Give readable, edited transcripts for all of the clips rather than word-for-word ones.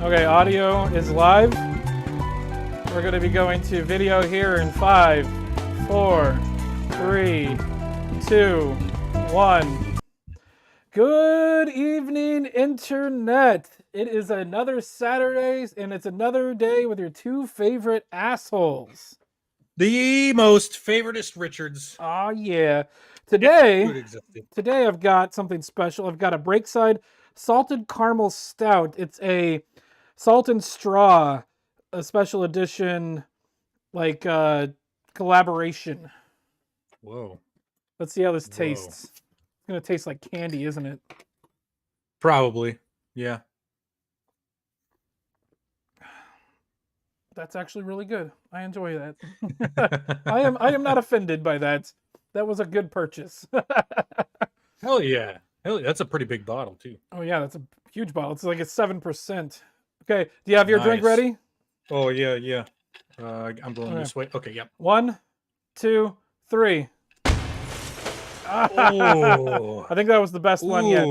Okay, audio is live. We're going to be going to video here in 5, 4, 3, 2, 1. Good evening, Internet. It is another Saturday, and it's another day with your two favorite assholes. The most favoritist Richards. Oh, yeah. Today I've got something special. I've got a Breakside Salted Caramel Stout. It's a Salt and Straw, a special edition, like, collaboration. Whoa. Let's see how this tastes. It's going to taste like candy, isn't it? Probably. Yeah. That's actually really good. I enjoy that. I am not offended by that. That was a good purchase. Hell yeah. Hell yeah. That's a pretty big bottle, too. Oh, yeah. That's a huge bottle. It's like a 7%. Okay. Do you have your drink ready? Oh, yeah, yeah. I'm going this way. Okay, yep. 1, 2, 3. Oh. I think that was the best one yet.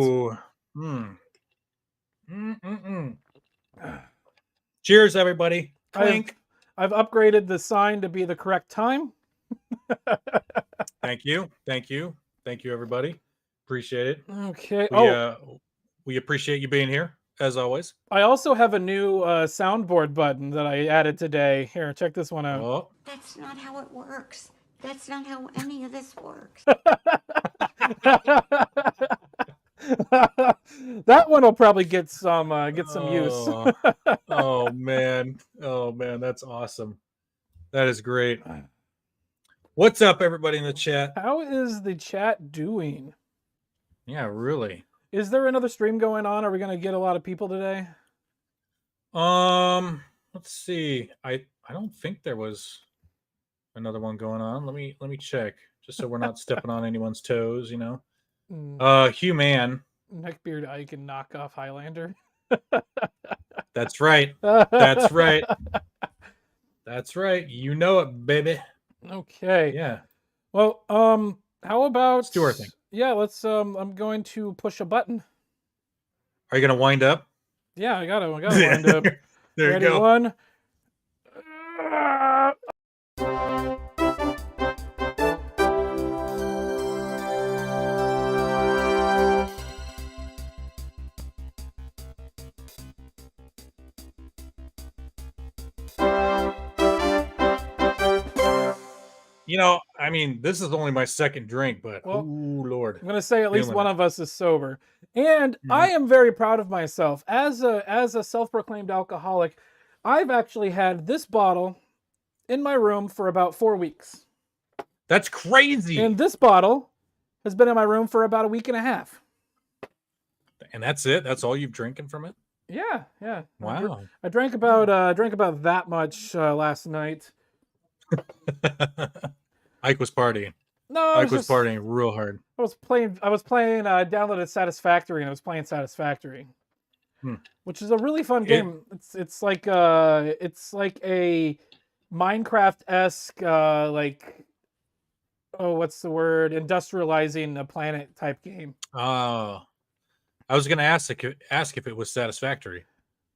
Cheers, everybody. Clink. I've upgraded the sign to be the correct time. Thank you. Thank you. Thank you, everybody. Appreciate it. Okay. We appreciate you being here, as always. I also have a new soundboard button that I added today. Here, check this one out. Oh. That's not how it works. That's not how any of this works. That one will probably get some use. Oh man, that's awesome. That is great. What's up, everybody in the chat? How is the chat doing? Yeah, really. Is there another stream going on? Are we going to get a lot of people today? Let's see. I don't think there was another one going on. Let me check, just so we're not stepping on anyone's toes, you know. Human. Neckbeard Ike and knockoff Highlander. That's right. That's right. That's right. You know it, baby. Okay. Yeah. Well, how about let's do our thing. Yeah, let's I'm going to push a button. Are you gonna wind up? Yeah, I gotta wind up. There Ready, you go. 1. You know, I mean, this is only my second drink, but oh Lord. I'm gonna say at least one of us is sober. And I am very proud of myself. As a self-proclaimed alcoholic, I've actually had this bottle in my room for about 4 weeks. That's crazy. And this bottle has been in my room for about a week and a half. And that's it? That's all you've drinking from it? Yeah, yeah. Wow. I drank about that much last night. Ike was partying. No, Ike was partying real hard. I was playing downloaded Satisfactory, and I was playing Satisfactory. Which is a really fun game. It's like a Minecraft-esque what's the word? Industrializing a planet type game. Oh. I was gonna ask if it was satisfactory.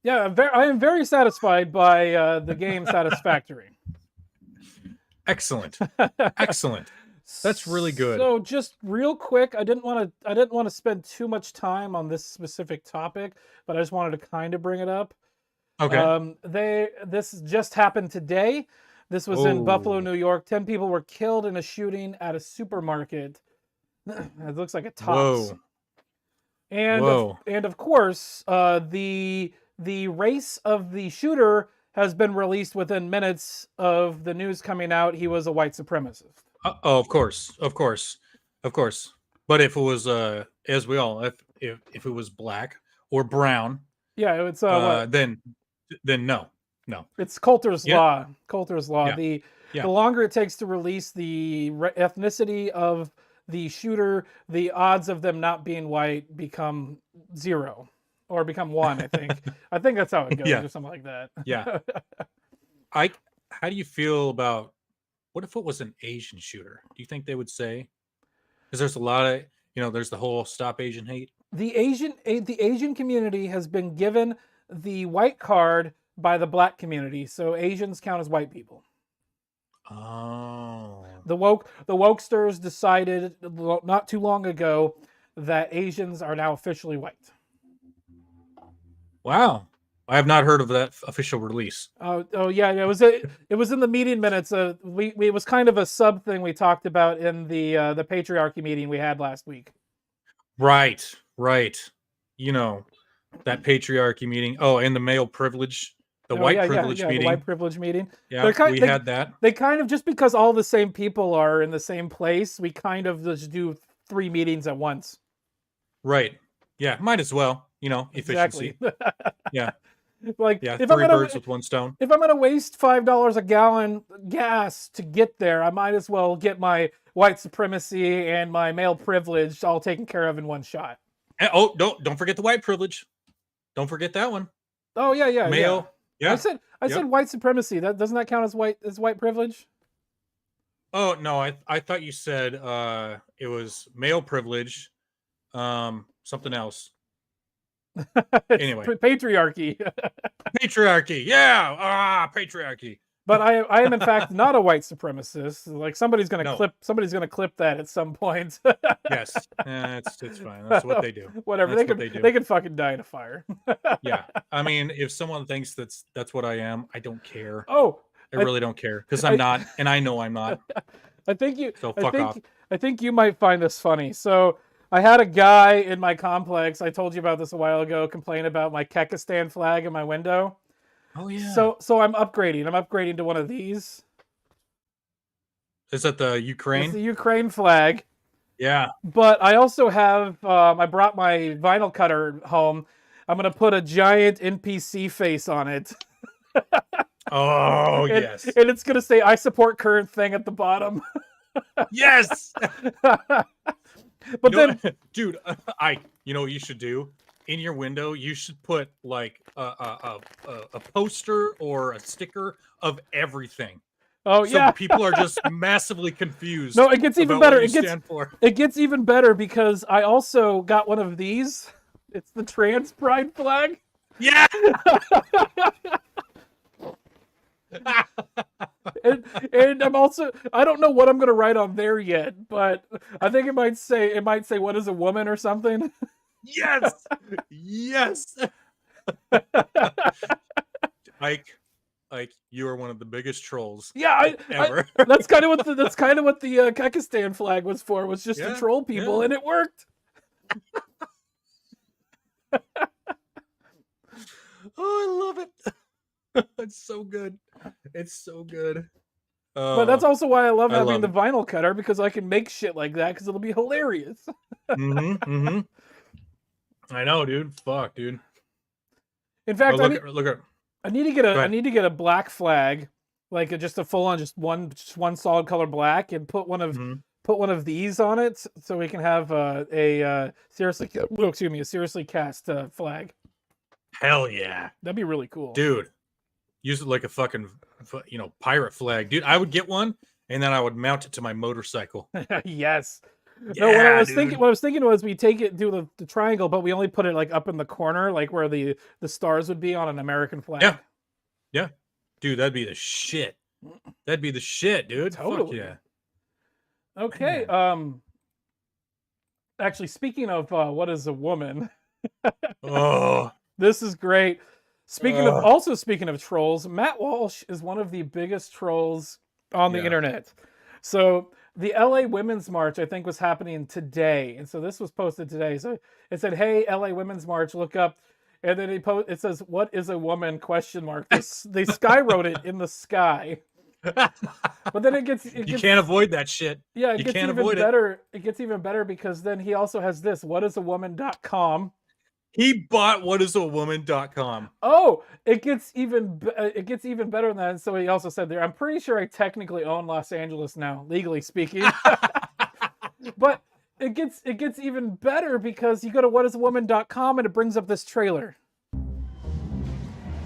Yeah, I am very satisfied by the game Satisfactory. Excellent. Excellent. That's really good. So just real quick, I didn't want to spend too much time on this specific topic, but I just wanted to kind of bring it up. Okay. This just happened today. This was in Buffalo, New York. 10 people were killed in a shooting at a supermarket. It looks like a Tops. Whoa. And of course, the race of the shooter has been released within minutes of the news coming out. He was a white supremacist. Oh, of course, of course, of course. But if it was, as we all, if it was black or brown, Yeah, it's what? then no. It's Coulter's Yeah, law. Coulter's law. yeah, The yeah. longer it takes to release the ethnicity of the shooter, the odds of them not being white become 0 or become 1. I think. I think that's how it goes, Yeah. or something like that. Yeah. How do you feel about what if it was an Asian shooter? Do you think they would say? Because there's a lot of there's the whole stop Asian hate. The Asian community has been given the white card by the black community, so Asians count as white people. Oh. The wokesters decided not too long ago that Asians are now officially white. Wow. I have not heard of that official release. Oh yeah, it was in the meeting minutes. It was kind of a sub thing we talked about in the patriarchy meeting we had last week. Right. That patriarchy meeting. Oh, and the male privilege, the white privilege meeting. The white privilege meeting. Yeah, we had that. They kind of, just because all the same people are in the same place, we kind of just do 3 meetings at once. Right. Yeah, might as well. Efficiency. Exactly. Yeah. Like, Yeah, if 3 birds with one stone. If I'm gonna waste $5 a gallon gas to get there, I might as well get my white supremacy and my male privilege all taken care of in one shot. And, don't forget the white privilege. Don't forget that one. Oh yeah. Male. Yeah. I said white supremacy. Doesn't that count as white privilege? Oh no, I thought you said it was male privilege, something else. Anyway, patriarchy. Patriarchy. Yeah, patriarchy. But I am in fact not a white supremacist. Like, somebody's gonna clip that at some point. Yes, it's fine. That's what they do. Whatever. They can fucking die in a fire. Yeah, I mean, if someone thinks that's what I am, I don't care. Oh, I really don't care, because I'm not, and I know I'm not. I think you. So fuck off. I think you might find this funny. So I had a guy in my complex, I told you about this a while ago, complain about my Kekistan flag in my window. Oh yeah. So I'm upgrading. I'm upgrading to one of these. Is that the Ukraine? It's the Ukraine flag. Yeah. But I also have, I brought my vinyl cutter home. I'm going to put a giant NPC face on it. Oh, yes. And it's going to say, I support current thing at the bottom. Yes. But then, dude, you know what you should do? In your window, you should put like a poster or a sticker of everything. Oh yeah. So people are just massively confused. No, it gets even better. It gets even better because I also got one of these. It's the trans pride flag. Yeah. and I'm also, I don't know what I'm gonna write on there yet, but I think it might say what is a woman or something. Yes. Yes. Like you are one of the biggest trolls. Yeah, ever. That's kind of what the Kekistan flag was for. Was just to troll people, and it worked. Oh, I love it. It's so good. It's so good. But that's also why I love having the vinyl cutter, because I can make shit like that because it'll be hilarious. Mm-hmm. I know, dude. Fuck, dude. In fact, look at. I need to get a black flag, like just a full on, just one solid color black, and put one of these on it, so we can have a seriously cast flag. Hell yeah, that'd be really cool, dude. Use it like a fucking pirate flag, dude. I would get one, and then I would mount it to my motorcycle. Yes. Yeah, no, what I was thinking was we take it, do the triangle, but we only put it like up in the corner, like where the stars would be on an American flag. Yeah, dude, that'd be the shit. That'd be the shit, dude. Totally. Fuck yeah. Okay. Actually, speaking of what is a woman? Oh, this is great. Speaking of trolls, Matt Walsh is one of the biggest trolls on the internet. So the LA Women's March, I think, was happening today. And so this was posted today. So it said, hey, LA Women's March, look up And then it says, "What is a woman?" ? They sky wrote it in the sky. But then it gets You can't avoid that shit. Yeah, it You gets can't even avoid it. better. It gets even better because then he also has this. Whatisawoman.com. He bought whatisawoman.com. Oh, it gets even better than that. So he also said there, I'm pretty sure I technically own Los Angeles now, legally speaking. But it gets even better because you go to whatisawoman.com and it brings up this trailer.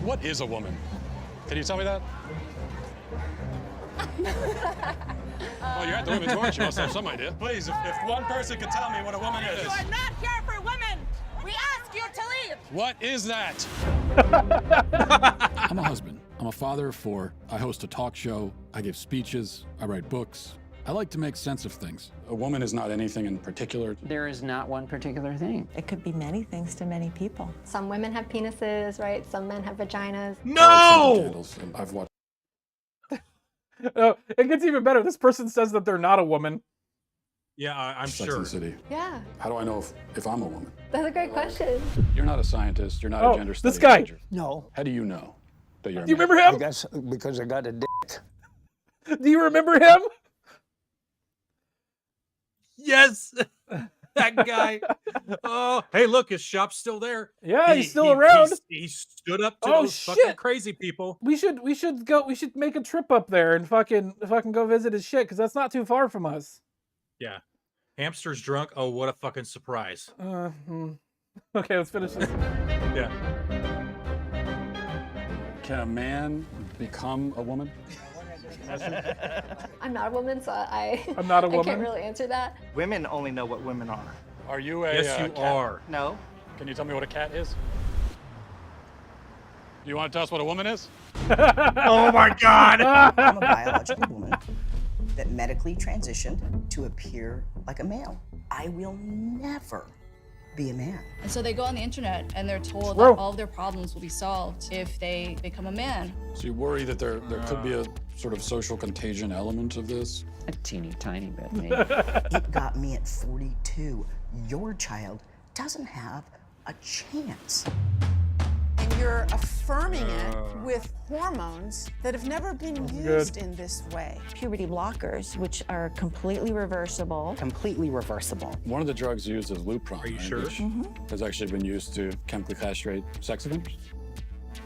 What is a woman? Can you tell me that? Well, you're at the Women's March. You must have some idea. Please, if one person could tell me what a woman is. You are not here for women. We ask you to leave. What is that? I'm a husband. I'm a father of 4. I host a talk show. I give speeches. I write books. I like to make sense of things. A woman is not anything in particular. There is not one particular thing. It could be many things to many people. Some women have penises, right? Some men have vaginas. No! I've watched. Oh, it gets even better. This person says that they're not a woman. Yeah, I'm Sex sure. and the City. Yeah, How do I know if I'm a woman? that's a great question. You're not a scientist. You're not Oh, a gender this studies guy. major. No, How do you know that you're a Do you man? remember him? guess because I got a dick. Do you remember him? Yes, that guy. Oh, hey, look, his shop's still there. Yeah, he's still around. He stood up to Oh, those fucking shit. crazy people. We should make a trip up there and fucking go visit his shit because that's not too far from us. Yeah, hamster's drunk. Oh, what a fucking surprise. Okay, let's finish this. Yeah. Can a man become a woman? I'm not a woman, so I'm not a I can't woman. really answer that. Women only know what women are. Are you a Yes, you cat? are. No. Can you tell me what a cat is? Do you want to tell us what a woman is? Oh my God. I'm a biological woman that medically transitioned to appear like a male. I will never be a man. And so they go on the internet and they're told Whoa. that all of their problems will be solved if they become a man. So you worry that there could be a sort of social contagion element of this? A teeny tiny bit, maybe. It got me at 42. Your child doesn't have a chance. And you're affirming it with hormones that have never been used in this way. Puberty blockers, which are completely reversible. Completely reversible. One of the drugs used is Lupron. Are you right, sure? which has actually been used to chemically castrate sex offenders.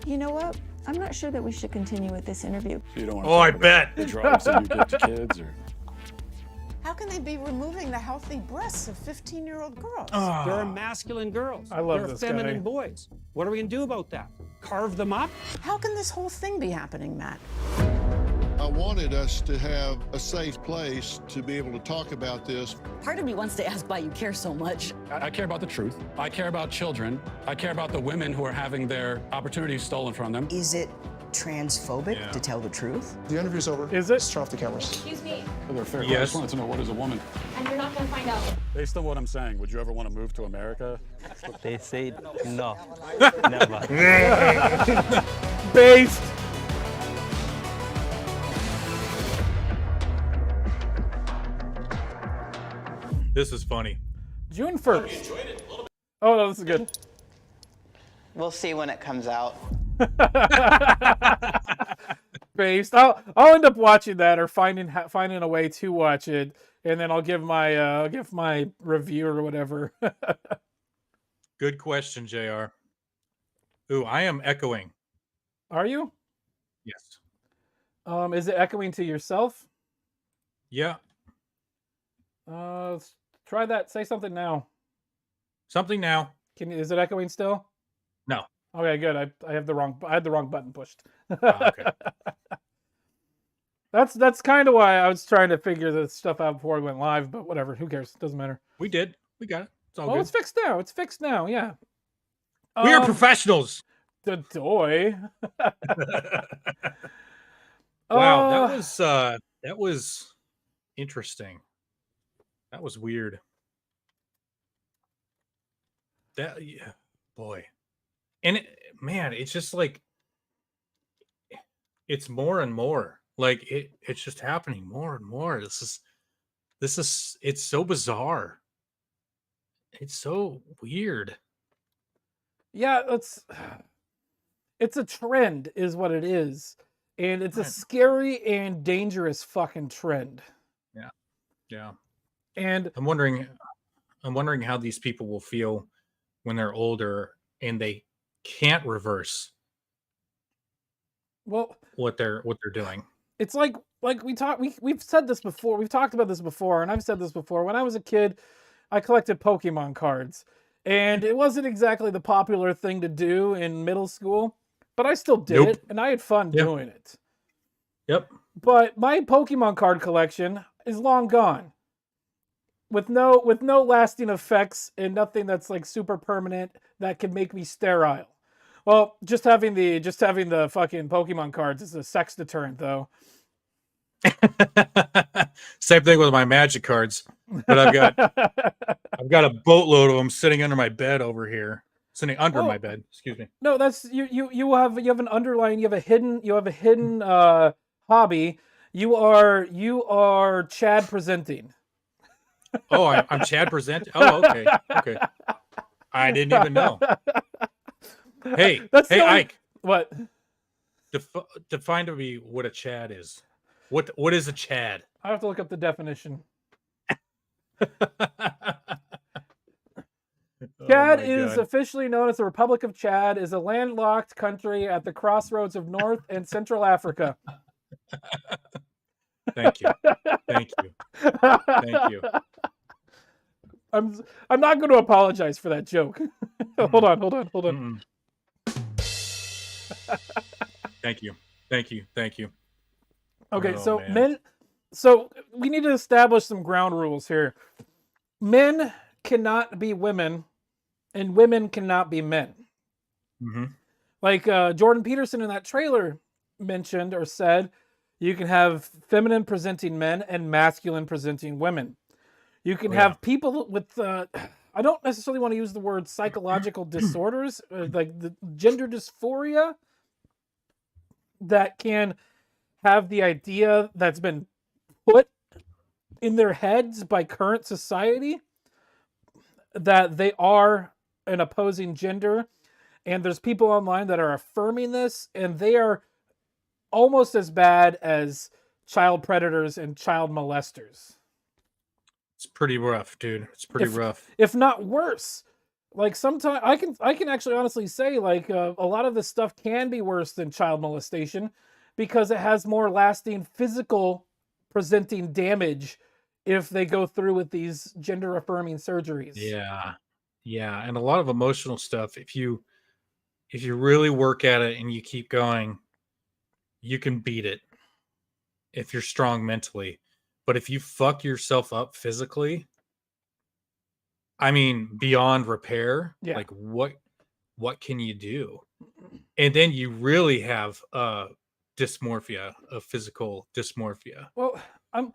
You know what? I'm not sure that we should continue with this interview. So you don't want Oh, I bet. the drugs that you give to kids, or How can they be removing the healthy breasts of 15-year-old girls? There are masculine girls. I love there are this feminine guy. boys. What are we gonna do about that? Carve them up? How can this whole thing be happening, Matt? I wanted us to have a safe place to be able to talk about this. Part of me wants to ask why you care so much. I care about the truth. I care about children. I care about the women who are having their opportunities stolen from them. Is it transphobic to tell the truth? The interview's over. Is it? Let's turn off the cameras. Excuse me, they're fair. I Yes. just wanted to know, what is a woman? and you're not gonna find out. Based on what I'm saying, would you ever want to move to America? They say no. Never. Based. This is funny. June 1st. Oh, no, this is good. We'll see when it comes out. Based. I'll end up watching that or finding a way to watch it, and then I'll give my review or whatever. Good question, JR. Ooh, I am echoing. Are you? Yes. Is it echoing to yourself? Yeah. Let's try that. Say something now. Something now. Is it echoing still? No. Okay, good. I had the wrong button pushed. Okay. That's kind of why I was trying to figure this stuff out before we went live, but whatever. Who cares? Doesn't matter. We did. We got it. It's all Oh, good. it's fixed now. It's fixed now. Yeah. We are professionals. The toy. Wow, that was interesting. That was weird. Yeah, boy. And man, it's just like it's more and more. Like it's just happening more and more. This is it's so bizarre. It's so weird. Yeah, it's a trend is what it is. And it's a scary and dangerous fucking trend. Yeah. Yeah. And I'm wondering how these people will feel when they're older and they can't reverse well, what they're doing. it's like we've said this before. We've talked about this before, and I've said this before. When I was a kid, I collected Pokemon cards. And it wasn't exactly the popular thing to do in middle school, but I still did it, and I had fun doing it. Yep. But my Pokemon card collection is long gone. With no lasting effects and nothing that's like super permanent that can make me sterile. Well, just having the fucking Pokemon cards is a sex deterrent though. Same thing with my Magic cards, but I've got a boatload of them sitting under my bed over here, sitting under my bed. Excuse me. No, that's you have an underlying. You have a hidden hobby. You are Chad presenting. Oh, I'm Chad presenting. Oh, okay. I didn't even know. Hey, Ike. What? Define to me what a Chad is. What is a Chad? I have to look up the definition. Chad is officially known as the Republic of Chad, is a landlocked country at the crossroads of North and Central Africa. Thank you. Thank you. I'm not going to apologize for that joke. Hold on. Mm-mm. Thank you. Okay, Oh, so man. so we need to establish some ground rules here. Men cannot be women, and women cannot be men. Mm-hmm. Like Jordan Peterson in that trailer mentioned or said, you can have feminine presenting men and masculine presenting women. You can have people with, I don't necessarily want to use the word psychological disorders, like the gender dysphoria, that can have the idea that's been put in their heads by current society that they are an opposing gender. And there's people online that are affirming this, and they are almost as bad as child predators and child molesters. It's pretty rough, dude. It's pretty rough. If not worse. Like sometimes I can actually honestly say like a lot of this stuff can be worse than child molestation because it has more lasting physical presenting damage if they go through with these gender affirming surgeries. Yeah, and a lot of emotional stuff. If you really work at it and you keep going, you can beat it if you're strong mentally. But if you fuck yourself up physically, I mean, beyond repair, like what can you do? And then you really have dysmorphia, a physical dysmorphia. Well, I'm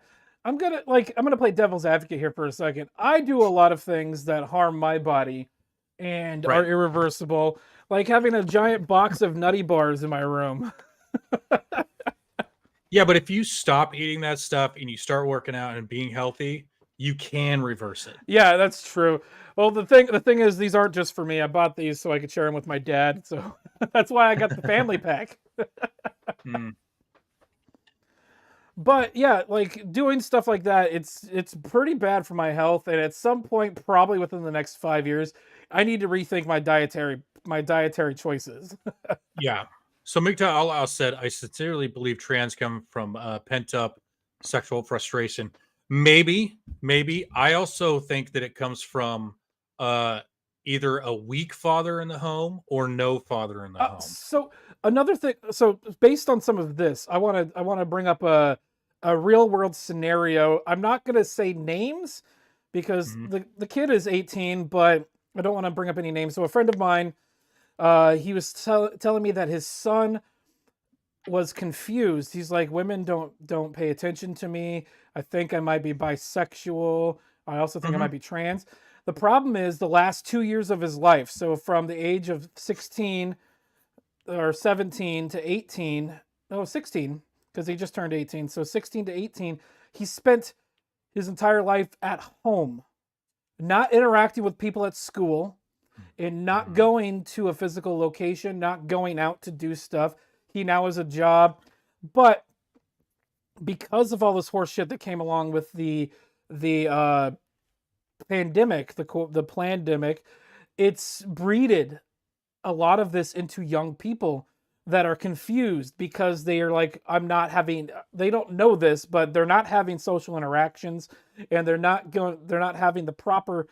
gonna play devil's advocate here for a second. I do a lot of things that harm my body and are irreversible, like having a giant box of nutty bars in my room. Yeah, but if you stop eating that stuff and you start working out and being healthy, you can reverse it. Yeah, that's true. Well, the thing is, these aren't just for me. I bought these so I could share them with my dad. So that's why I got the family pack. But yeah, like doing stuff like that, it's pretty bad for my health. And at some point, probably within the next 5 years, I need to rethink my dietary choices. Yeah. So MacLeod said, I sincerely believe trans come from pent up sexual frustration. Maybe. I also think that it comes from either a weak father in the home or no father in the home. So another thing, so based on some of this, I want to bring up a real world scenario. I'm not going to say names because the kid is 18, but I don't want to bring up any names. So a friend of mine, he was telling me that his son was confused. He's like, women don't pay attention to me. I think I might be bisexual. I also think I might be trans. The problem is the last 2 years of his life. So from the age of 16 or 17 to 18, no, 16, because he just turned 18. So 16 to 18, he spent his entire life at home, not interacting with people at school, in not going to a physical location, not going out to do stuff. He now has a job, but because of all this horse shit that came along with the pandemic, the pandemic, it's breeded a lot of this into young people that are confused because they are like, they don't know this, but they're not having social interactions, and they're not having the proper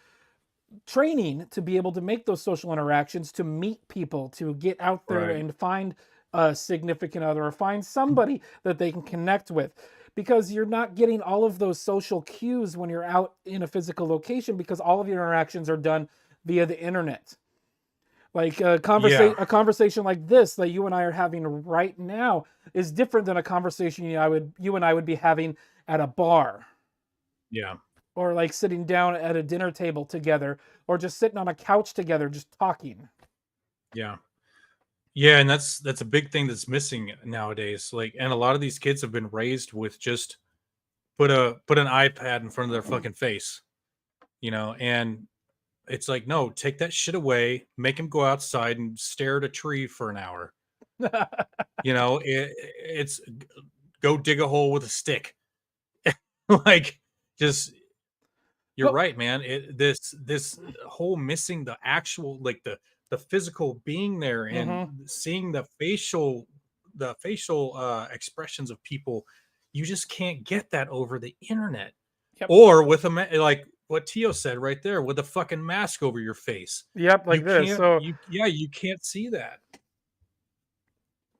training to be able to make those social interactions, to meet people, to get out there and find a significant other or find somebody that they can connect with, because you're not getting all of those social cues when you're out in a physical location, because all of your interactions are done via the internet. Like a conversation like this that you and I are having right now is different than a conversation you and I would be having at a bar. Yeah. Or like sitting down at a dinner table together, or just sitting on a couch together, just talking. Yeah. Yeah, and that's a big thing that's missing nowadays. Like, and a lot of these kids have been raised with just put an iPad in front of their fucking face, and it's like, no, take that shit away, make them go outside and stare at a tree for an hour. It's go dig a hole with a stick. Like, just, you're right, man. This whole missing the actual, like the physical being there and seeing the facial expressions of people. You just can't get that over the internet. Or with like what Tio said right there, with a fucking mask over your face. Yep, like this. So you can't see that.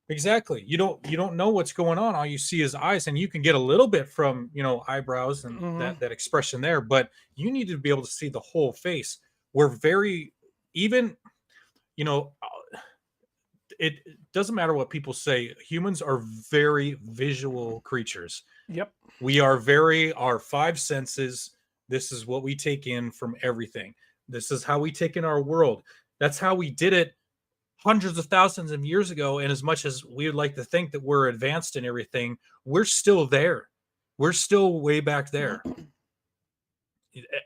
Exactly. You don't know what's going on. All you see is eyes, and you can get a little bit from eyebrows and that expression there, but you need to be able to see the whole face. We're very it doesn't matter what people say. Humans are very visual creatures. Yep. We are our five senses. This is what we take in from everything. This is how we take in our world. That's how we did it hundreds of thousands of years ago. And as much as we would like to think that we're advanced in everything, we're still there. We're still way back there.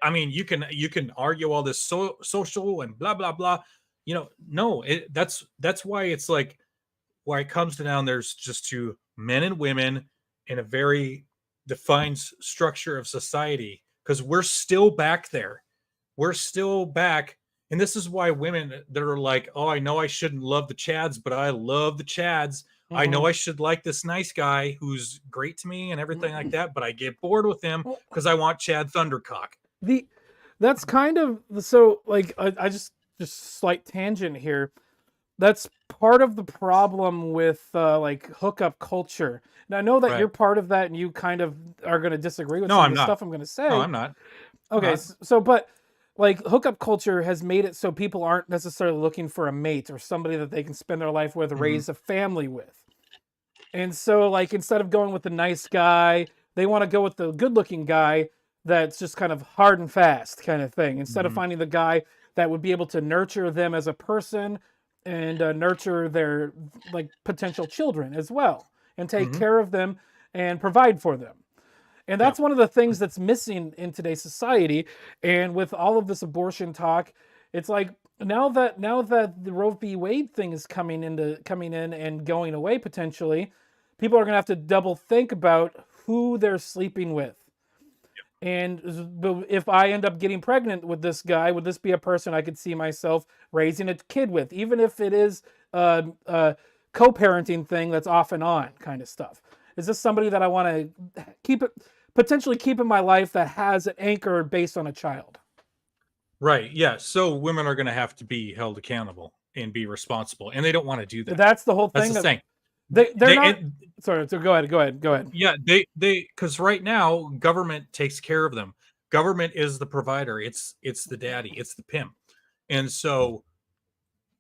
I mean, you can argue all this social and blah, blah, blah. No, that's why it's like, why it comes down, there's just two men and women in a very defined structure of society, because we're still back there. We're still back. And this is why women that are like, oh, I know I shouldn't love the Chads, but I love the Chads. I know I should like this nice guy who's great to me and everything like that, but I get bored with him because I want Chad Thundercock. That's kind of, so like, I just slight tangent here. That's part of the problem with like hookup culture. And I know that you're part of that, and you kind of are going to disagree with some of the stuff I'm going to say. No, I'm not. Okay, so but like hookup culture has made it so people aren't necessarily looking for a mate or somebody that they can spend their life with, raise a family with. And so like, instead of going with the nice guy, they want to go with the good-looking guy that's just kind of hard and fast kind of thing, instead of finding the guy that would be able to nurture them as a person and nurture their like potential children as well, and take care of them and provide for them. And that's one of the things that's missing in today's society. And with all of this abortion talk, it's like, now that the Roe v. Wade thing is coming in and going away potentially, people are going to have to double think about who they're sleeping with. And if I end up getting pregnant with this guy, would this be a person I could see myself raising a kid with, even if it is a co-parenting thing that's off and on kind of stuff? Is this somebody that I want to potentially keep in my life that has an anchor based on a child? Right. Yeah. So women are going to have to be held accountable and be responsible, and they don't want to do that. That's the whole thing. That's the thing. They're not. Sorry. So go ahead. Yeah. Because right now government takes care of them. Government is the provider. It's the daddy. It's the pimp. And so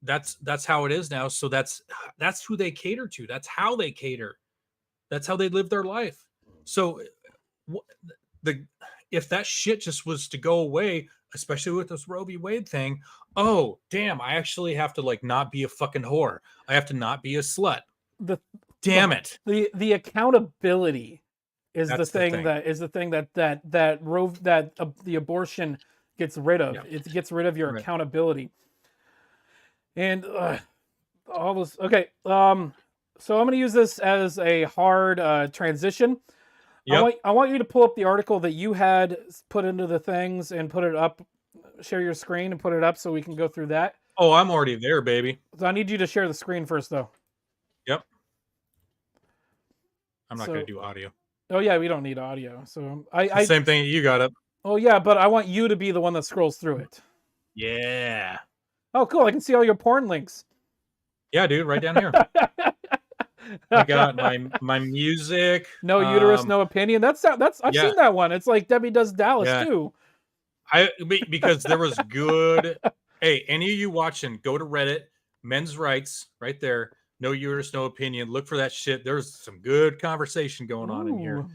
that's how it is now. So that's who they cater to. That's how they cater. That's how they live their life. So if that shit just was to go away, especially with this Roe v. Wade thing, oh damn, I actually have to like not be a fucking whore. I have to not be a slut. Damn it. The accountability is the thing that the abortion gets rid of. It gets rid of your accountability. And all this. Okay. So I'm going to use this as a hard transition. Yep. I want you to pull up the article that you had put into the things and put it up. Share your screen and put it up so we can go through that. Oh, I'm already there, baby. So I need you to share the screen first, though. Yep. I'm not going to do audio. Oh yeah, we don't need audio. So Same thing you got up. Oh yeah, but I want you to be the one that scrolls through it. Yeah. Oh cool, I can see all your porn links. Yeah, dude, right down here. I got my music. No uterus, no opinion. I've seen that one. It's like Debbie Does Dallas too. Because there was good. Hey, any of you watching, go to Reddit, men's rights, right there. No uterus, no opinion. Look for that shit. There's some good conversation going on in here.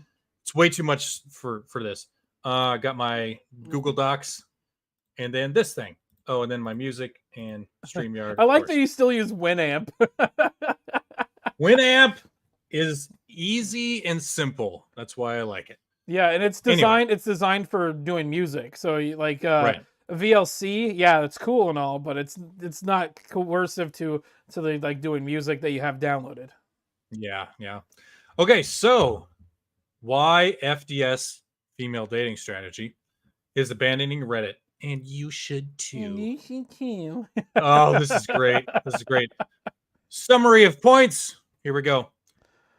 It's way too much for this. I got my Google Docs, and then this thing. Oh, and then my music and StreamYard. I like that you still use Winamp. Winamp is easy and simple. That's why I like it. Yeah, and it's designed. It's designed for doing music. So like VLC, yeah, it's cool and all, but it's not coercive to the like doing music that you have downloaded. Yeah. Okay, so why FDS female dating strategy is abandoning Reddit, and you should too. Oh, this is great. This is great. Summary of points. Here we go.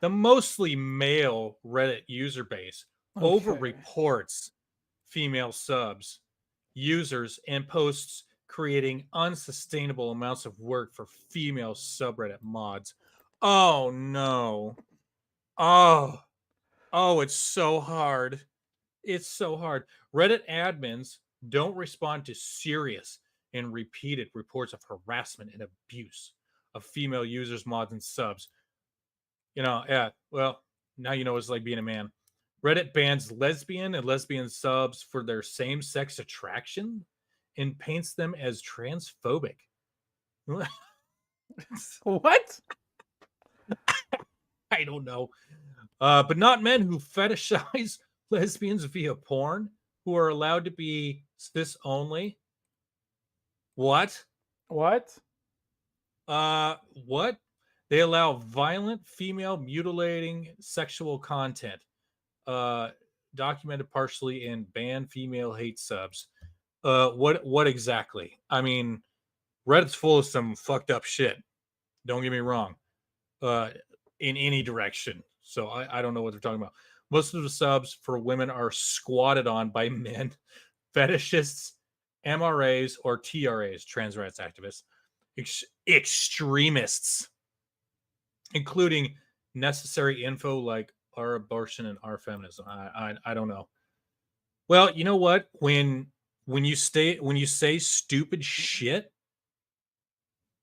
The mostly male Reddit user base over-reports female subs, users, and posts, creating unsustainable amounts of work for female subreddit mods. Oh no. Oh, it's so hard. It's so hard. Reddit admins don't respond to serious and repeated reports of harassment and abuse of female users, mods, and subs. Well, now you know what it's like being a man. Reddit bans lesbian and lesbian subs for their same-sex attraction and paints them as transphobic. What? I don't know. But not men who fetishize lesbians via porn, who are allowed to be cis only. What? What? What? They allow violent female mutilating sexual content, documented partially in banned female hate subs. What exactly? I mean, Reddit's full of some fucked up shit. Don't get me wrong. In any direction. So I don't know what they're talking about. Most of the subs for women are squatted on by men, fetishists, MRAs, or TRAs, trans rights activists, extremists, including necessary info like our abortion and our feminism. I don't know. Well, you know what? When you say stupid shit,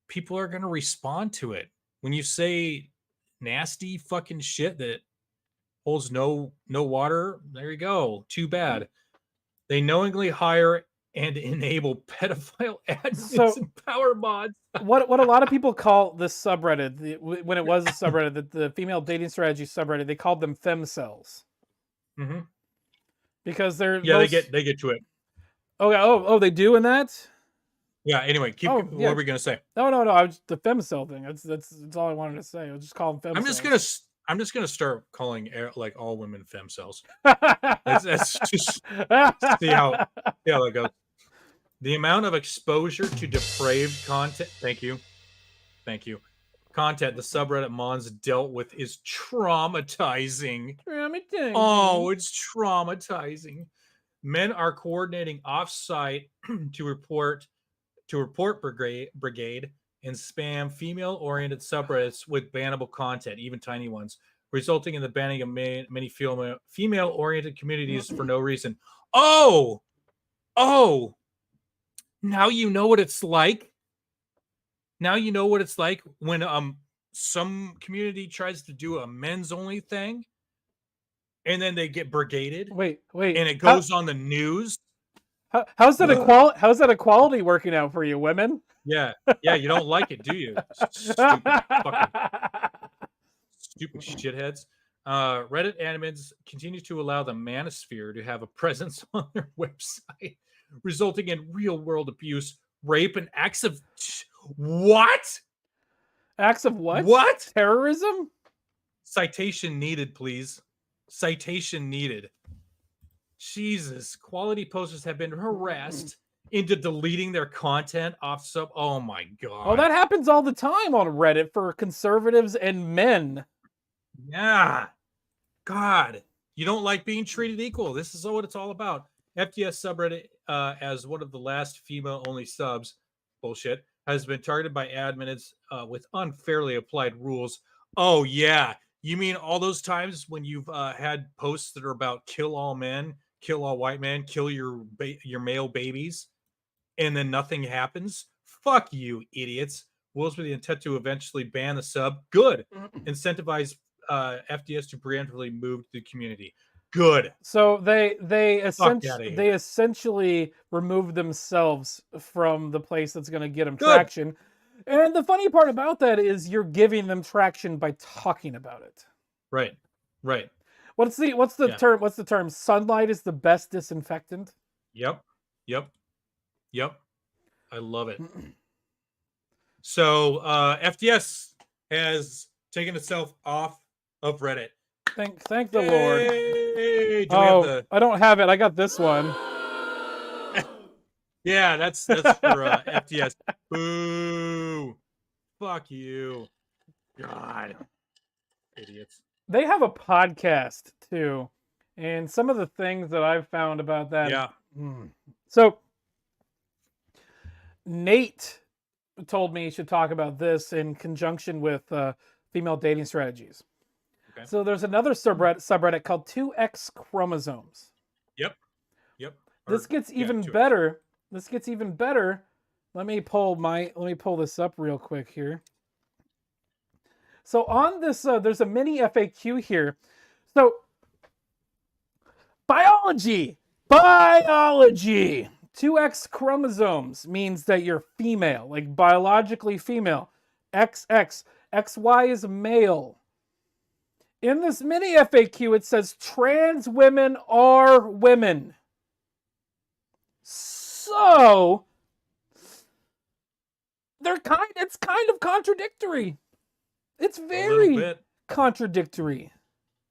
people are going to respond to it. When you say nasty fucking shit that holds no water, there you go. Too bad. They knowingly hire and enable pedophile admins and power mods. What a lot of people call this subreddit, when it was a subreddit, the female dating strategy subreddit, they called them femcels. Mm-hmm. Because they're they get to it. Oh, they do in that. Yeah. Anyway, what are we gonna say? No. The femcel thing. That's all I wanted to say. I'll just call them femcels. I'm just gonna start calling like all women femcels. Let's just see how that goes. The amount of exposure to depraved content. Thank you. Content the subreddit Mons dealt with is traumatizing. Oh, it's traumatizing. Men are coordinating off-site to report brigade and spam female-oriented subreddits with bannable content, even tiny ones, resulting in the banning of many female-oriented communities for no reason. Oh, now you know what it's like. Now you know what it's like when some community tries to do a men's only thing, and then they get brigaded. Wait, and it goes on the news. How's that equality working out for you, women? Yeah, you don't like it, do you? Stupid shitheads. Reddit admins continue to allow the manosphere to have a presence on their website, resulting in real-world abuse, rape, and acts of What? Acts of what? What? Terrorism? Citation needed, please. Citation needed. Jesus, quality posters have been harassed into deleting their content off sub. Oh my god. Oh, that happens all the time on Reddit for conservatives and men. Yeah. God, you don't like being treated equal. This is what it's all about. FTS subreddit, as one of the last female-only subs, bullshit, has been targeted by admins with unfairly applied rules. Oh yeah, you mean all those times when you've had posts that are about kill all men, kill all white men, kill your male babies, and then nothing happens? Fuck you, idiots. Rules with the intent to eventually ban the sub. Good. Incentivize FDS to preemptively move to the community. Good. So they outta here. essentially remove themselves from the place that's going to get them traction. And the funny part about that is you're giving them traction by talking about it. Right. Right. What's the term? What's the term? Sunlight is the best disinfectant. Yep. Yep. Yep. I love it. So FDS has taken itself off of Reddit. Thank the Lord. Do Oh, we have the... I don't have it. I got this one. Yeah, that's for FDS. Boo. Fuck you. God. Idiots. They have a podcast too. And some of the things that I've found about that. Yeah. So Nate told me you should talk about this in conjunction with female dating strategies. Okay. So there's another subreddit called 2X chromosomes. Yep. Yep. This gets even better. This gets even better. Let me pull this up real quick here. So on this, there's a mini FAQ here. So biology. 2X chromosomes means that you're female, like biologically female. XY is male. In this mini FAQ, it says trans women are women. So it's kind of contradictory. It's very contradictory.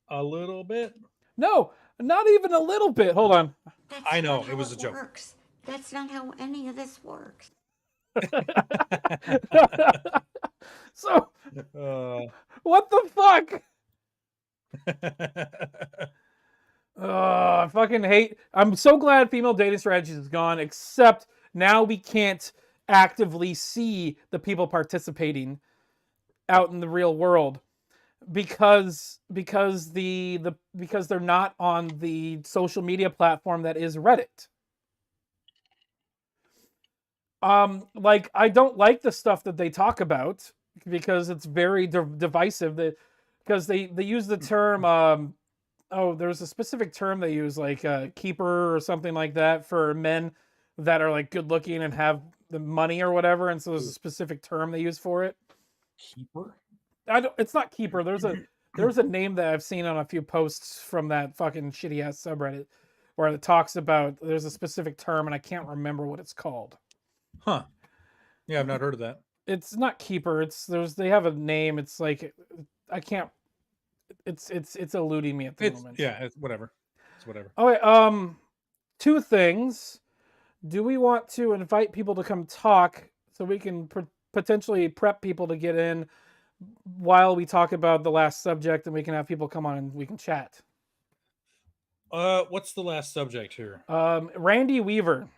A little bit? No, not even a little bit. Hold on. I know, it was a joke. Works. That's not how any of this works. So, what the fuck? I fucking hate. I'm so glad female dating strategies is gone, except now we can't actively see the people participating out in the real world because they're not on the social media platform that is Reddit. Like, I don't like the stuff that they talk about because it's very divisive. Because they use the term, there's a specific term they use, like keeper or something like that for men that are like good looking and have the money or whatever. And so there's a specific term they use for it. Keeper? It's not keeper. There's a name that I've seen on a few posts from that fucking shitty ass subreddit where it talks about there's a specific term and I can't remember what it's called. Huh. Yeah, I've not heard of that. It's not keeper. They have a name. It's like I can't. It's eluding me at the moment. Yeah, it's whatever. It's whatever. Okay. Two things. Do we want to invite people to come talk so we can potentially prep people to get in while we talk about the last subject, and we can have people come on and we can chat? What's the last subject here? Randy Weaver.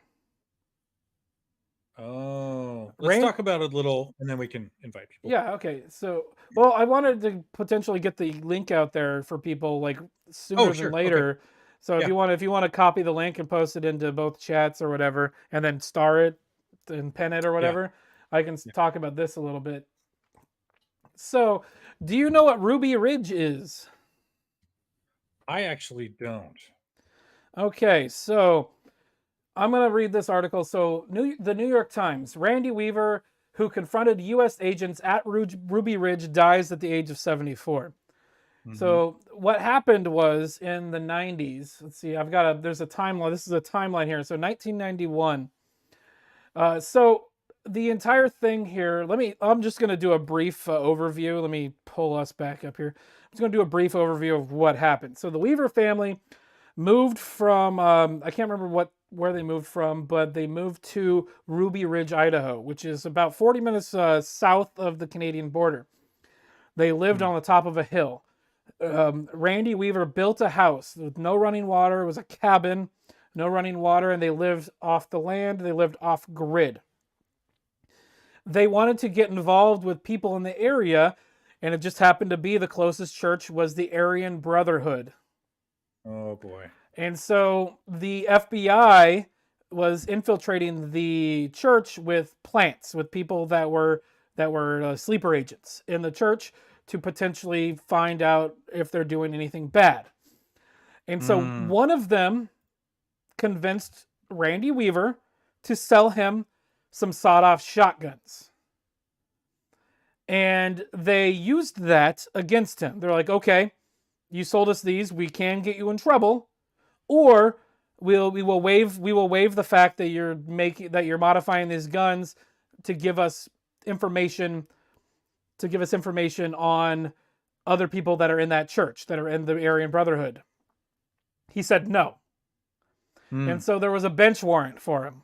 Oh, let's talk about it a little, and then we can invite people. Yeah, okay. So, well, I wanted to potentially get the link out there for people like sooner than later. Okay. So if you want to copy the link and post it into both chats or whatever, and then star it and pen it or whatever, I can talk about this a little bit. So, do you know what Ruby Ridge is? I actually don't. Okay, so I'm going to read this article. So, the New York Times, Randy Weaver, who confronted U.S. agents at Ruby Ridge, dies at the age of 74. Mm-hmm. So, what happened was in the 90s, let's see, there's a timeline. This is a timeline here. So, 1991. So, the entire thing here, I'm just going to do a brief overview. Let me pull us back up here. I'm just going to do a brief overview of what happened. So the Weaver family moved from, I can't remember where they moved from, but they moved to Ruby Ridge, Idaho, which is about 40 minutes south of the Canadian border. They lived on the top of a hill. Randy Weaver built a house with no running water. It was a cabin, no running water, and they lived off the land. They lived off grid. They wanted to get involved with people in the area, and it just happened to be the closest church was the Aryan Brotherhood. Oh boy. And so the FBI was infiltrating the church with plants, with people that were sleeper agents in the church to potentially find out if they're doing anything bad. And so one of them convinced Randy Weaver to sell him some sawed-off shotguns. And they used that against him. They're like, okay, you sold us these, we can get you in trouble, or we will waive the fact that you're modifying these guns to give us information on other people that are in that church, that are in the Aryan Brotherhood. He said no. And so there was a bench warrant for him.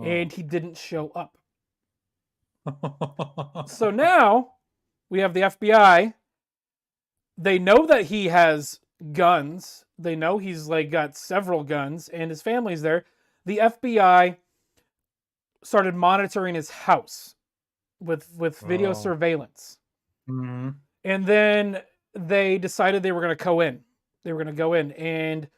And he didn't show up. So now we have the FBI. They know that he has guns. They know he's got several guns and his family's there. The FBI started monitoring his house with video surveillance. Mm-hmm. And then they decided they were going to go in. They were going to go in. And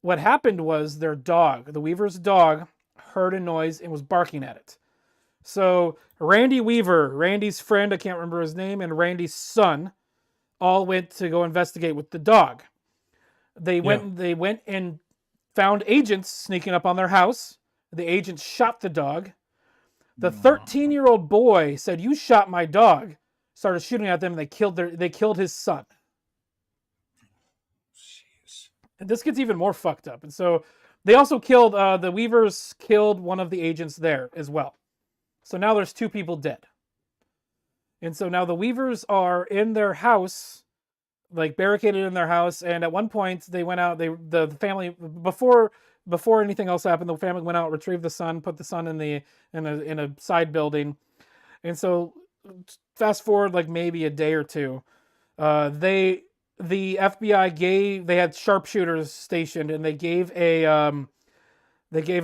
what happened was their dog, the Weaver's dog, heard a noise and was barking at it. So Randy Weaver, Randy's friend, I can't remember his name, and Randy's son all went to go investigate with the dog. They went and found agents sneaking up on their house. The agents shot the dog. The 13-year-old boy said, "You shot my dog." Started shooting at them, and they killed his son. Jeez. And this gets even more fucked up. And so they also killed, the Weavers killed one of the agents there as well. So now there's 2 people dead. And so now the Weavers are in their house, barricaded in their house. And at one point they went out, the family, before anything else happened, the family went out, retrieved the son, put the son in a side building. And so fast forward maybe a day or two, the FBI they had sharpshooters stationed, and they gave an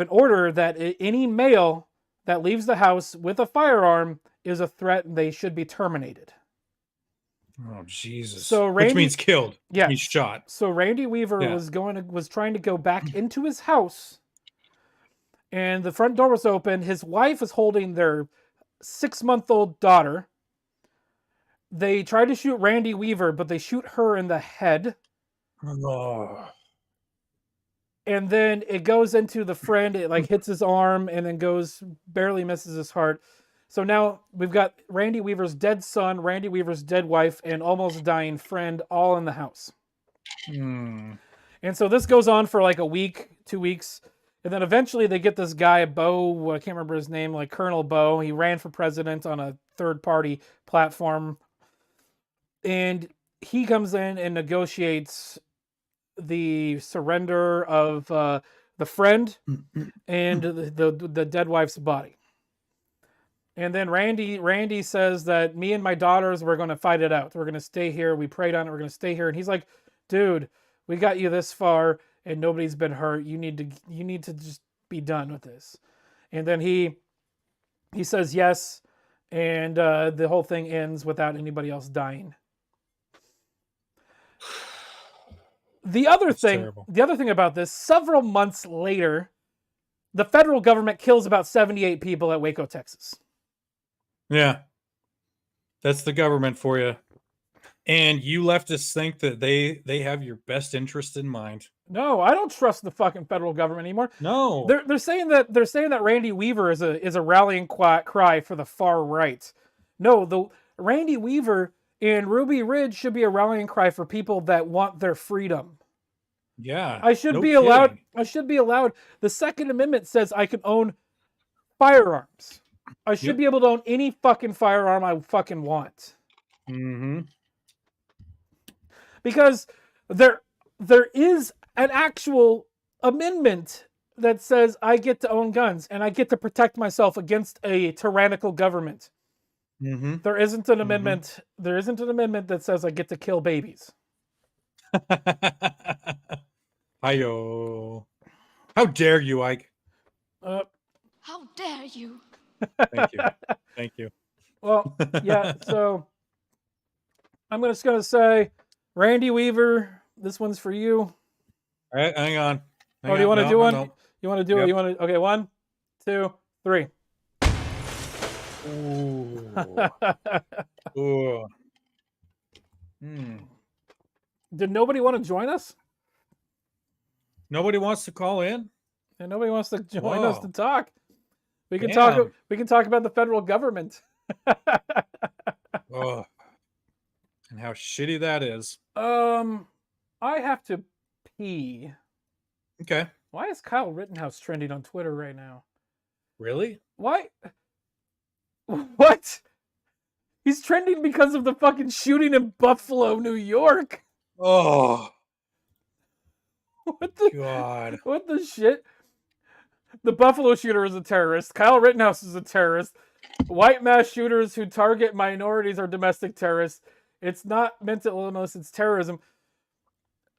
order that any male that leaves the house with a firearm is a threat and they should be terminated. Oh Jesus! So which means killed. Yeah, he's shot. So Randy Weaver was trying to go back into his house, and the front door was open. His wife was holding their 6-month-old daughter. They tried to shoot Randy Weaver, but they shoot her in the head. Oh. And then it goes into the friend. It hits his arm and then barely misses his heart. So now we've got Randy Weaver's dead son, Randy Weaver's dead wife, and almost dying friend all in the house. And so this goes on for a week, 2 weeks. And then eventually they get this guy, Bo, I can't remember his name, Colonel Bo. He ran for president on a third-party platform. And he comes in and negotiates the surrender of the friend and the dead wife's body. And then Randy says that me and my daughters, we're going to fight it out. We're going to stay here. We prayed on it. We're going to stay here. And he's like, dude, we got you this far and nobody's been hurt. You need to just be done with this. And then he says yes. And the whole thing ends without anybody else dying. The other thing about this, several months later, the federal government kills about 78 people at Waco, Texas. Yeah. That's the government for you. And you leftists think that they have your best interest in mind. No, I don't trust the fucking federal government anymore. No. They're saying that Randy Weaver is a rallying cry for the far right. No, the Randy Weaver and Ruby Ridge should be a rallying cry for people that want their freedom. Yeah. I should be allowed. The Second Amendment says I can own firearms. I should be able to own any fucking firearm I fucking want. Mm-hmm. Because there is an actual amendment that says I get to own guns and I get to protect myself against a tyrannical government. Mm-hmm. There isn't an amendment. There isn't an amendment that says I get to kill babies. Hi-yo. How dare you, Ike? How dare you? Thank you. Thank you. Well, yeah, so I'm just going to say, Randy Weaver, this one's for you. All right, hang on. Do you want to do one? No. You want to do it? You want to? Okay, 1, 2, 3. Ooh. Ooh. Did nobody want to join us? Nobody wants to call in? And nobody wants to join us Whoa. to talk. We can Damn. talk. We can talk about the federal government. Oh. And how shitty that is. I have to pee. Okay. Why is Kyle Rittenhouse trending on Twitter right now? Really? Why? What? He's trending because of the fucking shooting in Buffalo, New York. Oh. What the God. What the shit? The Buffalo shooter is a terrorist. Kyle Rittenhouse is a terrorist. White mass shooters who target minorities are domestic terrorists. It's not mental illness, it's terrorism.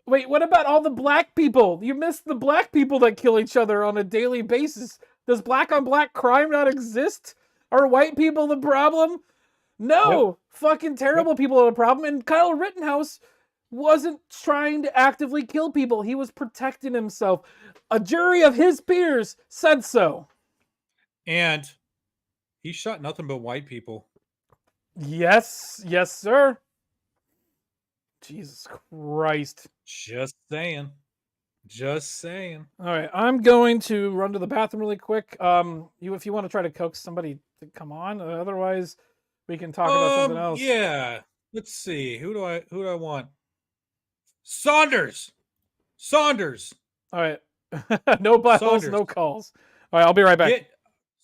Wait, what about all the black people? You missed the black people that kill each other on a daily basis. Does black on black crime not exist? Are white people the problem? No. Yep. Fucking terrible people are the problem. And Kyle Rittenhouse wasn't trying to actively kill people. He was protecting himself. A jury of his peers said so. And he shot nothing but white people. Yes. Yes, sir. Jesus Christ. Just saying. Just saying. All right, I'm going to run to the bathroom really quick. If you want to try to coax somebody to come on, otherwise we can talk about something else. Yeah. Let's see. Who do I want? Saunders. All right. No buttholes, no calls. All right, I'll be right back.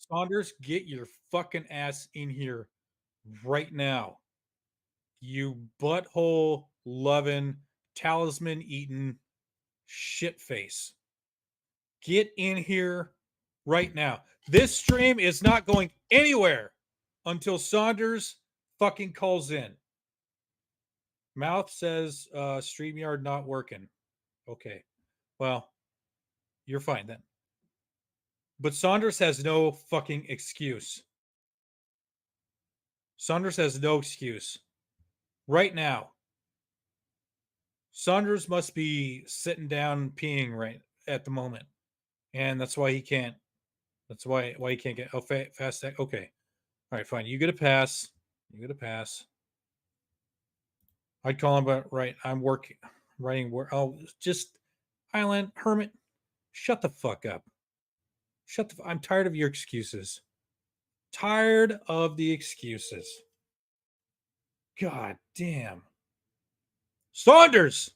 Saunders, get your fucking ass in here right now. You butthole loving, talisman eating shit face. Get in here right now. This stream is not going anywhere until Saunders fucking calls in. Mouth says StreamYard not working. Okay. Well, you're fine then. But Saunders has no fucking excuse. Saunders has no excuse. Right now. Saunders must be sitting down peeing right at the moment. And that's why he can't. That's why he can't get fast. Okay. All right, fine. You get a pass. I'd call him, but right. I'm writing work. Oh, just Island Hermit. Shut the fuck up. I'm tired of your excuses. Tired of the excuses. God damn. Saunders,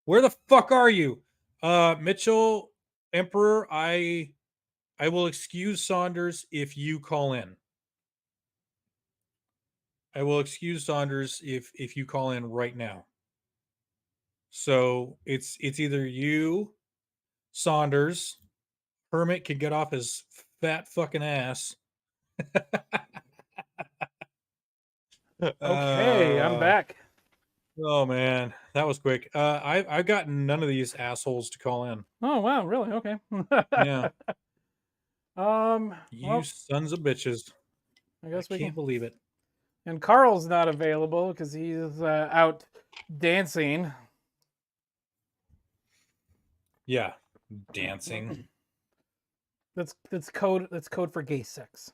where the fuck are you? Mitchell Emperor, I will excuse Saunders if you call in. I will excuse Saunders if you call in right now. So it's either you, Saunders, Hermit can get off his fat fucking ass. Okay, I'm back. Oh man, that was quick. I've gotten none of these assholes to call in. Oh wow, really? Okay. Yeah. You well, sons of bitches. I guess I we can't believe it. And Carl's not available because he's out dancing. Yeah, dancing. That's code for gay sex.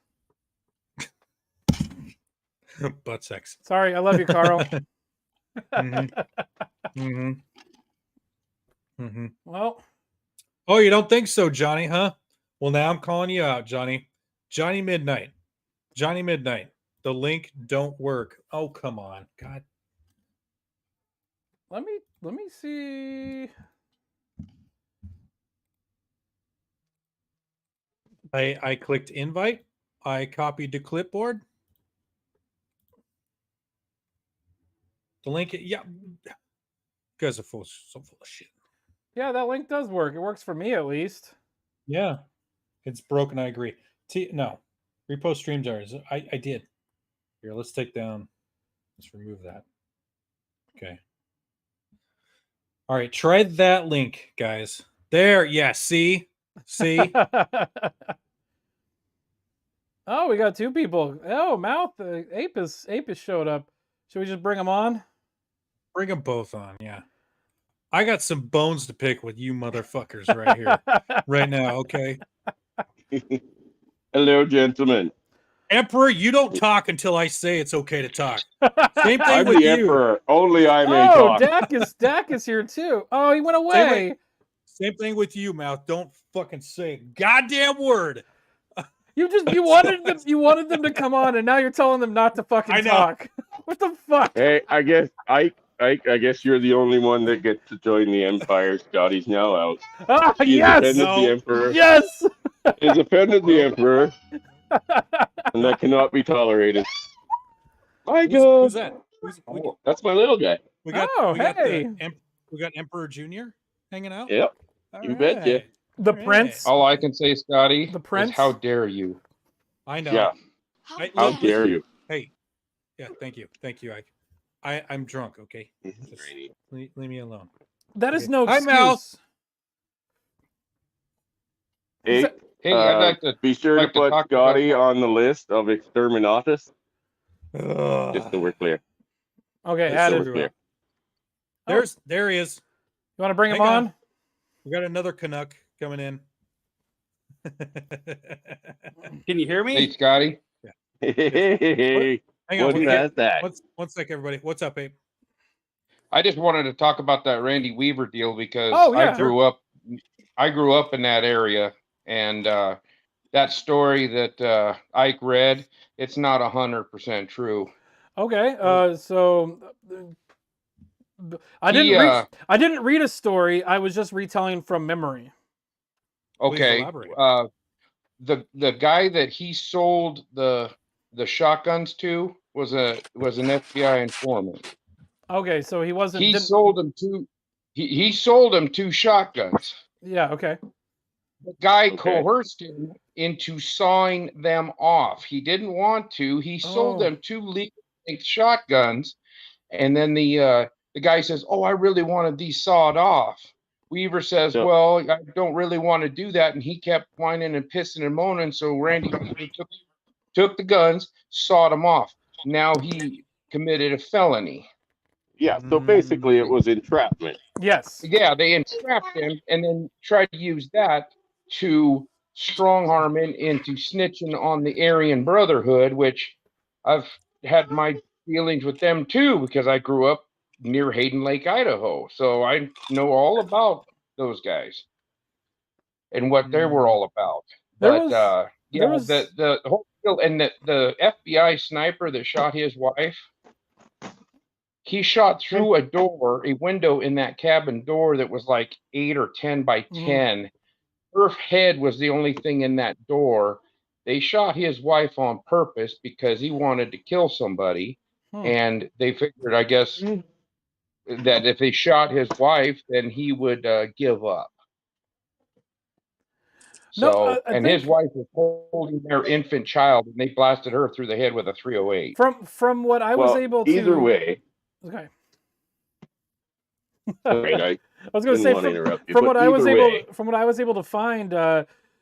Butt sex. Sorry, I love you, Carl. Well. Oh, you don't think so, Johnny, huh? Well, now I'm calling you out, Johnny. Johnny Midnight. The link don't work. Oh, come on. God. Let me see. I clicked invite I copied the clipboard. The link, yeah. You guys are so full of shit. Yeah, that link does work. It works for me at least. Yeah. It's broken, I agree. No. Repost stream jars. I did. Here, let's take down. Let's remove that. Okay. All right, try that link, guys. There, yeah, see? See? Oh, we got two people. Oh, Mouth, Apis showed up. Should we just bring him on? Bring them both on, yeah. I got some bones to pick with you motherfuckers right here, right now, okay? Hello, gentlemen. Emperor, you don't talk until I say it's okay to talk. Same thing I'm with the you. Emperor. Only I may talk. Dak is here too. Oh, he went away. Same thing with you, Mouth. Don't fucking say a goddamn word. You wanted them to come on, and now you're telling them not to fucking talk. What the fuck? Hey, I guess I guess you're the only one that gets to join the Empire. Scotty's now out. Ah, He's yes! offended the Emperor. Yes! He's offended the Emperor. And that cannot be tolerated. Who's that? Oh, that's my little guy. We got hey. We got Emperor Jr. hanging out. Yep. You betcha. The Prince. All I can say, Scotty, The Prince. is how dare you? I know. Yeah. How dare you? Hey. Yeah, thank you. Thank you. I'm drunk, okay? Just leave me alone. That is no Hi, excuse. Mouse. Hey, I'd like to be sure like to put talk Scotty about- on the list of exterminatus. Just so we're clear. Okay, Just so added. we're clear. There he is. You want to bring him Hang on? We got another Canuck coming in. Can you hear me? Hey, Scotty. Hey, Hang on. what's that? One sec, everybody. What's up, Abe? I just wanted to talk about that Randy Weaver deal because yeah. I grew up in that area, and that story that Ike read, it's not 100% true. Okay, so I didn't read a story. I was just retelling from memory. Okay. The guy that he sold the shotguns to was an FBI informant. Okay, so he wasn't. He sold him two shotguns. Yeah. Okay. The guy coerced him into sawing them off. He didn't want to. He sold them two legal shotguns, and then the guy says, "Oh, I really wanted these sawed off." Weaver says, "Well, I don't really want to do that," and he kept whining and pissing and moaning. So Randy Weaver took the guns, sawed them off. Now he committed a felony. Yeah, so basically it was entrapment. Yes. Yeah, they entrapped him and then tried to use that to strong arm him into snitching on the Aryan Brotherhood, which I've had my feelings with them too, because I grew up near Hayden Lake, Idaho. So I know all about those guys and what they were all about. The whole deal, and the FBI sniper that shot his wife, he shot through a window in that cabin door that was like 8 or 10 by 10. Her head was the only thing in that door. They shot his wife on purpose because he wanted to kill somebody. And they figured, I guess, that if they shot his wife, then he would give up. So, his wife was holding their infant child, and they blasted her through the head with a .308. From what I was able to. Either way. Okay. Sorry, I was going to say from what I was able to find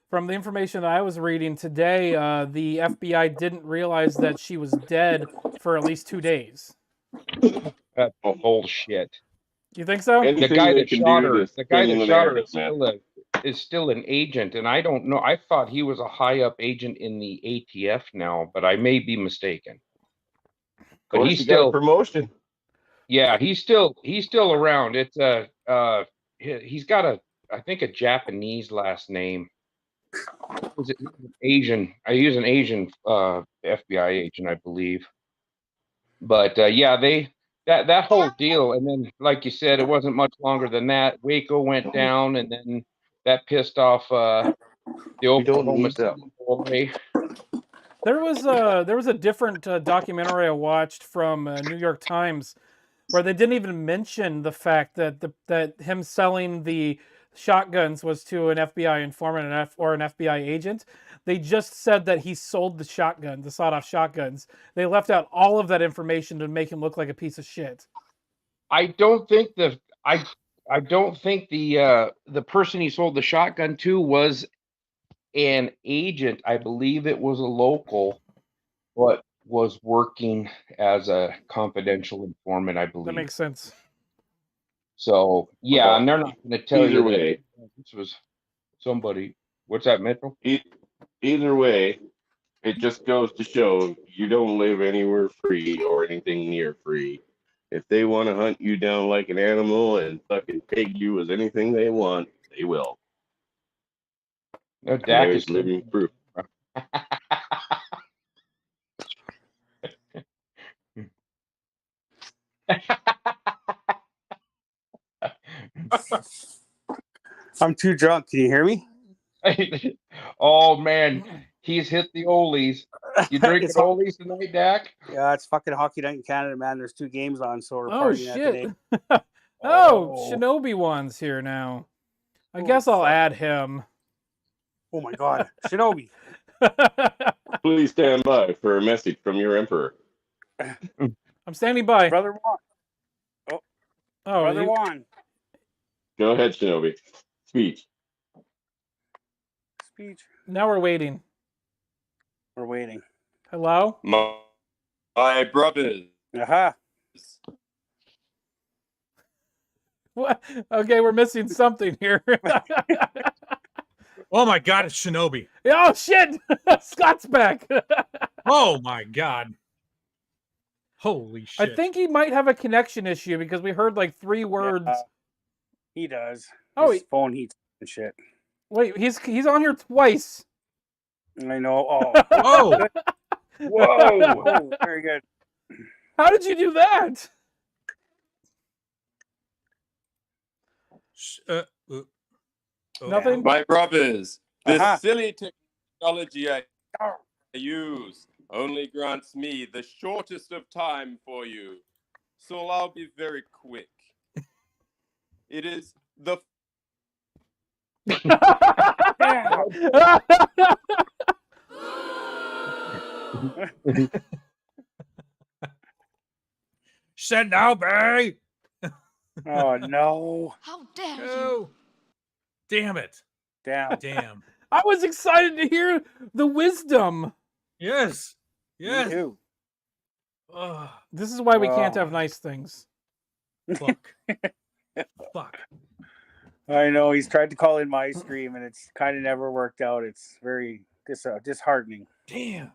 from the information that I was reading today, the FBI didn't realize that she was dead for at least 2 days. That's bullshit. You think so? The guy that shot her, is still an agent, and I don't know. I thought he was a high up agent in the ATF now, but I may be mistaken. But he's still promotion. Yeah, he's still around. It's he's got I think a Japanese last name. Was it Asian? He was an Asian FBI agent, I believe. But yeah, that whole deal, and then like you said, it wasn't much longer than that. Waco went down, and then that pissed off the Oklahoma City boy. There was a different documentary I watched from New York Times where they didn't even mention the fact that that him selling the shotguns was to an FBI informant or an FBI agent. They just said that he sold the shotgun, the sawed-off shotguns. They left out all of that information to make him look like a piece of shit. I don't think the person he sold the shotgun to was an agent. I believe it was a local, but was working as a confidential informant, I believe. That makes sense. So yeah, Well, and they're not going to tell either you way, that this was somebody. What's that, Mitchell? either way, it just goes to show you don't live anywhere free or anything near free. If they want to hunt you down like an animal and fucking peg you as anything they want, they will. No, Dak is There's living proof. I'm too drunk. Can you hear me? Oh man, he's hit the oldies. You drinking oldies tonight, Dak? Yeah, it's fucking hockey night in Canada, man. There's 2 games on, so we're Oh partying that shit! today. Shinobi one's here now. I guess I'll add him. Oh my god, Shinobi! Please stand by for a message from your emperor. I'm standing by. Brother Juan. Oh, Brother Juan. Go ahead, Shinobi. Speech. Now we're waiting. We're waiting. Hello? My brothers. Aha. What? Okay, we're missing something here. Oh my god, it's Shinobi. Oh shit! Scott's back. Oh my god. Holy shit. I think he might have a connection issue because we heard like 3 words. He does. Oh, his phone heats and shit. Wait, he's on here twice. I know. Oh. Whoa. Whoa. Oh, very good. How did you do that? Nothing. My brothers, this silly technology I use only grants me the shortest of time for you, so I'll be very quick. It is the Shinobi! Oh no. How dare you? Damn it. Damn. I was excited to hear the wisdom. Yes. Yes. Me too. This is why we can't have nice things. Fuck. Fuck. I know he's tried to call in my stream and it's kind of never worked out. It's very disheartening. Damn.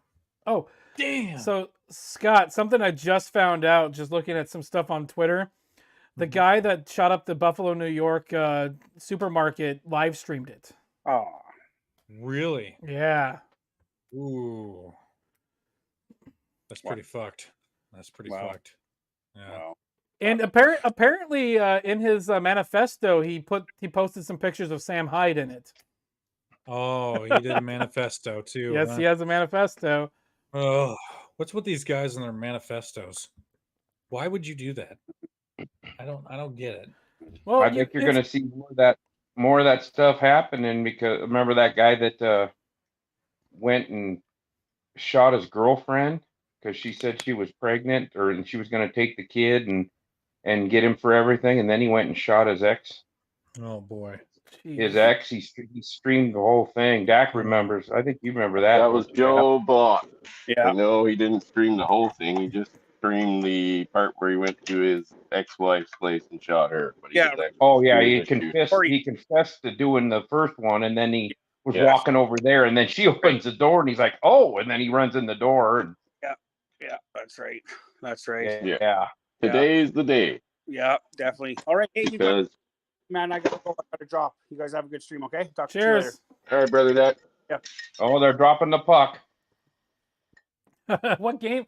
Oh, damn. So, Scott, something I just found out just looking at some stuff on Twitter. The guy that shot up the Buffalo, New York supermarket live streamed it. Oh. Really? Yeah. Ooh. That's pretty fucked. That's pretty fucked. Yeah. Wow. And apparently in his manifesto, he posted some pictures of Sam Hyde in it. Oh, he did a manifesto too. Yes, huh? he has a manifesto. Oh, what's with these guys and their manifestos? Why would you do that? I don't get it. Well, I think you're going to see more of that stuff happening because remember that guy that went and shot his girlfriend because she said she was pregnant and she was going to take the kid and get him for everything, and then he went and shot his ex. Oh boy. His ex, he streamed the whole thing. Dak remembers. I think you remember that. That was Joe Block. Yeah. No, he didn't stream the whole thing. He just streamed the part where he went to his ex-wife's place and shot her. But he was actually he confessed to doing the first one, and then he was walking over there, and then she opens the door, and he's like, "Oh!" And then he runs in the door. And yeah, that's right. That's right. Yeah. Today's the day. Yeah, definitely. All right, hey, you guys, man, I gotta go. I gotta drop. You guys have a good stream, okay? Talk to you later. Cheers. All right, brother. That. Yeah. Oh, they're dropping the puck. What game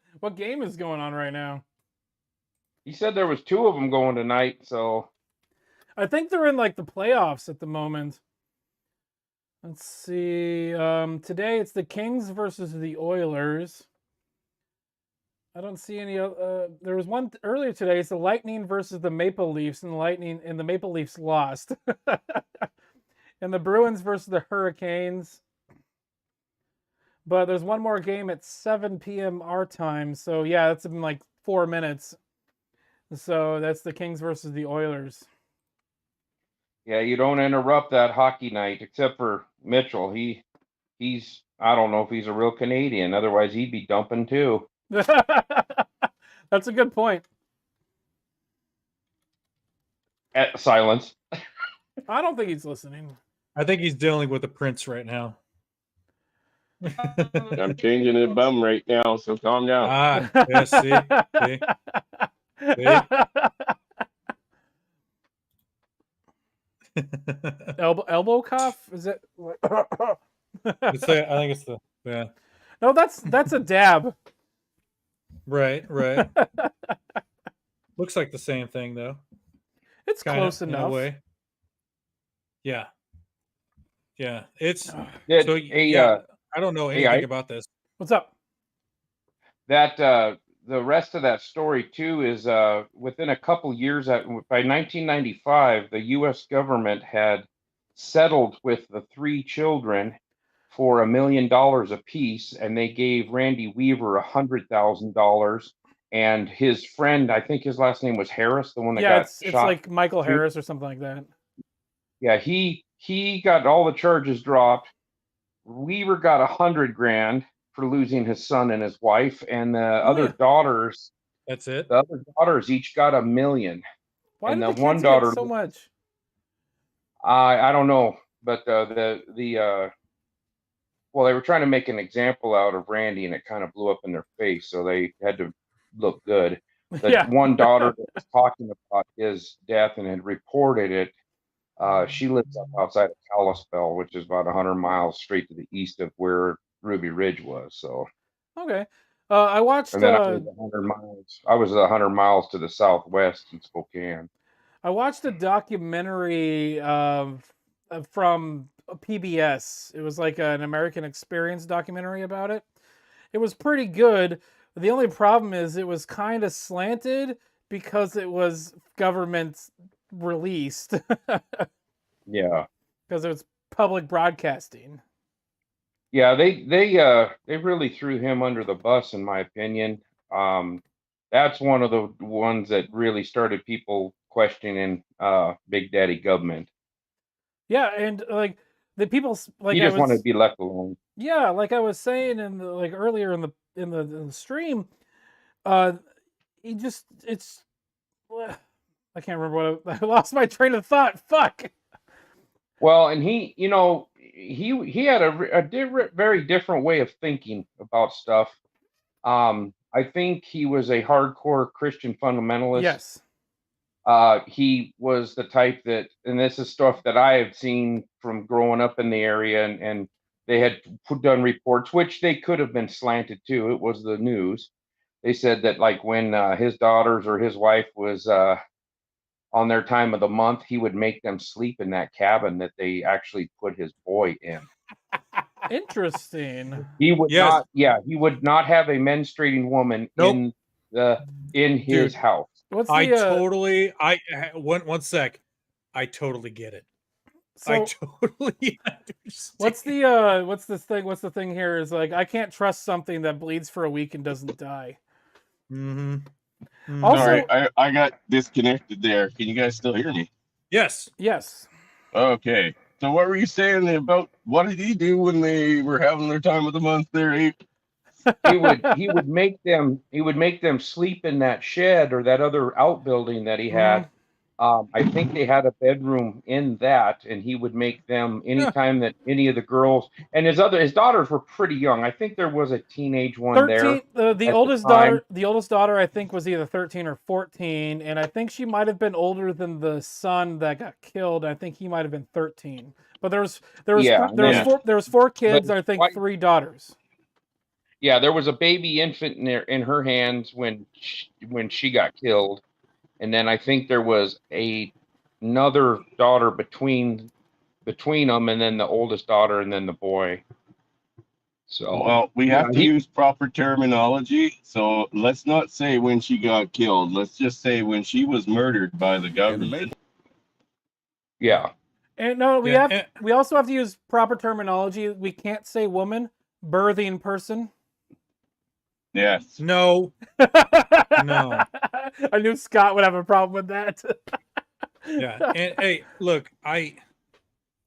is going on right now? He said there was 2 of them going tonight, so I think they're in like the playoffs at the moment. Let's see. Today it's the Kings versus the Oilers. I don't see any. There was one earlier today. It's the Lightning versus the Maple Leafs, and the Maple Leafs lost. And the Bruins versus the Hurricanes. But there's one more game at 7 p.m. our time. So yeah, that's in like 4 minutes. So that's the Kings versus the Oilers. Yeah, you don't interrupt that hockey night, except for Mitchell. He's I don't know if he's a real Canadian. Otherwise, he'd be dumping too. That's a good point. At silence. I don't think he's listening. I think he's dealing with the prince right now. I'm changing a bum right now, so calm down. Ah, yeah, see? Elbow cough? Is it? I think it's yeah. No, that's a dab. Right. Looks like the same thing though. It's Kinda, close enough. in a way. Yeah. It's so I don't know anything about this. What's up? That the rest of that story too is within a couple years by 1995 the U.S. government had settled with the 3 children for $1 million apiece, and they gave Randy Weaver $100,000, and his friend, I think his last name was Harris, the one that got shot. It's like Michael Harris or something like that. Yeah, he got all the charges dropped. Weaver got $100,000 for losing his son and his wife, and the other daughters. That's it. The other daughters each got $1 million. Why and did the the one kids daughter get so much? I don't know, but well, they were trying to make an example out of Randy, and it kind of blew up in their face, so they had to look good. The one daughter that was talking about his death and had reported it, she lives up outside of Kalispell, which is about 100 miles straight to the east of where Ruby Ridge was. So okay, I watched. And then I was 100 miles. I was 100 miles to the southwest in Spokane. I watched a documentary from PBS. It was like an American Experience documentary about it. It was pretty good. The only problem is it was kind of slanted because it was government released. Yeah. Because it was public broadcasting. Yeah, they really threw him under the bus, in my opinion. That's one of the ones that really started people questioning Big Daddy government. Yeah, and like the people like He just wanted to be left alone. Yeah, like I was saying earlier in the stream, he just I can't remember I lost my train of thought. Fuck. Well, and he had a very different way of thinking about stuff. I think he was a hardcore Christian fundamentalist. Yes. He was the type that, and this is stuff that I have seen from growing up in the area, and they had done reports, which they could have been slanted too. It was the news. They said that like when his daughters or his wife was on their time of the month, he would make them sleep in that cabin that they actually put his boy in. Interesting. He would not. Yeah, he would not have a menstruating woman in his house. What's I one sec. I totally get it. So, I totally understand. What's the thing here is like I can't trust something that bleeds for a week and doesn't die. Also, sorry, I got disconnected there. Can you guys still hear me? Yes. Yes. Okay. So what were you saying about what did he do when they were having their time of the month there, Abe? He would make them sleep in that shed or that other outbuilding that he had. I think they had a bedroom in that, and he would make them anytime that any of the girls and his daughters were pretty young. I think there was a teenage one 13, there. The oldest daughter I think was either 13 or 14, and I think she might have been older than the son that got killed. I think he might have been 13. But there was 4 kids, and I think 3 daughters. Yeah, there was a baby infant in her hands when she got killed. And then I think there was another daughter between between them, and then the oldest daughter, and then the boy. So well, we have to use proper terminology. So let's not say when she got killed. Let's just say when she was murdered by the government. Yeah. And no, we also have to use proper terminology. We can't say woman, birthing person. Yes. No. No. I knew Scott would have a problem with that. Yeah. And hey, look, I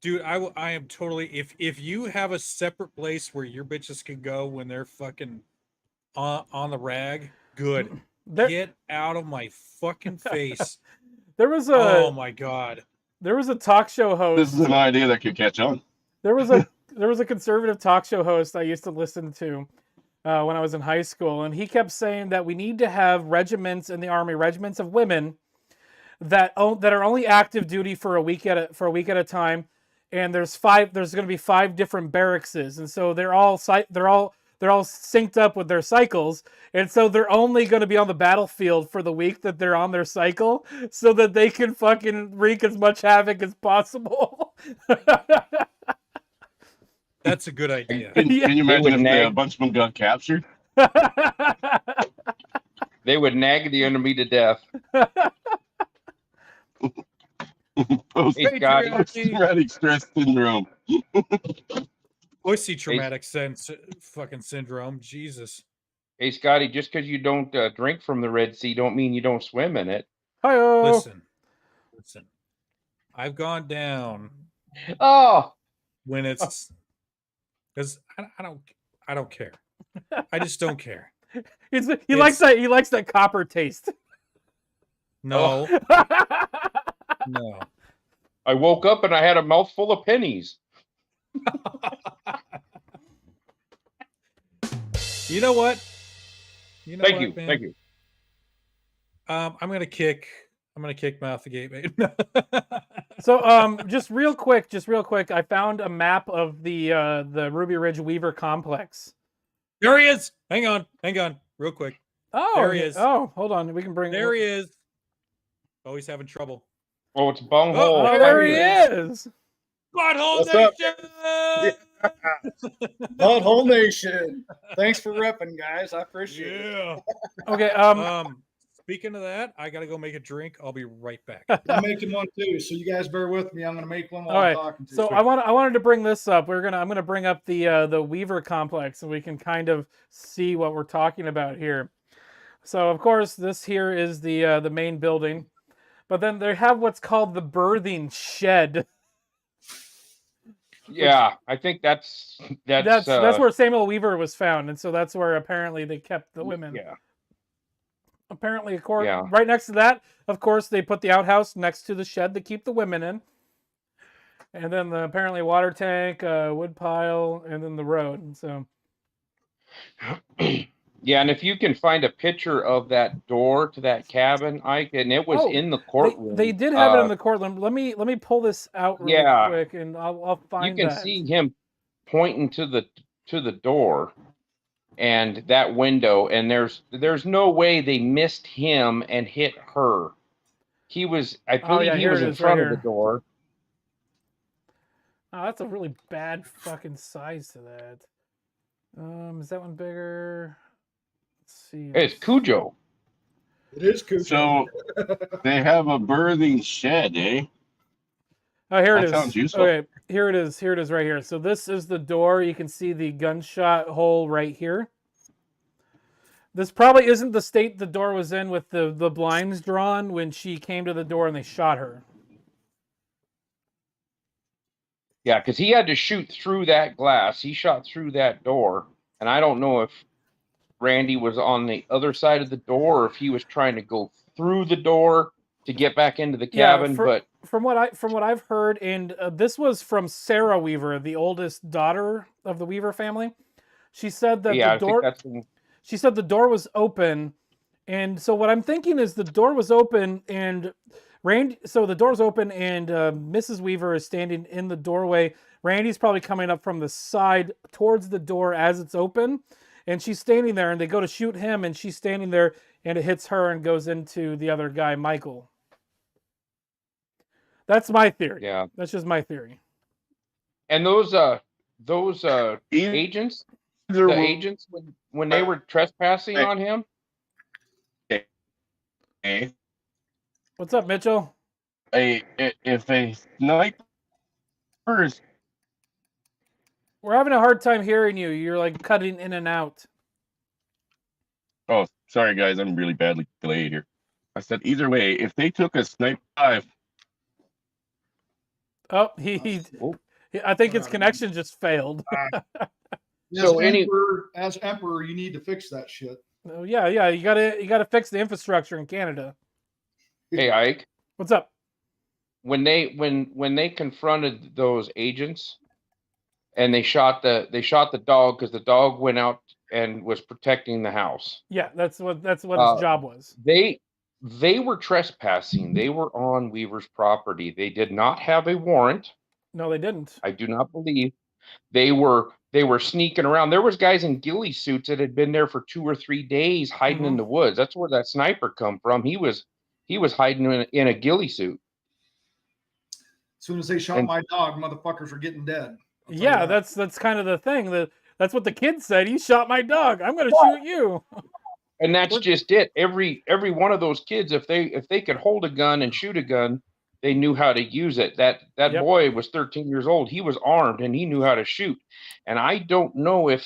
am totally, if you have a separate place where your bitches can go when they're fucking on the rag, good. Get out of my fucking face. There was oh my God. There was a talk show host. This is an idea that could catch on. There was a conservative talk show host I used to listen to when I was in high school, and he kept saying that we need to have regiments in the army, regiments of women that are only active duty for a week at a time, and there's going to be 5 different barrackses, and so they're all synced up with their cycles, and so they're only going to be on the battlefield for the week that they're on their cycle, so that they can fucking wreak as much havoc as possible. That's a good idea. Can you imagine if a bunch of them got captured? They would nag the enemy to death. Post-traumatic stress syndrome. Pussy traumatic fucking syndrome. Jesus. Hey, Scotty, just because you don't drink from the Red Sea, don't mean you don't swim in it. Hi-oh. Listen. I've gone down. Oh. When it's because I don't care. I just don't care. He likes that copper taste. No. No. I woke up and I had a mouthful of pennies. You know what? Thank you. Thank you. I'm gonna kick mouth the gate, mate. So just real quick, I found a map of the Ruby Ridge Weaver complex. There he is. Hang on, real quick. Oh, there he is. Oh, hold on. We can bring. There he is. Oh, he's having trouble. Oh, it's bunghole. Oh, there he is. Butthole Nation. Butthole Nation. Thanks for repping, guys. I appreciate it. Okay. Speaking of that, I gotta go make a drink. I'll be right back. I'm making one too, so you guys bear with me. I'm gonna make one while All I'm right. talking to you. So I wanted to bring this up. I'm gonna bring up the Weaver complex, so we can kind of see what we're talking about here. So of course, this here is the main building, but then they have what's called the birthing shed. Yeah, I think that's where Samuel Weaver was found, and so that's where apparently they kept the women. Yeah. Apparently, of course, right next to that, of course, they put the outhouse next to the shed to keep the women in, and then apparently water tank, wood pile, and then the road. And so, yeah, and if you can find a picture of that door to that cabin, Ike, and it was in the courtroom. They did have it in the courtroom. Let me pull this out real quick, and I'll find. You can see him pointing to the door and that window, and there's no way they missed him and hit her. He was, I believe, he was in front of the door. Oh, that's a really bad fucking size to that. Is that one bigger? Let's see. It's Cujo. It is Cujo. So they have a birthing shed, eh? Oh, here it is. Sounds useful. Okay, here it is. Here it is right here. So this is the door. You can see the gunshot hole right here. This probably isn't the state the door was in with the blinds drawn when she came to the door and they shot her. Yeah, because he had to shoot through that glass. He shot through that door. And I don't know if Randy was on the other side of the door or if he was trying to go through the door to get back into the cabin. But from what I've heard, and this was from Sarah Weaver, the oldest daughter of the Weaver family. She said that the door. She said the door was open, and so what I'm thinking is the door was open, and Randy. So the door's open, and Mrs. Weaver is standing in the doorway. Randy's probably coming up from the side towards the door as it's open, and she's standing there, and they go to shoot him, and she's standing there, and it hits her and goes into the other guy, Michael. That's my theory. Yeah. That's just my theory. And those agents, the agents when they were trespassing on him. Okay. What's up, Mitchell? If a sniper is We're having a hard time hearing you. You're like cutting in and out. oh, sorry guys, I'm really badly delayed here. I said either way, if they took a sniper dive. Oh, I think his connection just failed. As emperor, you need to fix that shit. Oh, yeah, you gotta fix the infrastructure in Canada. Hey, Ike. What's up? When they confronted those agents and they shot the dog because the dog went out and was protecting the house. Yeah, that's what his job was. They were trespassing. They were on Weaver's property. They did not have a warrant. No, they didn't. I do not believe. They were sneaking around. There was guys in ghillie suits that had been there for 2 or 3 days hiding in the woods. That's where that sniper come from. He was hiding in a ghillie suit. As soon as they shot my dog, motherfuckers were getting dead. Yeah, that's kind of the thing. That's what the kid said. You shot my dog. I'm gonna shoot you. And that's just it. Every one of those kids, if they could hold a gun and shoot a gun, they knew how to use it. That boy was 13 years old. He was armed and he knew how to shoot. And I don't know if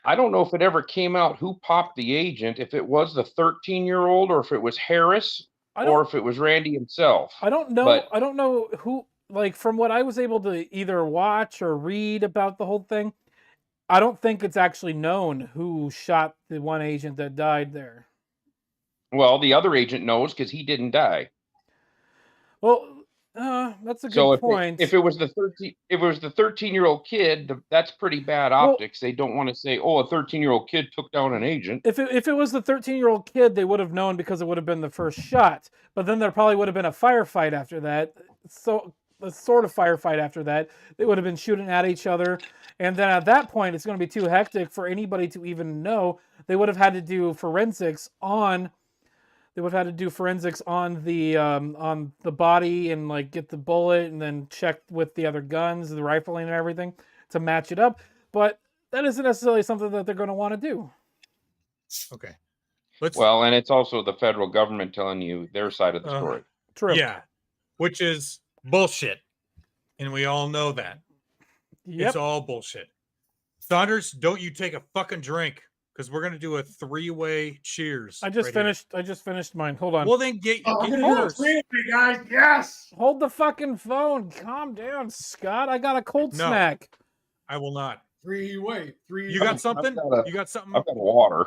it ever came out who popped the agent, if it was the 13-year-old or if it was Harris or if it was Randy himself. I don't know. I don't know who. Like, from what I was able to either watch or read about the whole thing, I don't think it's actually known who shot the one agent that died there. Well, the other agent knows because he didn't die. Well, that's a good point. If it was the 13-year-old kid, that's pretty bad optics. They don't want to say, "Oh, a 13-year-old kid took down an agent." If it was the 13-year-old kid, they would have known because it would have been the first shot. But then there probably would have been a firefight after that. So a sort of firefight after that. They would have been shooting at each other. And then at that point, it's going to be too hectic for anybody to even know. They would have had to do forensics on. They would have had to do forensics on the body and like get the bullet and then check with the other guns, the rifling and everything to match it up. But that isn't necessarily something that they're going to want to do. Okay. Well, and it's also the federal government telling you their side of the story. True. Yeah, which is bullshit, and we all know that. Yep. It's all bullshit. Saunders, don't you take a fucking drink, because we're gonna do a 3-way cheers. I just finished mine. Hold on. Well, then get yours. Guys, yes. Hold the fucking phone. Calm down, Scott. I got a cold snack. I will not. 3-way. You got something? You got something? I've got water.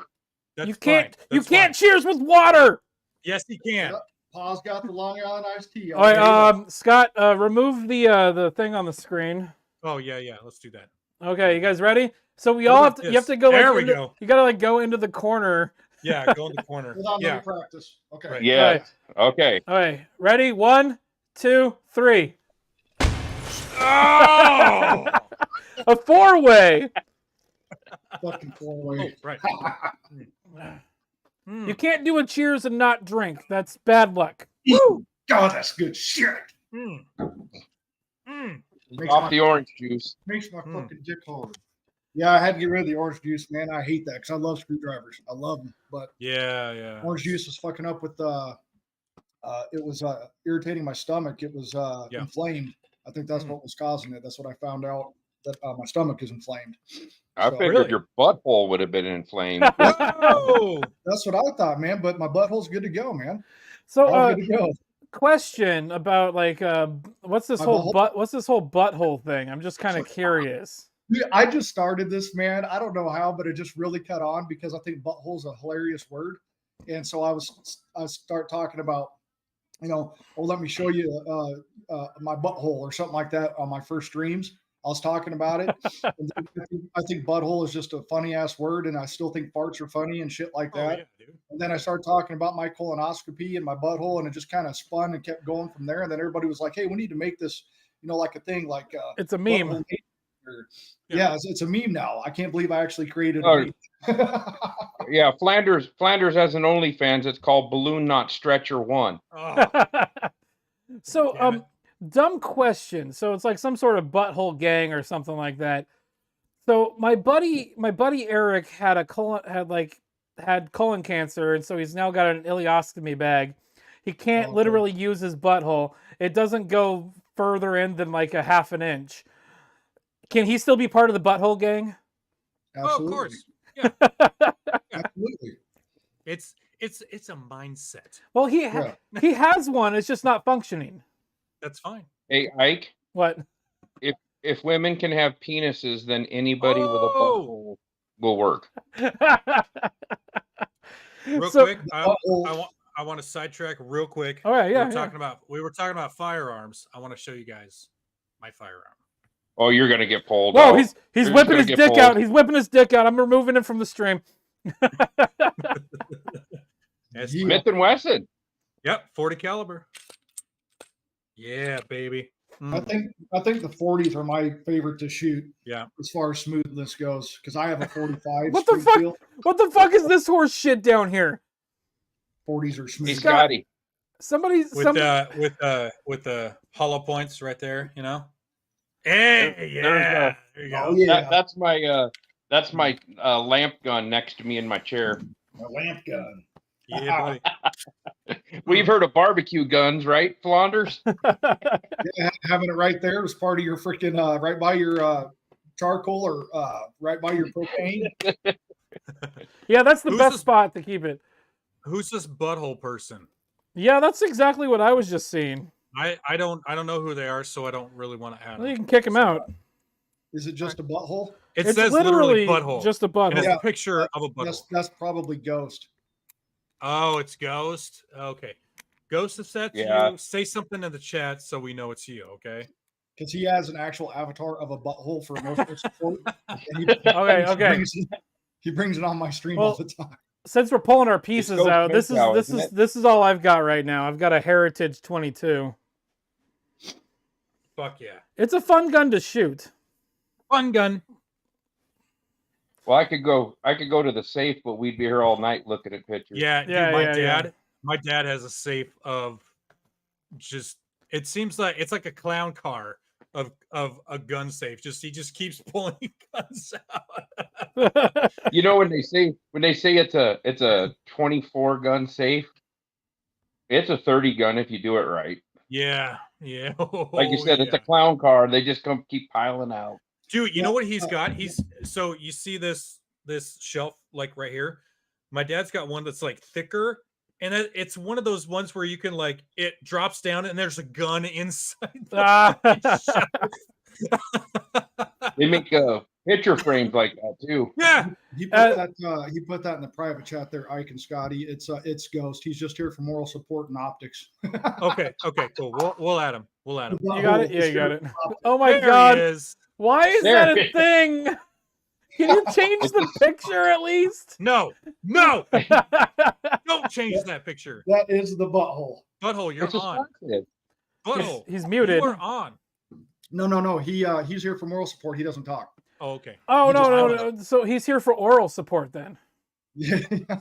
That's you can't. fine. You can't cheers with water. Yes, you can. Paul's got the Long Island iced tea. All right, Scott, remove the thing on the screen. Oh yeah. Let's do that. Okay, you guys ready? So we all have to. You have to go. There we go. You gotta go into the corner. Yeah, go in the corner. Yeah. Practice. Okay. Right. Yeah. Okay. All right. Ready? 1, 2, 3. Oh! A 4-way. Fucking 4-way. Oh, right. You can't do a cheers and not drink. That's bad luck. Woo! God, that's good shit. Off the orange juice. Makes my fucking dick hard. Yeah, I had to get rid of the orange juice, man. I hate that because I love screwdrivers. I love them, but yeah. Orange juice was fucking up with it was irritating my stomach. It was inflamed. I think that's what was causing it. That's what I found out, that my stomach is inflamed. I figured your butthole would have been inflamed. That's what I thought, man. But my butthole's good to go, man. So, All good to go. question about like what's this whole butthole thing? I'm just kind of curious. Dude, I just started this, man. I don't know how, but it just really cut on because I think butthole's a hilarious word, and so I start talking about, let me show you my butthole or something like that on my first streams. I was talking about it. And I think butthole is just a funny ass word, and I still think farts are funny and shit like that. Yeah, and then I started talking about my colonoscopy and my butthole, and it just kind of spun and kept going from there. And then everybody was like, "Hey, we need to make this, like a thing, like it's a meme." Yeah, it's a meme now. I can't believe I actually created a meme. Yeah, Flanders has an OnlyFans. It's called Balloon Not Stretcher 1. So dumb question. So it's like some sort of butthole gang or something like that. So my buddy Eric had colon cancer, and so he's now got an ileostomy bag. He can't literally use his butthole. It doesn't go further in than like a half an inch. Can he still be part of the butthole gang? Oh, of course. Yeah. Absolutely. It's a mindset. Well, he has one. It's just not functioning. That's fine. Hey, Ike. What? If women can have penises, then anybody with a butthole will work. Real quick, I want to sidetrack real quick. All right, yeah. We were talking about firearms. I want to show you guys my firearm. Oh, you're gonna get pulled. Whoa, out. he's whipping his dick out. He's whipping his dick out. I'm removing it from the stream. Smith and Wesson. Yep, 40 caliber. Yeah, baby. I think the 40s are my favorite to shoot. Yeah. As far as smoothness goes, because I have a 45. What the fuck? What the fuck is this horse shit down here? 40s are smooth. Hey, Scotty. With the hollow points right there, you know. Hey, yeah. There you go. Oh, yeah. That's my lamp gun next to me in my chair. A lamp gun. Yeah, buddy. We've heard of barbecue guns, right, Flanders? Yeah, having it right there as part of your freaking right by your charcoal or right by your propane. Yeah, that's the best spot to keep it. Who's this butthole person? Yeah, that's exactly what I was just seeing. I don't know who they are, so I don't really want to add Well, you them. can kick him out. Is it just a butthole? It's says literally butthole. Just a butthole. And it's a picture of a butthole. That's probably Ghost. Oh, it's Ghost. Okay, Ghost, if that's you, say something in the chat so we know it's you. Okay. Because he has an actual avatar of a butthole for emotional support. Okay. He brings it on my stream all the time. Since we're pulling our pieces out, this is all I've got right now. I've got a Heritage 22. Fuck yeah! It's a fun gun to shoot. Fun gun. Well, I could go to the safe, but we'd be here all night looking at pictures. Yeah, my dad has a safe of just. It seems like it's like a clown car of a gun safe. He just keeps pulling guns out. You know when they say it's a 24 gun safe, it's a 30 gun if you do it right. Yeah. Like you said, it's a clown car. They just keep piling out. Dude, you know what he's got? So you see this shelf like right here? My dad's got one that's like thicker, and it's one of those ones where you can like it drops down and there's a gun inside the They make picture frames like that too. Yeah. He put that in the private chat there, Ike and Scotty. It's Ghost. He's just here for moral support and optics. Okay, cool. We'll add him. You got it? Yeah, you got it. Oh my God. He is. Why is that a thing? Can you change the picture at least? No. Don't change that picture. That is the butthole. Butthole, you're on. Butthole. He's muted. You are on. No. He's here for moral support. He doesn't talk. Oh, okay. Oh, no. So he's here for oral support then.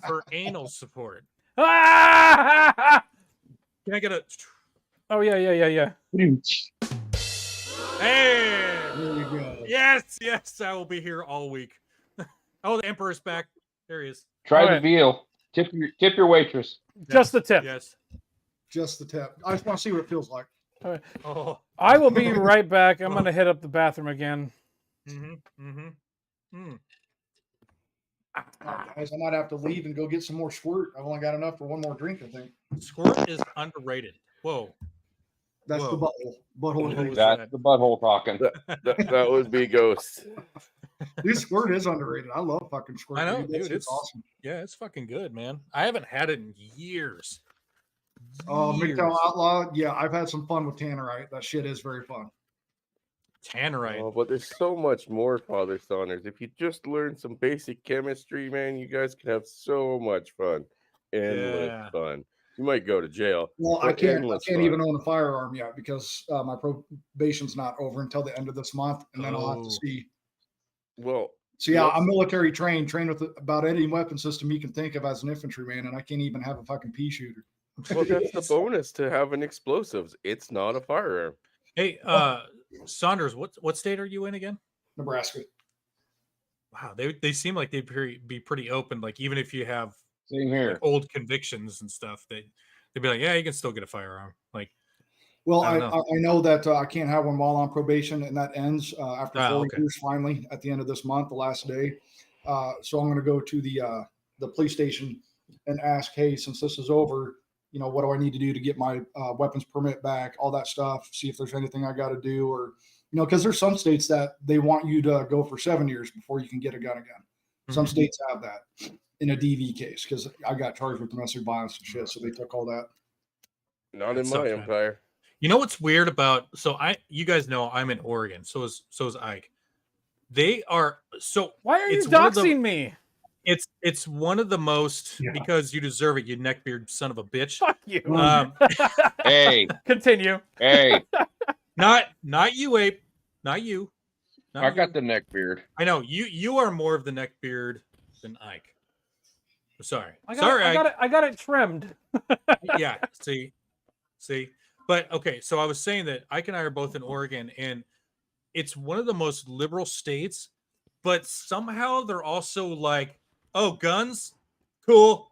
For anal support. Can I get a... Oh, yeah. Hey! There we go. Yes, I will be here all week. Oh, the Emperor's back. There he is. Try the veal. Tip your waitress. Just the tip. Yes. Just the tip. I just want to see what it feels like. All right. Oh. I will be right back. I'm going to hit up the bathroom again. Guys, I might have to leave and go get some more squirt. I've only got enough for one more drink, I think. Squirt is underrated. Whoa. That's the butthole. That's the butthole talking. That would be Ghost. Dude, squirt is underrated. I love fucking squirt. I know, dude. it's awesome. Yeah, it's fucking good, man. I haven't had it in years. McDowell Outlaw. Yeah, I've had some fun with Tannerite. That shit is very fun. Tannerite. Oh, but there's so much more, Father Saunders. If you just learn some basic chemistry, man, you guys can have so much fun. Endless fun. You might go to jail. Well, I can't even own a firearm yet because my probation's not over until the end of this month, and then I'll have to see. Well, so yeah, I'm military trained with about any weapon system you can think of as an infantryman, and I can't even have a fucking pea shooter. Well, that's the bonus to having explosives. It's not a firearm. Hey, Saunders, what state are you in again? Nebraska. Wow, they seem like they'd be pretty open. Like even if you have Same here. like old convictions and stuff, they'd be like, yeah, you can still get a firearm. Like, Well, I I don't know. know that I can't have one while on probation, and that ends after 4 okay. years. Finally, at the end of this month, the last day. So I'm going to go to the police station and ask, hey, since this is over, what do I need to do to get my weapons permit back? All that stuff. See if there's anything I got to do, or because there's some states that they want you to go for 7 years before you can get a gun again. Some states have that in a DV case because I got charged with domestic violence and shit, so they took all that. Not That in sucks, my man. empire. You know what's weird about you guys know I'm in Oregon, so is Ike. They are so Why are you it's one of doxing me? It's one of the most because you deserve it, you neckbeard son of a bitch. Fuck you. Hey. Continue. Hey. Not you, Ape. Not you. Not I got the neck beard. I know you are more of the neckbeard than Ike. Sorry. I got it trimmed. Yeah. See. But okay, so I was saying that Ike and I are both in Oregon, and it's one of the most liberal states, but somehow they're also like, oh, guns, cool,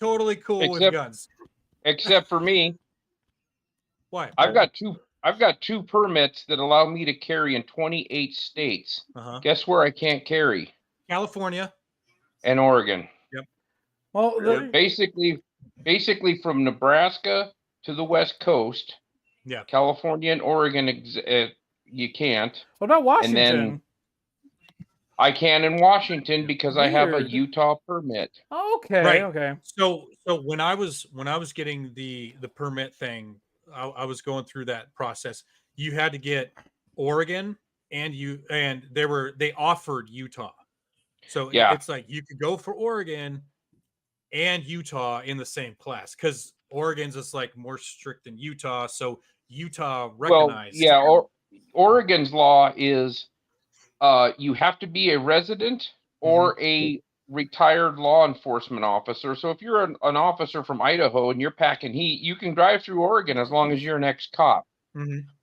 totally cool with guns. Except for me. Why? I've got two permits that allow me to carry in 28 states. Guess where I can't carry? California and Oregon. Yep. Well, basically from Nebraska to the West Coast. Yeah. California and Oregon, you can't. What about Washington? And then I can in Washington because I have a Utah permit. Okay. Right. Okay. So when I was getting the permit thing, I was going through that process. You had to get Oregon and they offered Utah. So it's like you could go for Oregon and Utah in the same class because Oregon's just like more strict than Utah. So Utah recognized. Well, yeah, Oregon's law is you have to be a resident or a retired law enforcement officer. So if you're an officer from Idaho and you're packing heat, you can drive through Oregon as long as you're an ex-cop.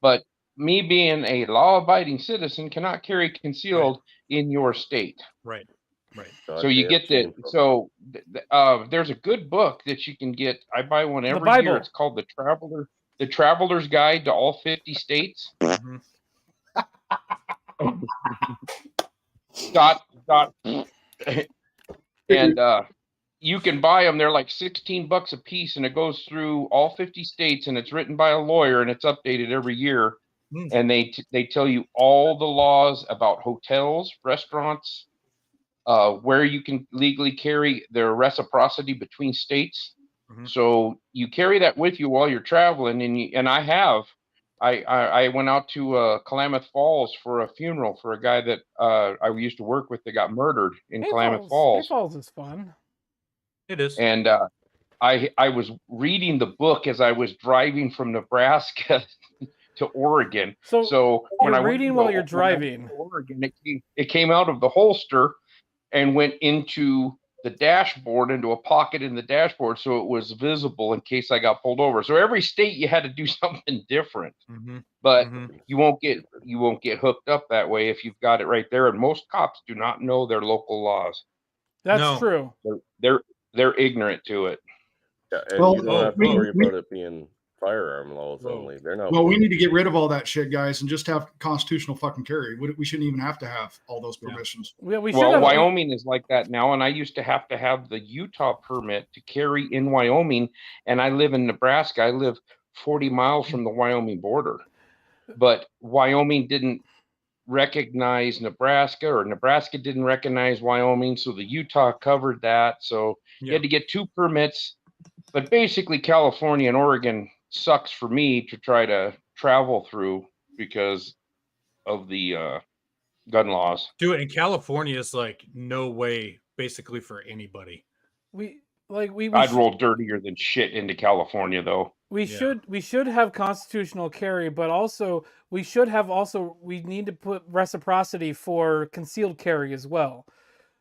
But me being a law-abiding citizen cannot carry concealed in your state. Right. So you get that. So there's a good book that you can get. I buy one every year. It's called The Traveler's Guide to All 50 States. And you can buy them. They're like $16 a piece, and it goes through all 50 states, and it's written by a lawyer, and it's updated every year. And they tell you all the laws about hotels, restaurants, where you can legally carry their reciprocity between states. So you carry that with you while you're traveling, and I went out to Klamath Falls for a funeral for a guy that I used to work with that got murdered in Klamath Falls. Hay Falls is fun. It is. And I was reading the book as I was driving from Nebraska to Oregon. So when you're I reading while you're driving, Oregon, it came out of the holster and went into the dashboard, into a pocket in the dashboard, so it was visible in case I got pulled over. So every state you had to do something different. But you won't get hooked up that way if you've got it right there. And most cops do not know their local laws. That's true. They're ignorant to it. Yeah, and you don't have to worry about it being firearm laws only. They're not. Well, we need to get rid of all that shit, guys, and just have constitutional fucking carry. We shouldn't even have to have all those permissions. Well, Wyoming is like that now, and I used to have the Utah permit to carry in Wyoming, and I live in Nebraska. I live 40 miles from the Wyoming border, but Wyoming didn't recognize Nebraska, or Nebraska didn't recognize Wyoming, so the Utah covered that. So you had to get two permits. But basically, California and Oregon sucks for me to try to travel through because of the gun laws. Dude, in California is like no way basically for anybody. I'd roll dirtier than shit into California though. We should have constitutional carry, but also we need to put reciprocity for concealed carry as well.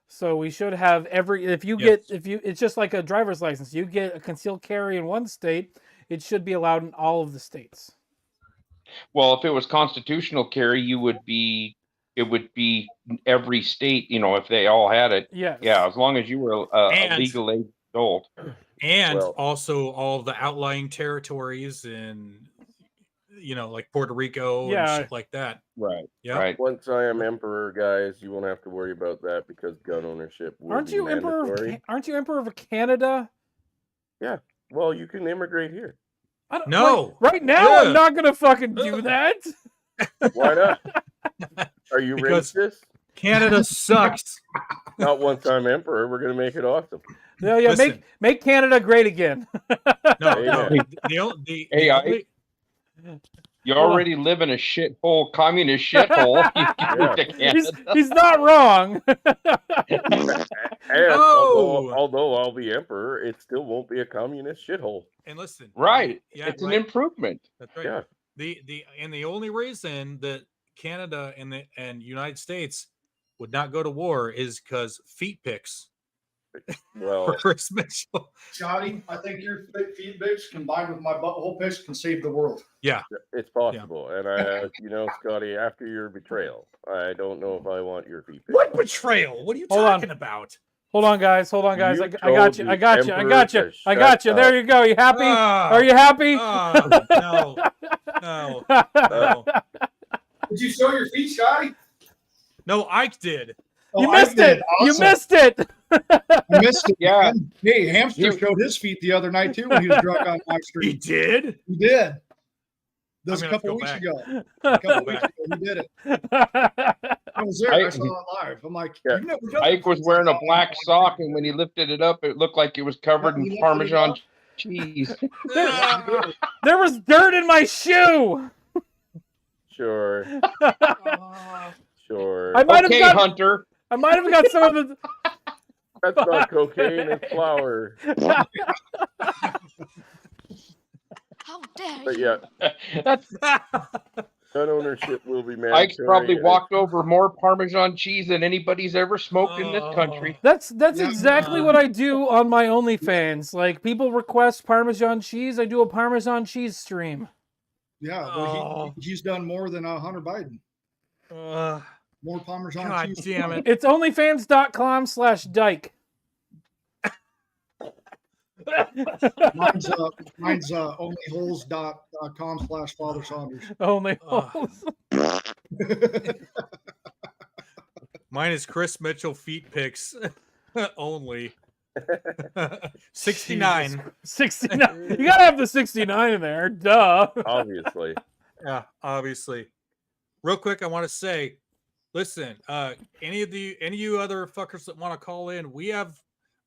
So we should have it's just like a driver's license. You get a concealed carry in one state, it should be allowed in all of the states. Well, if it was constitutional carry, it would be every state, if they all had it. Yes. Yeah, as long as you were a legal age adult. And also all the outlying territories and, like Puerto Rico and shit like that. Right. Yeah. Right. Once I am emperor, guys, you won't have to worry about that because gun ownership will Aren't be you mandatory. Aren't you emperor of Canada? Yeah. Well, you can immigrate here. No. Right now, I'm not gonna fucking do that. Why not? Are you Because racist? Canada sucks. Not once I'm emperor. We're gonna make it awesome. Yeah, yeah. Listen. Make Canada great again. No. You already live in a shithole, communist shithole. You move to Canada. He's not wrong. And although I'll be emperor, it still won't be a communist shithole. And listen, Right. Yeah, It's an improvement. That's right. Yeah. The only reason that Canada and United States would not go to war is because feet pics. Well, for Chris Mitchell. Johnny, I think your feet pics combined with my butthole pics can save the world. Yeah, it's possible. And Scotty, after your betrayal, I don't know if I want your feet pics. What betrayal? What are you talking about? Hold on, guys. You I got you. told I got you. the I got you. emperor I got to you. There shut you go. You happy? Are you happy? No. Did you show your feet, Scotty? No, Ike did. You missed it. Awesome. You missed it. I missed it. Yeah. Hey, Hamster showed his feet the other night too when he was drunk on my stream. He did? He did. That was I'm a gonna couple go weeks back. ago. A couple weeks ago, he did it. I was there. I saw it live. I'm like, you've never done Ike was that wearing a before. black sock, and when he lifted it up, it looked like it was covered in Parmesan cheese. There was dirt in my shoe. Sure. Sure. I might have got Hunter. I might have got some of the. That's not cocaine, it's flour. How dare But you? yeah, That's gun ownership will be mandatory. Ike's probably walked over more Parmesan cheese than anybody's ever smoked in this country. That's exactly what I do on my OnlyFans. Like, people request Parmesan cheese, I do a Parmesan cheese stream. Yeah, well, he's done more than Hunter Biden. More Parmesan God cheese. damn it. It's onlyfans.com/dyke. Mine's onlyholes.com/Father Saunders. Only holes. Mine is Chris Mitchell feet pics only. 69. 69. You gotta have the 69 in there. Duh. Obviously. Yeah, obviously. Real quick, I want to say, listen, any of you other fuckers that want to call in,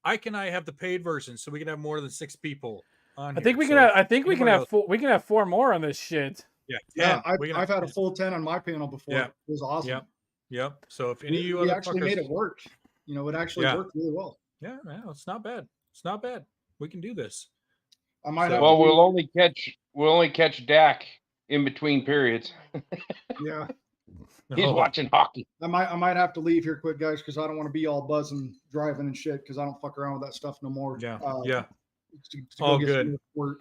Ike and I have the paid version, so we can have more than 6 people on. I think we can have 4. We can have 4 more on this shit. Yeah, I've had a full 10 on my panel before. Yeah. It was awesome. Yep. So if any of you we other actually fuckers, made it work. It actually worked really well. Yeah, it's not bad. It's not bad. We can do this. I might have. Well, we'll only catch Dak in between periods. Yeah. He's watching hockey. I might have to leave here quick, guys, because I don't want to be all buzzing, driving and shit, because I don't fuck around with that stuff no more. Yeah. To All go get good. some work.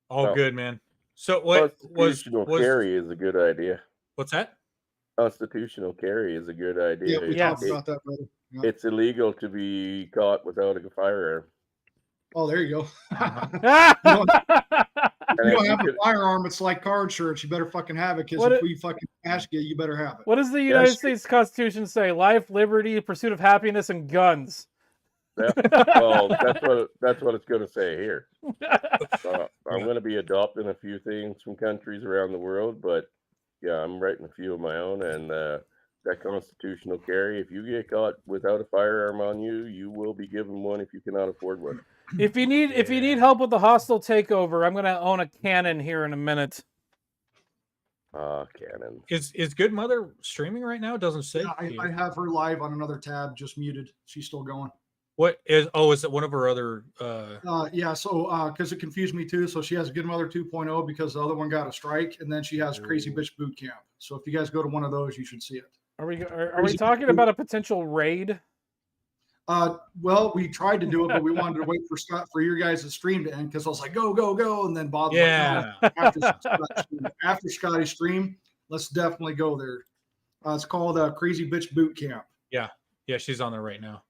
All good, man. So what Constitutional carry is a good idea. What's that? Constitutional carry is a good idea. Yeah, we talked about that, brother. Yeah. It's illegal to be caught without a firearm. Oh, there you go. And You if don't you have a could- firearm, it's like car insurance. You better fucking have it, because What if it- we fucking ask you, you better have it. What does the United States Constitution say? Life, liberty, pursuit of happiness, and guns. Yeah. Well, that's what it's going to say here. I'm going to be adopting a few things from countries around the world, but yeah, I'm writing a few of my own, and that constitutional carry. If you get caught without a firearm on you, you will be given one if you cannot afford one. If you need help with the hostile takeover, I'm gonna own a cannon here in a minute. Cannon. Is Good Mother streaming right now? It doesn't say. Yeah, I have her live on another tab, just muted. She's still going. What is? Oh, is it one of her other? Yeah. So because it confused me too. So she has Good Mother 2.0 because the other one got a strike, and then she has Crazy Bitch Boot Camp. So if you guys go to one of those, you should see it. Are we talking about a potential raid? Well, we tried to do it, but we wanted to wait for your guys' stream to end because I was like, go, go, go. And then Bob's Yeah. like, no, after Scotty's stream, let's definitely go there. It's called Crazy Bitch Boot Camp. Yeah. Yeah, she's on there right now.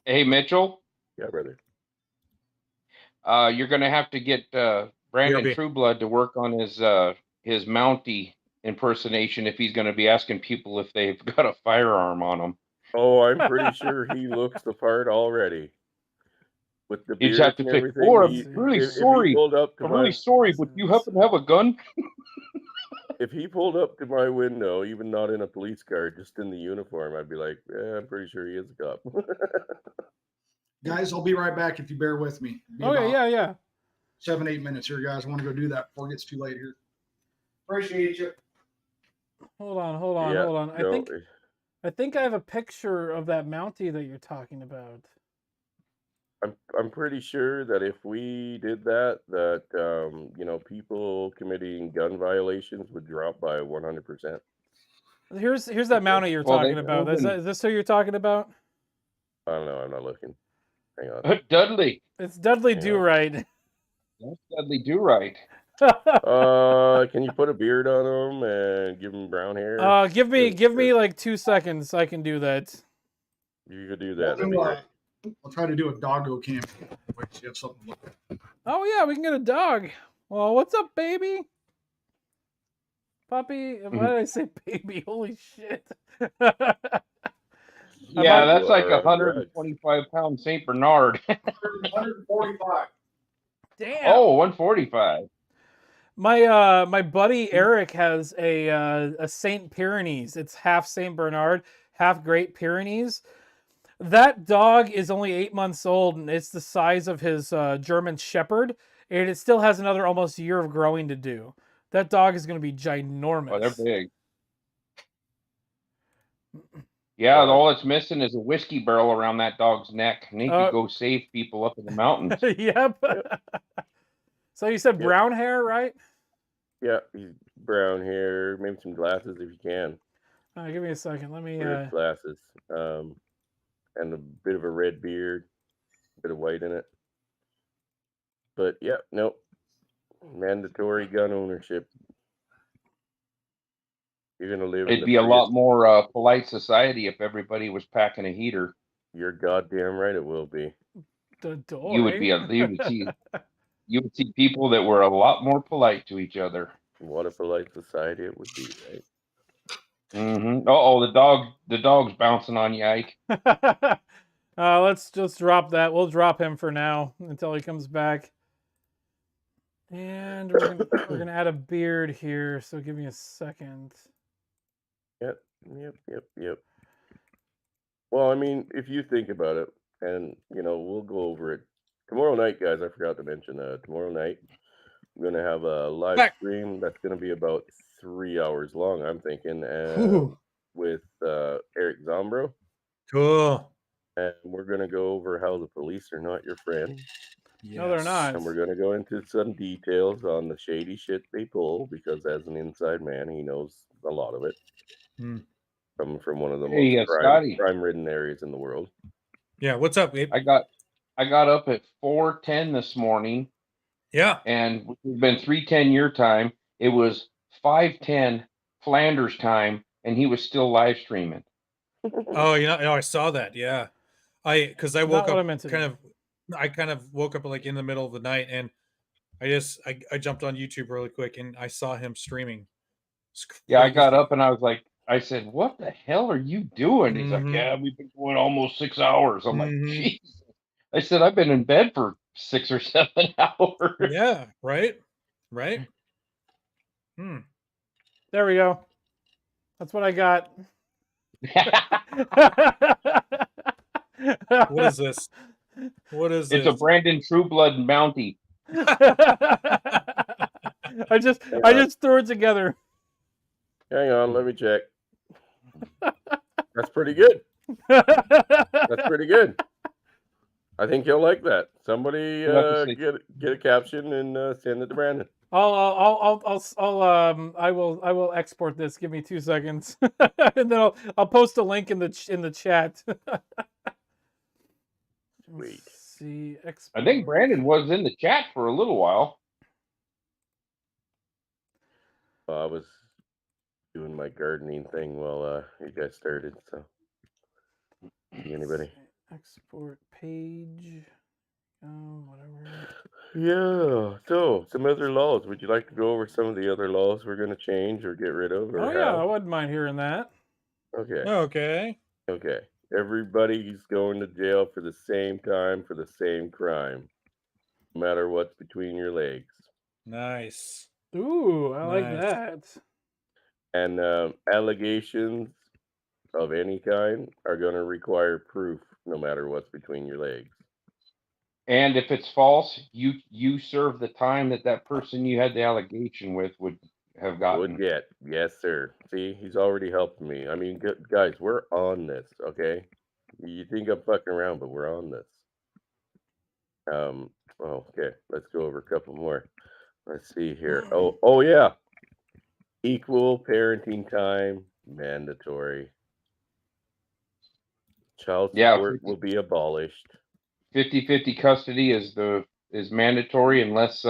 Hey, Mitchell. Yeah, brother. You're going to have to get Brandon BRB. Trueblood to work on his Mountie impersonation if he's going to be asking people if they've got a firearm on them. Oh, I'm pretty sure he looks the part already. With the You beard just have to and pick. everything. Oh, I'm He- really if he sorry. pulled up to I'm my- really sorry, but you happen to have a gun? If he pulled up to my window, even not in a police car, just in the uniform, I'd be like, yeah, I'm pretty sure he is a cop. Guys, I'll be right back if you bear with me. Be Okay, about yeah. 7-8 minutes here, guys. I want to go do that before it gets too late here. Appreciate you. Hold on. Yeah, Hold on. no, I think I have a picture of that Mountie that you're talking about. I'm pretty sure that if we did that, people committing gun violations would drop by 100%. Here's that Mountie you're Well, talking about. Is this who you're talking about? I don't know. I'm not looking. Hang on. Dudley. It's Dudley Do-Right. That's Dudley Do-Right. Can you put a beard on him and give him brown hair? Give me like 2 seconds. I can do that. You could do that. That'd be great. I'll try to do a doggo camp. Wait, so you have something to look at. Oh yeah, we can get a dog. Well, what's up, baby? Puppy? Why did I say baby? Holy shit. Yeah, that's like a 125-pound St. Bernard. 145. Damn. Oh, 145. My buddy Eric has a Saint Pyrenees. It's half Saint Bernard, half Great Pyrenees. That dog is only 8 months old, and it's the size of his German Shepherd, and it still has another almost year of growing to do. That dog is going to be ginormous. Oh, they're big. Yeah, all it's missing is a whiskey barrel around that dog's neck, and he could go save people up in the mountains. Yep. So you said brown hair, right? Yeah, he's brown hair, maybe some glasses if you can. Give me a second. Let me. Wear glasses, and a bit of a red beard, a bit of white in it. But yeah, nope. Mandatory gun ownership. You're gonna live. It'd be a lot more polite society if everybody was packing a heater. You're goddamn right. It will be. You would be. You would see people that were a lot more polite to each other. What a polite society it would be, right? Mm-hmm. Oh, the dog's bouncing on you, Ike. Let's just drop that. We'll drop him for now until he comes back. And we're gonna add a beard here. So give me a second. Yep. Well, I mean, if you think about it, and we'll go over it tomorrow night, guys. I forgot to mention. Tomorrow night, we're gonna have a live stream that's gonna be about 3 hours long. I'm thinking, with Eric Zombro. Cool. And we're gonna go over how the police are not your friend. Yes. No, they're not. And we're gonna go into some details on the shady shit they pull, because as an inside man, he knows a lot of it. Coming from one of the most crime-ridden areas in the world. Yeah, what's up, Gabe? I got up at 4:10 this morning. Yeah. And it's been 3:10 your time. It was 5:10 Flanders time, and he was still live streaming. Oh, I saw that. Yeah, I woke up I kind of woke up like in the middle of the night, and I jumped on YouTube really quick, and I saw him streaming. Yeah, I got up and I said, "What the hell are you doing?" He's like, "Yeah, we've been going almost 6 hours." I'm like, "Jesus." I said, "I've been in bed for 6 or 7 hours." Yeah, right. There we go. That's what I got. What is this? It's a Brandon Trueblood Mountie. I just threw it together. Hang on, let me check. That's pretty good. That's pretty good. I think he'll like that. Somebody get a caption and send it to Brandon. I will export this. Give me 2 seconds, and then I'll post a link in the chat. Sweet. See, I think Brandon was in the chat for a little while. I was doing my gardening thing while you guys started. So, see anybody? Export page. Whatever. Yeah. So, some other laws. Would you like to go over some of the other laws we're going to change or get rid of or Oh yeah, I have? wouldn't mind hearing that. Okay. Okay. Okay. Everybody's going to jail for the same time for the same crime, no matter what's between your legs. Nice. Ooh, I like Nice. that. And allegations of any kind are going to require proof, no matter what's between your legs. And if it's false, you serve the time that person you had the allegation with would have gotten. Would get. Yes, sir. See, he's already helped me. I mean, guys, we're on this, okay? You think I'm fucking around, but we're on this. Okay, let's go over a couple more. Let's see here. Oh yeah. Equal parenting time, mandatory. Child support will be abolished. 50-50 custody is mandatory unless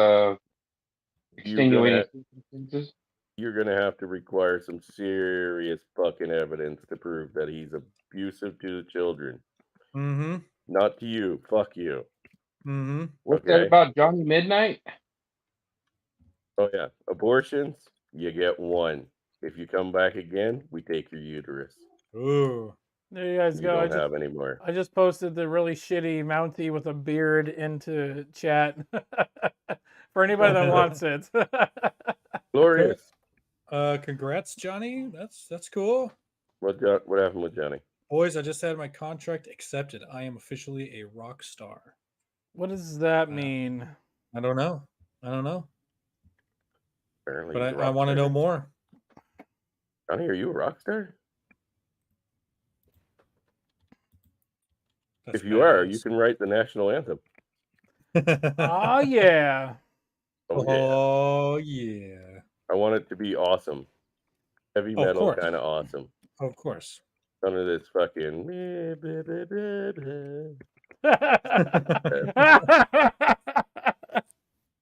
extenuating circumstances. You're gonna have to require some serious fucking evidence to prove that he's abusive to the children. Mm-hmm. Not to you. Fuck you. Mm-hmm. What's that about Johnny Midnight? Oh yeah. Abortions, you get one. If you come back again, we take your uterus. Ooh. There you guys You go. don't have any more. I just posted the really shitty Mountie with a beard into chat for anybody that wants it. Glorious. Congrats, Johnny. That's cool. What happened with Johnny? Boys, I just had my contract accepted. I am officially a rock star. What does that mean? I don't know. Apparently, but I want to know more. Johnny, are you a rock star? If you are, you can write the national anthem. Oh yeah. Oh yeah. I want it to be awesome. Heavy Of metal course. kind of awesome. Of course. None of this fucking.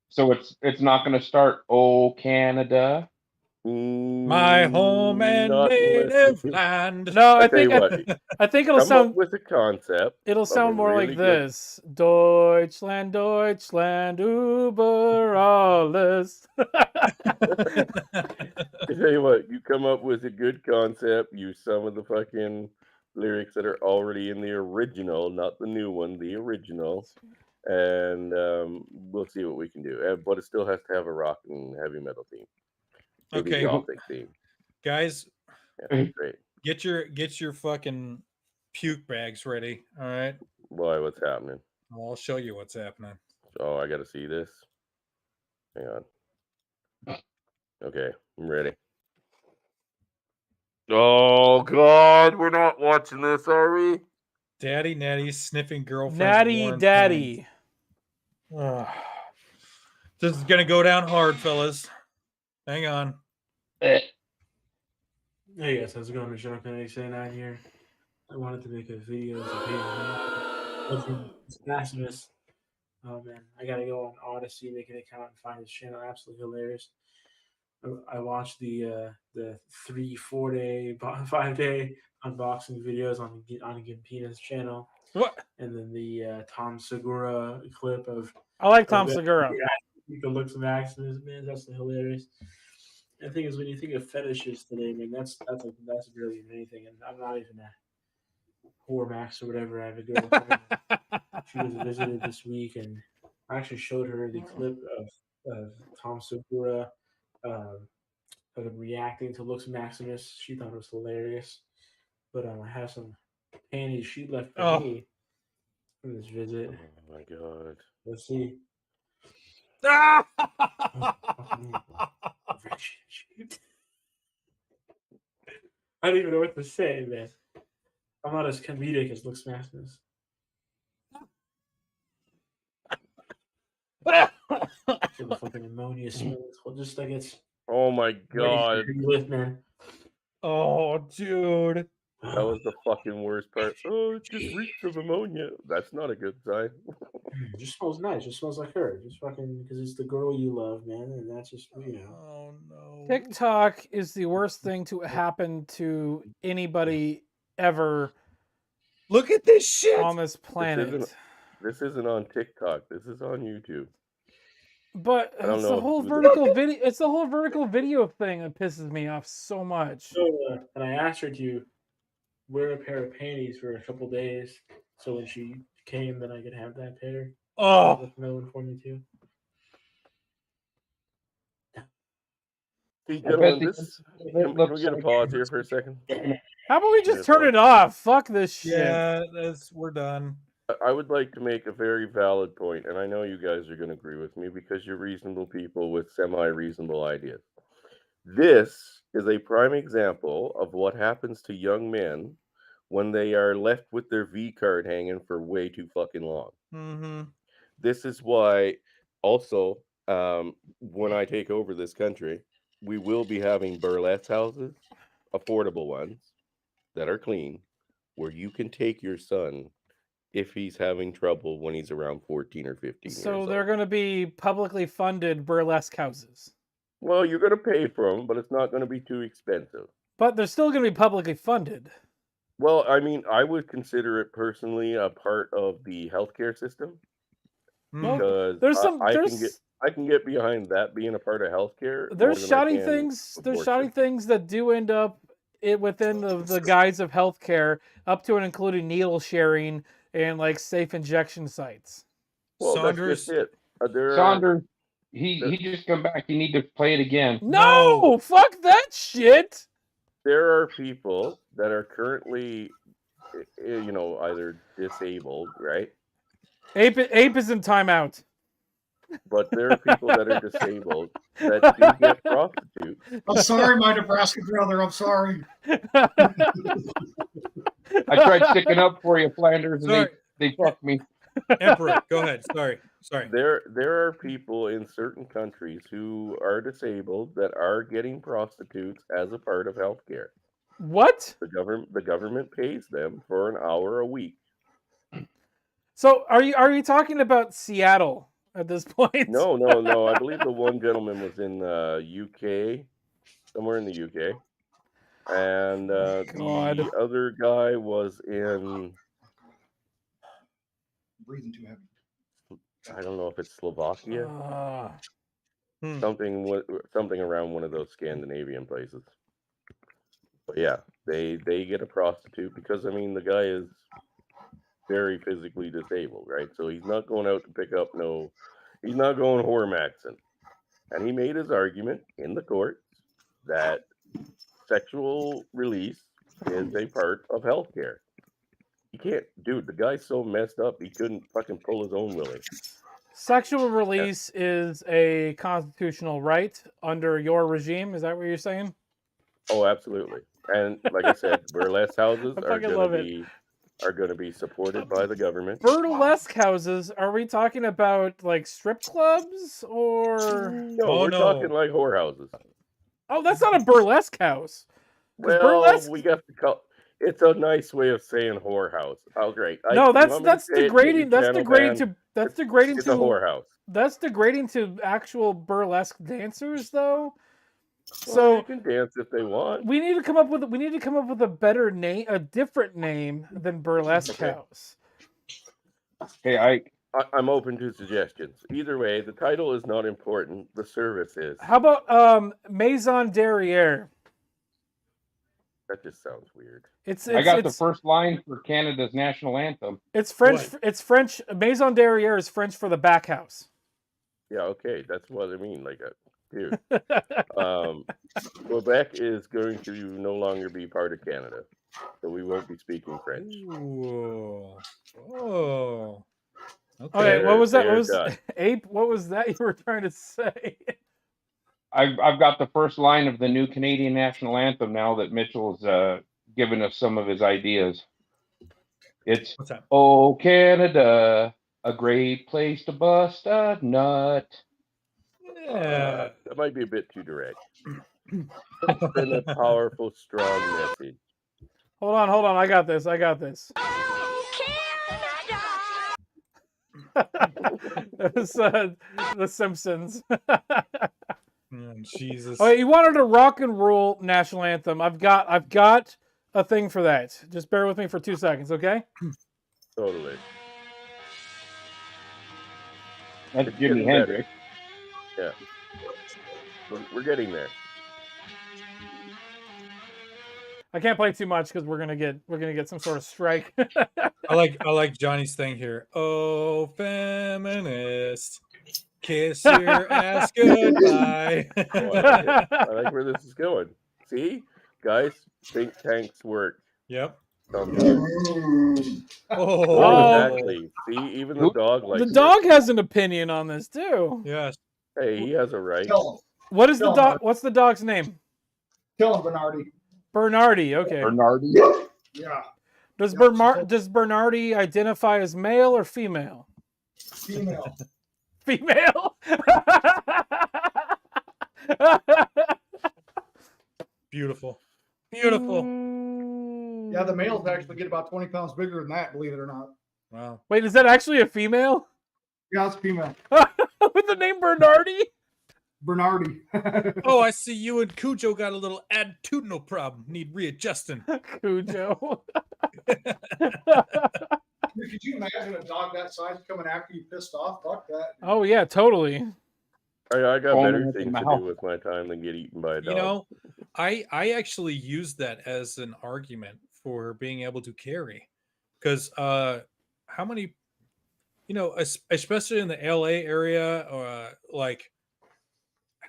So it's not going to start. Oh, Canada. My home and native land. No, I tell you think what, I think it'll come sound up with a concept. It'll of sound a more really like good- this: Deutschland, Deutschland, über alles. I tell you what, you come up with a good concept, use some of the fucking lyrics that are already in the original, not the new one, the original, and we'll see what we can do. But it still has to have a rock and heavy metal theme. Maybe Okay. Gothic theme. Guys, Yeah, great. get your fucking puke bags ready. All right. Boy, what's happening? I'll show you what's happening. Oh, I got to see this. Hang on. Okay, I'm ready. Oh God, we're not watching this, are we? Daddy Natty sniffing girlfriend's Natty worn Daddy. pants. This is gonna go down hard, fellas. Hang on. Hey guys, how's it going? Michelle Kennedy saying out here. I wanted to make a video to Maximus. Oh man, I gotta go on Odyssey, make an account, and find his channel. Absolutely hilarious. I watched the 3-4 day 5 day unboxing videos on Gimpina's channel. What? And then the Tom Segura clip of. I like Tom Segura. The looks of Maximus, man, that's hilarious. And the thing is, when you think of fetishes today, man, that's really anything. And I'm not even a whore max or whatever. I have a girlfriend. She was visited this week, and I actually showed her the clip of Tom Segura reacting to looks Maximus. She thought it was hilarious. But I have some panties she left for me from this visit. Oh my God. Let's see. I don't even know what to say, man. I'm not as comedic as Looks Maximus. The fucking ammonia smells. Just like it's. Oh my God. Lift, man. Oh, dude. That was the fucking worst part. Oh, it just reeks of ammonia. That's not a good sign. It just smells nice. It just smells like her. Just fucking because it's the girl you love, man, and that's just Oh no. TikTok is the worst thing to happen to anybody ever. Look at this shit on this planet. This isn't on TikTok. This is on YouTube. But I don't it's know the whole who vertical video. It's the whole vertical video thing that pisses me off so much. So, and I asked her to wear a pair of panties for a couple days, so when she came, then I could have that pair. Oh, That's another one for me too. See, gentlemen, can we get a pause here for a second? How about we just turn it off? Fuck this shit. Yeah, we're done. I would like to make a very valid point, and I know you guys are going to agree with me because you're reasonable people with semi-reasonable ideas. This is a prime example of what happens to young men when they are left with their V card hanging for way too fucking long. Mm-hmm. This is why, also, when I take over this country, we will be having burlesque houses, affordable ones that are clean, where you can take your son if he's having trouble when he's around 14 or 15 years So old. they're going to be publicly funded burlesque houses. Well, you're going to pay for them, but it's not going to be too expensive. But they're still going to be publicly funded. Well, I mean, I would consider it personally a part of the healthcare system because I can get behind that being a part of healthcare. There's shoddy things. There's shoddy things that do end up within the guise of healthcare, up to and including needle sharing and like safe injection sites. Well, Saunders, that's just it. Saunders, he just come back. You need to play it again. No, fuck that shit. There are people that are currently, either disabled, right? Ape is in timeout. But there are people that are disabled that do get prostitutes. I'm sorry, my Nebraska brother. I'm sorry. I tried sticking up for you, Flanders, and they fucked me. Emperor, go ahead. Sorry. There are people in certain countries who are disabled that are getting prostitutes as a part of healthcare. What? The government pays them for an hour a week. So are you talking about Seattle at this point? No. I believe the one gentleman was in UK, somewhere in the UK, and the other guy was in. Breathing too heavy. I don't know if it's Slovakia. Something around one of those Scandinavian places. But yeah, they get a prostitute because, I mean, the guy is very physically disabled, right? So he's not going out to pick up he's not going whore-maxing. And he made his argument in the court that sexual release is a part of healthcare. You can't, dude, the guy's so messed up he couldn't fucking pull his own willy. Sexual release is a constitutional right under your regime. Is that what you're saying? Oh, absolutely. And like I said, burlesque houses are going to be supported by the government. Burlesque houses? Are we talking about like strip clubs or? No, we're talking like whorehouses. Oh, that's not a burlesque house. Well, burlesque... we got to call. It's a nice way of saying whorehouse. Oh, great. No, that's degrading. That's degrading to. That's degrading it's to. a whorehouse. That's degrading to actual burlesque dancers, though. Well, So you can dance if they want. we need to come up with a better name, a different name than burlesque house. Hey, I'm open to suggestions. Either way, the title is not important. The service is. How about Maison Derriere? That just sounds weird. I got the first line for Canada's national anthem. It's French. What? It's French. Maison Derriere is French for the back house. Yeah, okay, that's what I mean. Like, dude, Quebec is going to no longer be part of Canada, so we won't be speaking French. Ooh. Oh. Okay, what was that? What was Ape? What was that you were trying to say? I've got the first line of the new Canadian national anthem now that Mitchell's given us some of his ideas. It's "Oh Canada, a great place to bust a nut." Yeah, that might be a bit too direct. It's been a powerful, strong message. Hold on. I got this. It was The Simpsons. Oh, Jesus. Oh, you wanted a rock and roll national anthem. I've got a thing for that. Just bear with me for 2 seconds, okay? Totally. That's It's Jimi getting better. Hendrix. Yeah. We're getting there. I can't play too much because we're gonna get some sort of strike. I like Johnny's thing here. Oh, feminist, kiss your ass goodbye. Oh, I like it. I like where this is going. See, guys, think tanks work. Yep. Sometimes. Oh. Exactly. See, even the dog likes The dog has an opinion on this too. Yes. Hey, he has a right. What is the dog? What's the dog's name? Kill him, Bernardi. Bernardi. Okay. Bernardi. Yeah. Does Bernardi identify as male or female? Female. Female. Beautiful. Yeah, the males actually get about 20 pounds bigger than that, believe it or not. Wow. Wait, is that actually a female? Yeah, it's female. With the name Bernardi? Bernardi. Oh, I see you and Cujo got a little attitudinal problem. Need readjusting. Cujo. Could you imagine a dog that size coming after you pissed off? Fuck that. Oh yeah, totally. I got better things to do with my time than get eaten by a dog. You know, I actually use that as an argument for being able to carry, because how many, especially in the LA area, like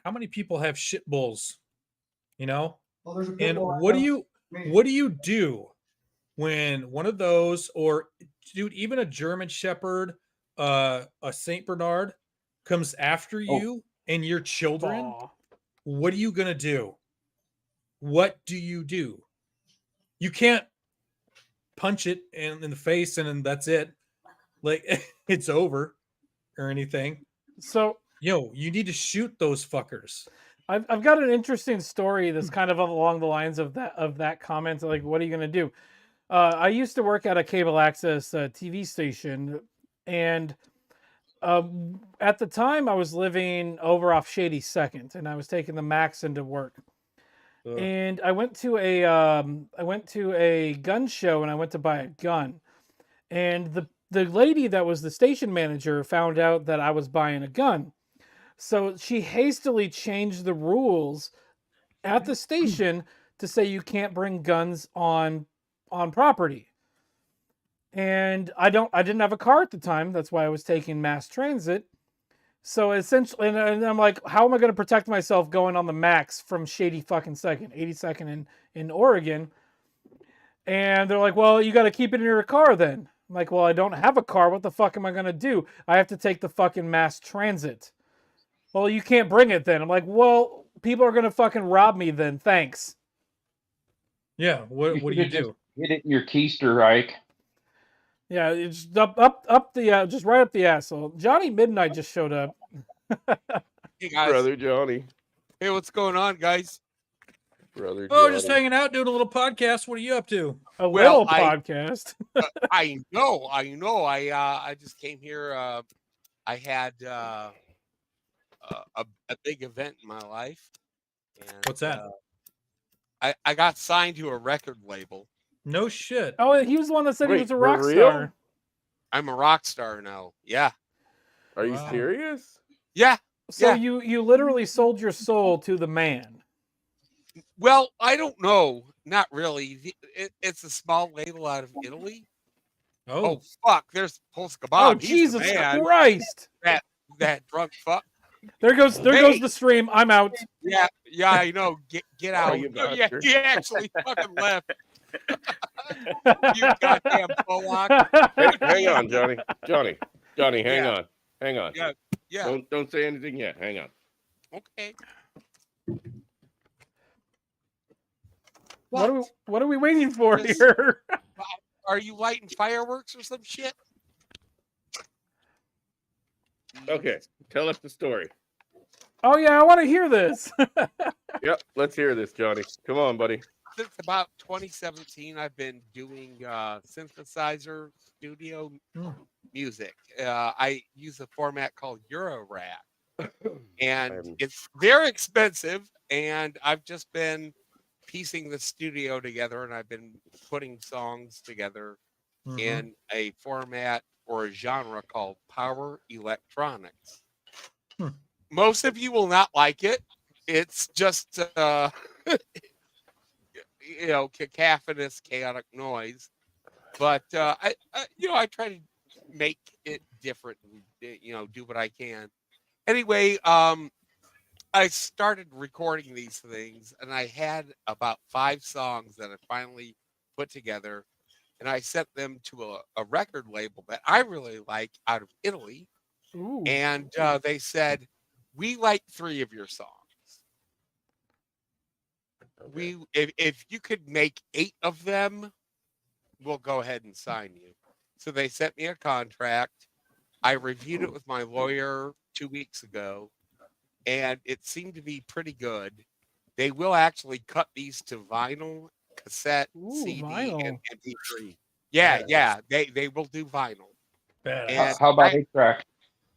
how many people have shit bulls, Well, there's a pit and bull right what do now. you do when one of those, or dude, even a German Shepherd, a Saint Bernard comes after you and your children? What are you gonna do? What do? You can't punch it in the face and then that's it. Like it's over or anything. So you need to shoot those fuckers. I've got an interesting story that's kind of along the lines of that comment. Like, what are you gonna do? I used to work at a cable access TV station, and at the time I was living over off Shady Second, and I was taking the Max into work. Ugh. And I went to a gun show, and I went to buy a gun, and the lady that was the station manager found out that I was buying a gun. So she hastily changed the rules at the station to say you can't bring guns on property. And I didn't have a car at the time. That's why I was taking mass transit. So essentially, and I'm like, how am I going to protect myself going on the Max from Shady fucking Second, 82nd in Oregon? And they're like, well, you got to keep it in your car then. I'm like, well, I don't have a car. What the fuck am I going to do? I have to take the fucking mass transit. Well, you can't bring it then. I'm like, well, people are going to fucking rob me then. Thanks. Yeah. What do you do? Hit it in your keister, Ike. Yeah, it's up the just right up the asshole. Johnny Midnight just showed up. Hey guys. Brother Johnny. Hey, what's going on, guys? Brother Oh, Johnny. just hanging out, doing a little podcast. What are you up to? A little podcast. I know. I just came here. I had a big event in my life. And, What's that? I got signed to a record label. No shit. Oh, he was the one that said he was a rock star. I'm a rock star now. Yeah. Are you serious? Yeah. So you literally sold your soul to the man. Well, I don't know. Not really. It's a small label out of Italy. Oh fuck! There's Polska Bob. Oh, Jesus He's the man. Christ! That drunk fuck. There goes the stream. I'm out. Yeah, I know. Get out. you Yeah, bastard. he actually fucking left. You goddamn Polak. Hang on, Johnny. Johnny, hang Yeah. on. Yeah. Don't say anything yet. Hang on. Okay. What are we waiting for here? Are you lighting fireworks or some shit? Okay, tell us the story. Oh yeah, I want to hear this. Yep, let's hear this, Johnny. Come on, buddy. since about 2017, I've been doing synthesizer studio music. I use a format called Eurorack, and it's very expensive. And I've just been piecing the studio together, and I've been putting songs together in a format or a genre called power electronics. Most of you will not like it. It's just cacophonous, chaotic noise. But I try to make it different and do what I can. Anyway, I started recording these things, and I had about 5 songs that I finally put together, and I sent them to a record label that I really like out of Italy. Ooh. And they said, "We like 3 of your songs. If you could make 8 of them, we'll go ahead and sign you." So they sent me a contract. I reviewed it with my lawyer 2 weeks ago, and it seemed to be pretty good. They will actually cut these to vinyl, cassette, CD, vinyl. and MP3. Yeah, they will do vinyl. And How about 8-track?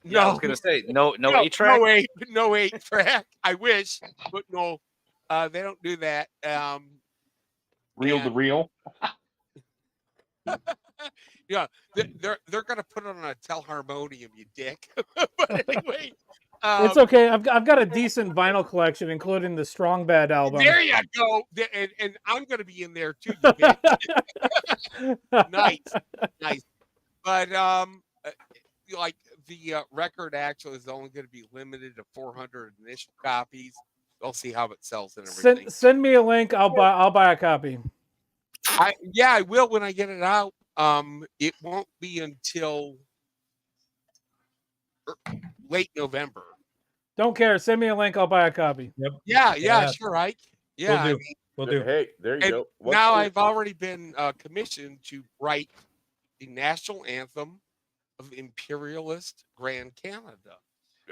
No, I was gonna say no 8-track. No 8-track. I wish, but no, they don't do that. Reel to reel. Yeah, they're gonna put it on a telharmonium, you dick. But anyway, It's okay. I've got a decent vinyl collection, including the Strong Bad album. there you go. And I'm gonna be in there too. You bitch. Nice. But like the record actually is only going to be limited to 400 initial copies. We'll see how it sells and everything. Send me a link. I'll buy a copy. I will when I get it out. It won't be until late November. Don't care. Send me a link. I'll buy a copy. Yep. Yeah, sure, Ike. Yeah, We'll do. Hey, there you go. Now I've already been commissioned to write the national anthem of imperialist Grand Canada.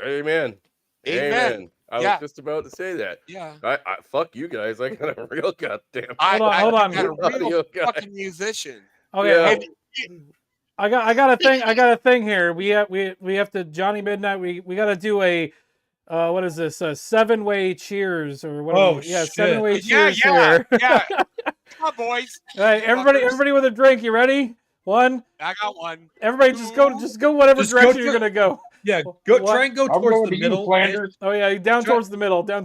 Amen. I was just about to say that. Yeah. I fuck you guys. I got a real goddamn. Hold on. I got a real fucking musician. Okay. Yeah. I got a thing here. We have to Johnny Midnight. We got to do a what is this? A 7-way cheers or what? Oh, yeah, shit. 7-way cheers here. Yeah. Come on, boys. All right, everybody with a drink. You ready? 1. I got 1. Everybody, just go whatever direction you're gonna go. Yeah, try and go towards the middle. Oh yeah, down towards the middle. Try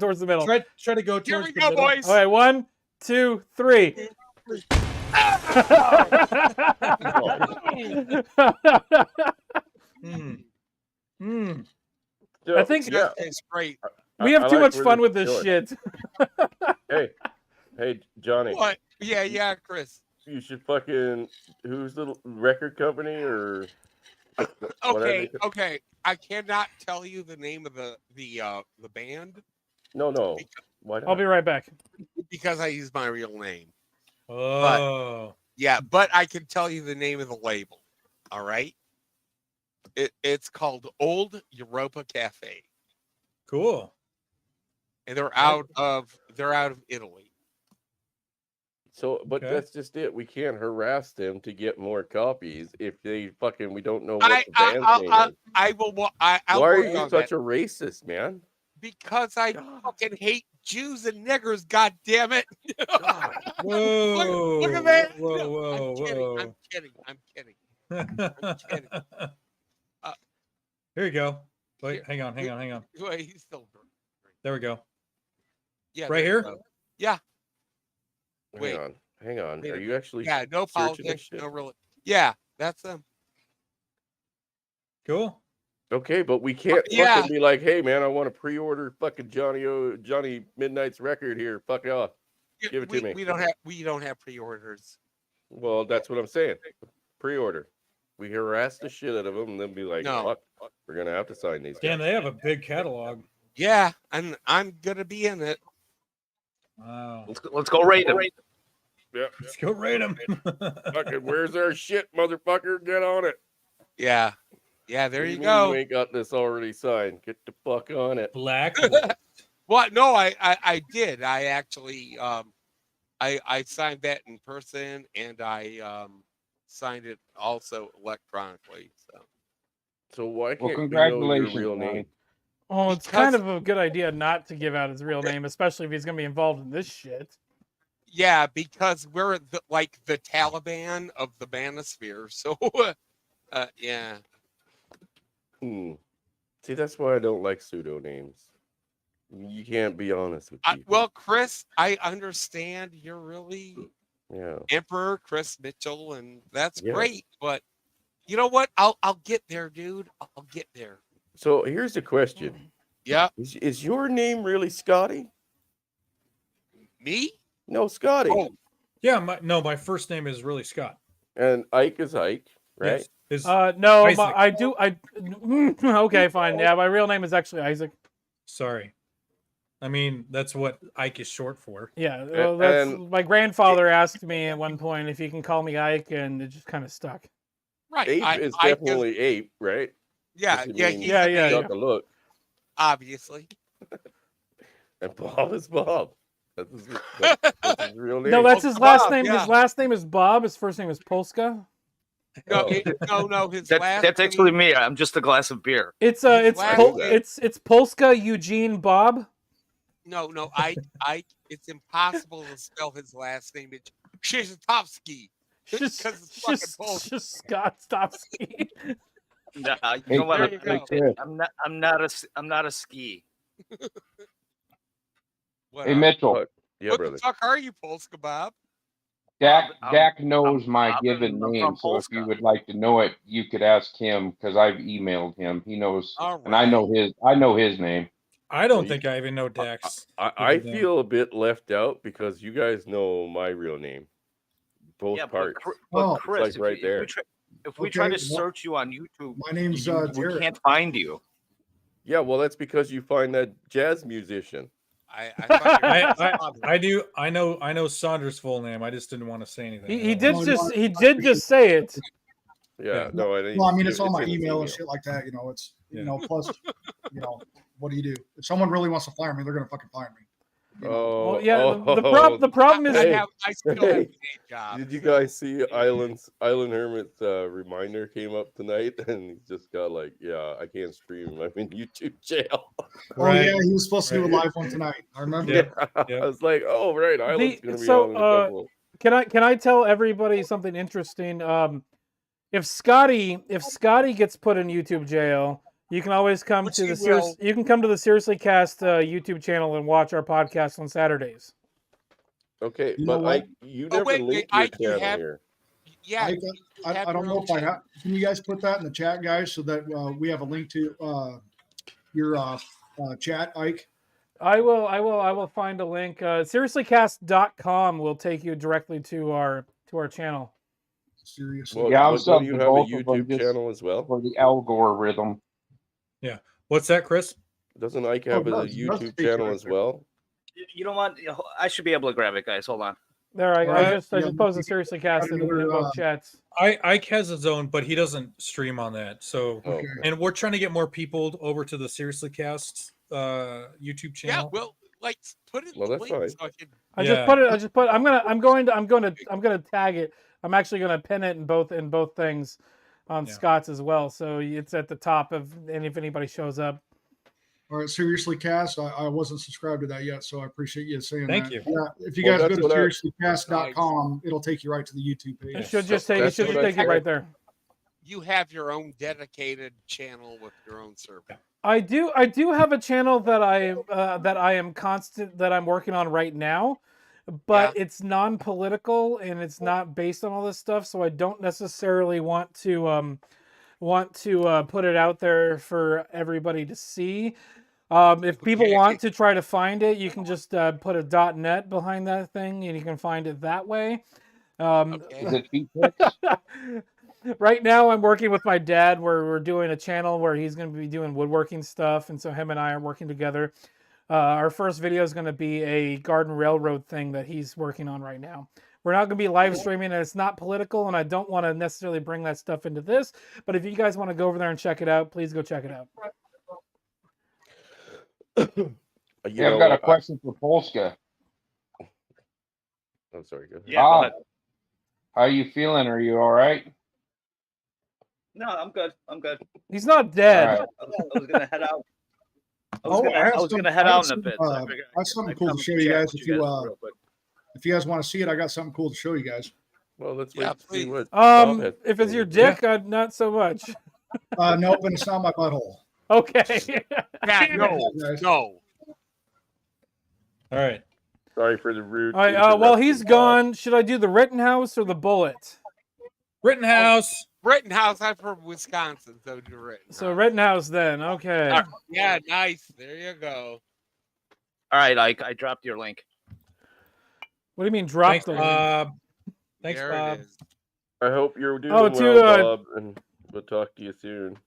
to go towards Here we the go, middle. boys. All right, 1, 2, 3. I think it's great. We have too much fun with this shit. Hey, Johnny. What? Yeah, Chris. You should fucking. Who's the record company or? Okay. I cannot tell you the name of the band. No. Why not? I'll be right back. Because I use my real name. Oh. But I can tell you the name of the label. All right. It's called Old Europa Cafe. Cool. and they're out of Italy. So, but Okay. that's just it. We can't harass them to get more copies if they fucking we don't know what the band's name is. I'll Why are work you on such that. a racist, man? Because I fucking hate Jews and niggers. God damn it! Whoa! Look at that! Whoa! I'm kidding. Here you go. Wait, hang on. Wait, he's still. There we go. Yeah, right here. Yeah. Hang on. Are you actually? Yeah, no searching this politics, shit? no real. Yeah, that's them. Cool. Okay, but we can't fucking be like, hey man, I want to pre-order fucking Johnny Midnight's record here. Fuck off. Give it to me. We don't have pre-orders. Well, that's what I'm saying. Pre-order. We harass the shit out of them and then be like, No. fuck, we're gonna have to sign these. Damn, guys. they have a big catalog. Yeah, and I'm gonna be in it. Wow. Let's go rate them. Yeah. Let's go rate them. Fucking, where's our shit, motherfucker? Get on it. Yeah. Yeah, there What do you mean go. You ain't got this already signed. Get the fuck on it. Black. Well, no, I did. I actually I signed that in person, and I signed it also electronically. So why Well, can't we know your congratulations, real Ronnie. name? Well, it's kind of a good idea not to give out his real name, especially if he's going to be involved in this shit. Yeah, because we're like the Taliban of the Manosphere. So, yeah. See, that's why I don't like pseudonames. You can't be honest with people. Well, Chris, I understand you're really Yeah. Emperor Chris Mitchell, and that's Yeah. great. But you know what? I'll get there, dude. I'll get there. So here's the question. Yeah. Is your name really Scotty? Me? No, Scotty. Oh, yeah. My first name is really Scott. And Ike is Ike, right? Yes. No, Isaac. Okay, fine. Yeah, my real name is actually Isaac. Sorry. I mean, that's what Ike is short for. Yeah, well, that's my grandfather asked me at one point if he can call me Ike, and it just kind of stuck. Right. Ape is definitely Ape, right? Yeah, Doesn't yeah, mean he's he's got the look. Obviously. And Bob is Bob. That's his real name. No, that's his last Bob, name. yeah. His last name is Bob. His first name is Polska. No, no. His last That's name, actually me. I'm just a glass of beer. It's Polska Eugene Bob. No. Ike. It's impossible to spell his last name. It's Krzyzewski. Because it's fucking Polish. Just Scott Stopski. Nah, you Hey, know what? there you go. I'm not a ski. Hey, Mitchell. Yeah, what brother. the fuck are you, Polska Bob? Dak knows my Bob, given and I'm name, from so if Polska. you would like to know it, you could ask him because I've emailed him. He knows, All and I know his name. I don't think I even know Dax. I feel a bit left out because you guys know my real name. Both Yeah, parts. but It's Chris, like right there. if we try to search you on YouTube, My name's we Jared. can't find you. Yeah, well, that's because you find that jazz musician. I know Saunders' full name. I just didn't want to say anything. He did just say it. Yeah, no, Well, I mean, it's on my email and shit like that. You know, it's plus, what do you do? If someone really wants to fire me, they're gonna fucking fire me. Oh, Well, yeah, the problem is I still have a day job. Did you guys see Island Hermit's reminder came up tonight, and he just got like, yeah, I can't stream. I'm in YouTube jail. Oh yeah, he was supposed to do a live one tonight. I remember. Yeah. I was like, oh right, Island's gonna be on in a couple. Can I tell everybody something interesting? If Scotty gets put in YouTube jail, you can always come to the you can come to the Seriously Cast YouTube channel and watch our podcast on Saturdays. Okay, You know but what? you never linked your channel here. Yeah, I don't know if I have. Can you guys put that in the chat, guys, so that we have a link to your chat, Ike? I will find a link. Seriouslycast.com will take you directly to our channel. Seriously. Well, Yeah, I'm don't you subbed to have a both of them YouTube just channel as well? for the algorithm. Yeah. What's that, Chris? Doesn't Ike have a YouTube channel as well? You know what? I should be able to grab it, guys. Hold on. There, I just posted Seriously Cast in both chats. Ike has his own, but he doesn't stream on that. So, Okay. And we're trying to get more people over to the Seriously Cast YouTube channel. Yeah, well, like put it. Well, that's fine. So I can... I just put. I'm gonna tag it. I'm actually gonna pin it in both things on Scott's as well. So it's at the top and if anybody shows up. All right, Seriously Cast. I wasn't subscribed to that yet, so I appreciate you saying Thank that. you. Yeah, if you guys go to seriouslycast.com, it'll take you right to the YouTube page. It should just take you right there. You have your own dedicated channel with your own server. I do have a channel that I'm working on right now, but it's non-political and it's not based on all this stuff, so I don't necessarily want to put it out there for everybody to see. If people want to try to find it, you can just put a .net behind that thing and you can find it that way. Is it Beatpix? Right now, I'm working with my dad where we're doing a channel where he's going to be doing woodworking stuff. And so him and I are working together. Our first video is going to be a garden railroad thing that he's working on right now. We're not going to be live streaming, and it's not political, and I don't want to necessarily bring that stuff into this. But if you guys want to go over there and check it out, please go check it out. I've got a question for Polska. I'm sorry. Go ahead. Yeah, go ahead. How you feeling? Are you all right? No, I'm good. I'm good. He's not dead. All I was gonna head out. I Oh, was gonna head out in a bit. So I figured I have something I'd cool come to show you chat guys with if you real quick. if you guys want to see it. I got something cool to show you guys. Well, let's Yeah, wait to see what. If it's your dick, not so much. Nope, and it's not my butthole. Okay. Yeah, no. All right. Sorry for the rude. All right. While he's gone, should I do the Rittenhouse or the Bullet? Rittenhouse. Rittenhouse. I'm from Wisconsin, so do Rittenhouse. So Rittenhouse then. Okay. Yeah, nice. There you go. All right, Ike. I dropped your link. What do you mean drop Thanks, the link? Bob. Thanks, There Bob. it is. I hope you're doing Oh, well, Bob, and we'll talk to you soon.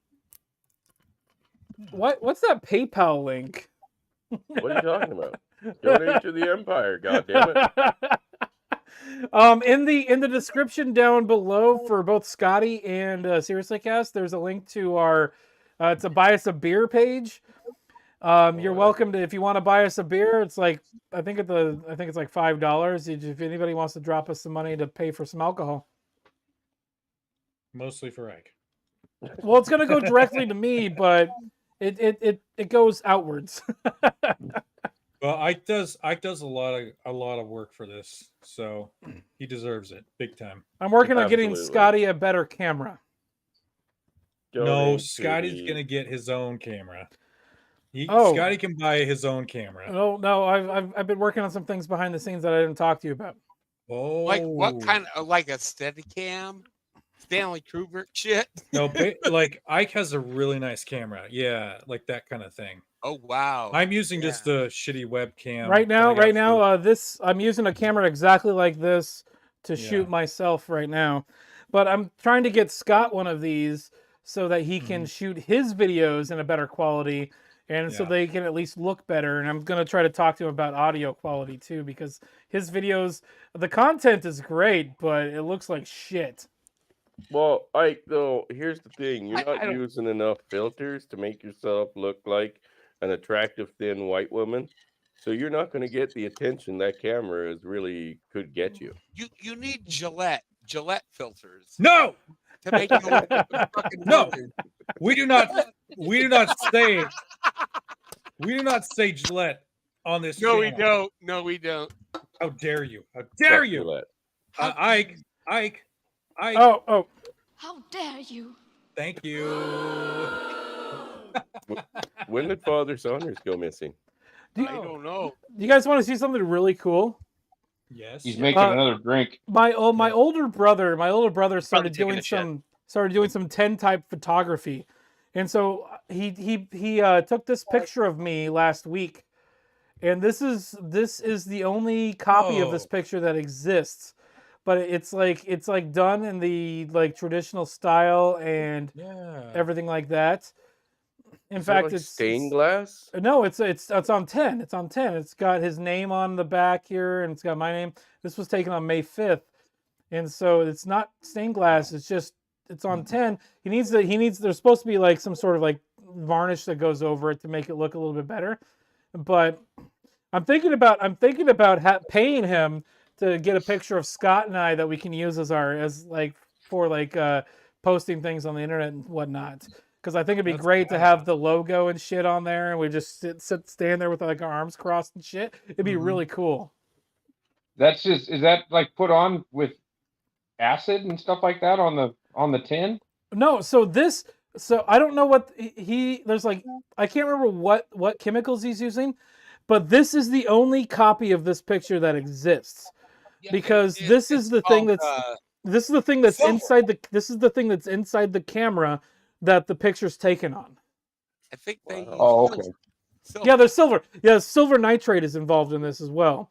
What's that PayPal link? What are you talking about? Donate to the Empire, goddammit. In the description down below for both Scotty and Seriously Cast, there's a link to our it's a buy us a beer page. You're welcome to, if you want to buy us a beer. It's like I think it's like $5. If anybody wants to drop us some money to pay for some alcohol. Mostly for Ike. Well, it's gonna go directly to me, but it goes outwards. Well, Ike does a lot of work for this, so he deserves it big time. I'm working on getting Scotty a better camera. No, Scotty's gonna get his own camera. Oh. Scotty can buy his own camera. No, I've been working on some things behind the scenes that I didn't talk to you about. Oh, Like what kind of, like a Steadicam, Stanley Kubrick shit? No, like Ike has a really nice camera. Yeah, like that kind of thing. Oh wow! I'm using just a shitty webcam Right that I got now, I'm using a camera exactly like this to shoot myself right now. But I'm trying to get Scott one of these so that he can shoot his videos in a better quality, and so they can at least look better. And I'm going to try to talk to him about audio quality too, because his videos, the content is great, but it looks like shit. Well, Ike, though, here's the thing. You're not using enough filters to make yourself look like an attractive, thin white woman. So you're not going to get the attention that camera could get you. You need Gillette filters. No! To make you look fucking No! woman. We do not say Gillette on this No, we channel. don't. No, we don't. How dare you? How dare Fuck you? Gillette. Ike. Oh. How dare you? Thank you. When did Father Saunders go missing? I don't know. You guys want to see something really cool? Yes. He's making another drink. My older brother started taking doing a shit. some 10 type photography, and so he took this picture of me last week, and this is the only copy of this picture that exists, but it's like done in the like traditional style and everything like that. In fact, it's stained glass. No, it's on 10. It's on 10. It's got his name on the back here, and it's got my name. This was taken on May 5th, and so it's not stained glass. It's on 10. There's supposed to be like some sort of like varnish that goes over it to make it look a little bit better. But I'm thinking about paying him to get a picture of Scott and I that we can use for posting things on the internet and whatnot. Because I think it'd be great to have the logo and shit on there, and we just stand there with like our arms crossed and shit. It'd be really cool. Is that like put on with acid and stuff like that on the tin? No, so I don't know what there's like, I can't remember what chemicals he's using, but this is the only copy of this picture that exists. Because this is the thing that's inside the camera that the picture's taken on. I think they. Oh, okay. Yeah, there's silver. Yeah, silver nitrate is involved in this as well.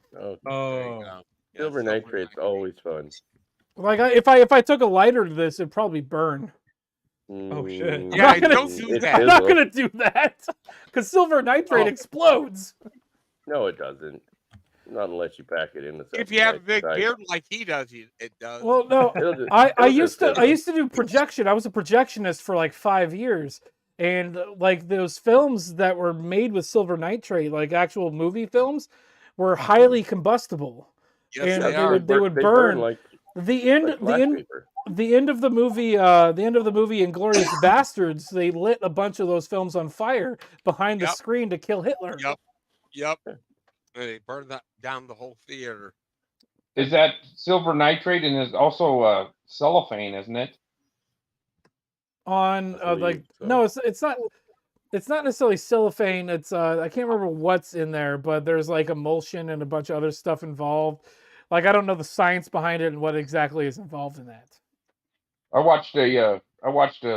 Silver nitrate's always fun. Like if I took a lighter to this, it'd probably burn. Oh shit! Yeah, don't do that. I'm not gonna do that because silver nitrate explodes. No, it doesn't. Not unless you pack it in the. If you have a big beard like he does, it does. Well, no, I used to do projection. I was a projectionist for like 5 years, and like those films that were made with silver nitrate, like actual movie films, were highly combustible. Yes, and they are. they would They burn like the end like the black end paper. the end of the movie Inglourious Bastards. They lit a bunch of those films on fire behind the Yep. screen to kill Hitler. Yep. And they burned down the whole theater. Is that silver nitrate and is also cellophane, isn't it? On no, it's not necessarily cellophane. It's I can't remember what's in there, but there's like emulsion and a bunch of other stuff involved. Like I don't know the science behind it and what exactly is involved in that. I watched a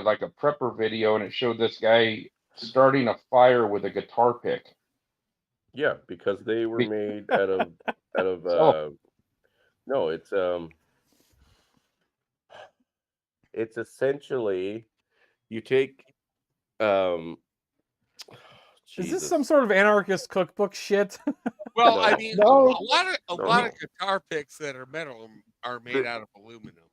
like a prepper video, and it showed this guy starting a fire with a guitar pick. Yeah, because they were made out of no, it's essentially you take Is this some sort of anarchist cookbook shit? Well, No. I mean, No. a lot of guitar picks that are metal are made out of aluminum.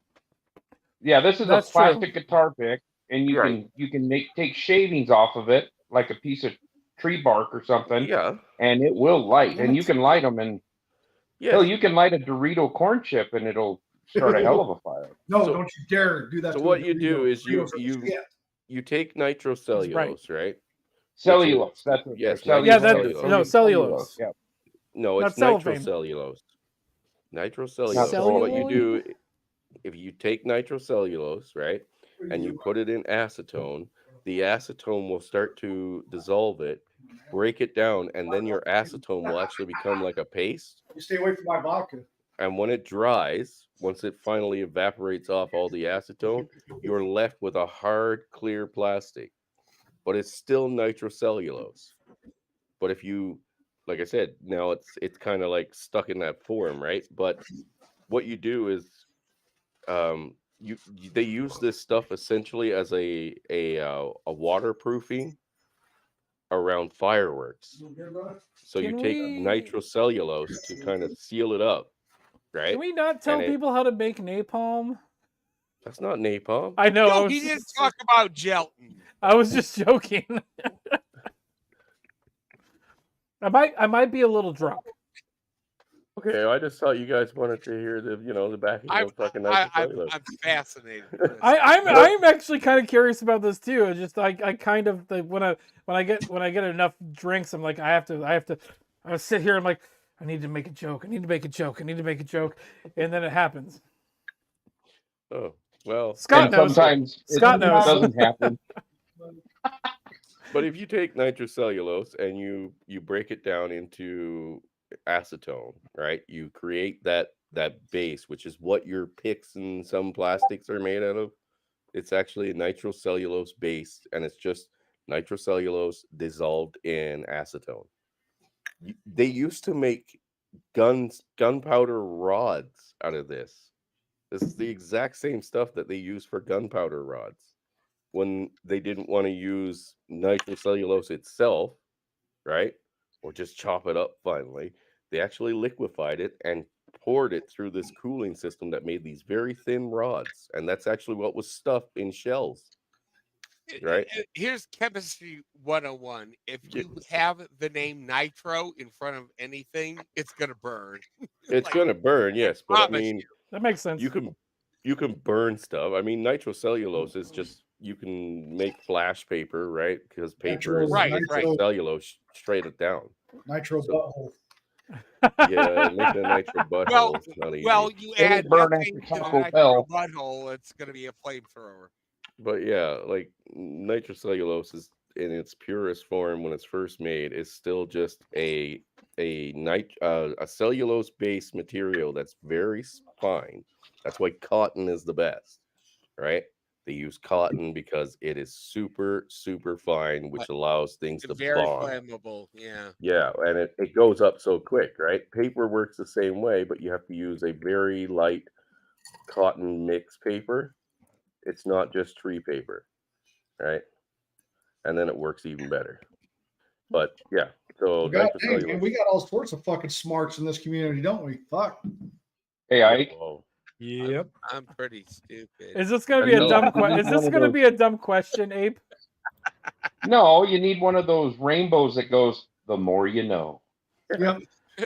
Yeah, this is That's a plastic true. guitar pick, and you Right. can take shavings off of it, like a piece of tree bark or something. Yeah. And it will light, and you can light them, and hell, Yes. you can light a Dorito corn chip, and it'll start a hell of a fire. No, So- don't you dare do that. So to what a you do Dorito. is you Doritos are shit. you take nitrocellulose, right? Cellulose. That's what. Yes, cellulose. Yeah, that- nitrocellulose. no, cellulose. Yeah. No, Not it's cellophane. nitrocellulose. Not Nitrocellulose. So what you celluloid? do, if you take nitrocellulose, right, and you put it in acetone, the acetone will start to dissolve it, break it down, and then your acetone will actually become like a paste. You stay away from my vodka. And when it dries, once it finally evaporates off all the acetone, you're left with a hard, clear plastic. But it's still nitrocellulose. But if you, like I said, now it's kind of like stuck in that form, right? But what you do is, they use this stuff essentially as a waterproofing around fireworks. So you Can take we- nitrocellulose to kind of seal it up, right? Can we not tell And people how to make napalm? That's not napalm. I know. No, he didn't talk about gelatin. I was just joking. I might be a little drunk. Okay, I just thought you guys wanted to hear the backing of fucking nitrocellulose. I'm fascinated. with this. I'm actually kind of curious about this too. It's just I kind of when I get enough drinks, I'm like I sit here. I'm like I need to make a joke. I need to make a joke. And then it happens. Oh well, Scott And knows. sometimes Scott it knows. doesn't happen. but if you take nitrocellulose and you break it down into acetone, right? You create that base, which is what your picks and some plastics are made out of. It's actually a nitrocellulose base, and it's just nitrocellulose dissolved in acetone. They used to make gunpowder rods out of this. This is the exact same stuff that they use for gunpowder rods when they didn't want to use nitrocellulose itself, right? Or just chop it up finally. They actually liquefied it and poured it through this cooling system that made these very thin rods. And that's actually what was stuffed in shells. Right? Here's chemistry 101. If you have the name nitro in front of anything, it's gonna burn. It's going to burn, yes. But I promise mean, That makes sense. you can burn stuff. I mean, nitrocellulose is just, you can make flash paper, right? Because paper is Right. cellulose, straight it down. Nitro So- butthole. Yeah, making a nitro butthole is not easy. Well, you It'll add burn nothing after to the Taco nitro Bell. butthole, it's gonna be a flamethrower. But yeah, like nitrocellulose is in its purest form when it's first made is still just a cellulose based material that's very fine. That's why cotton is the best, right? They use cotton because it is super, super fine, which allows things to Very bond. flammable, yeah. Yeah, and it goes up so quick, right? Paper works the same way, but you have to use a very light cotton mix paper. It's not just tree paper, right? And then it works even better. But yeah, so God dang, man, nitrocellulose. we got all sorts of fucking smarts in this community, don't we? Fuck. Hey, Ike. Yep. I'm pretty stupid. Is this gonna be a dumb question? Is this gonna be a dumb question, Abe? No, you need one of those rainbows that goes, the more you know. Yep.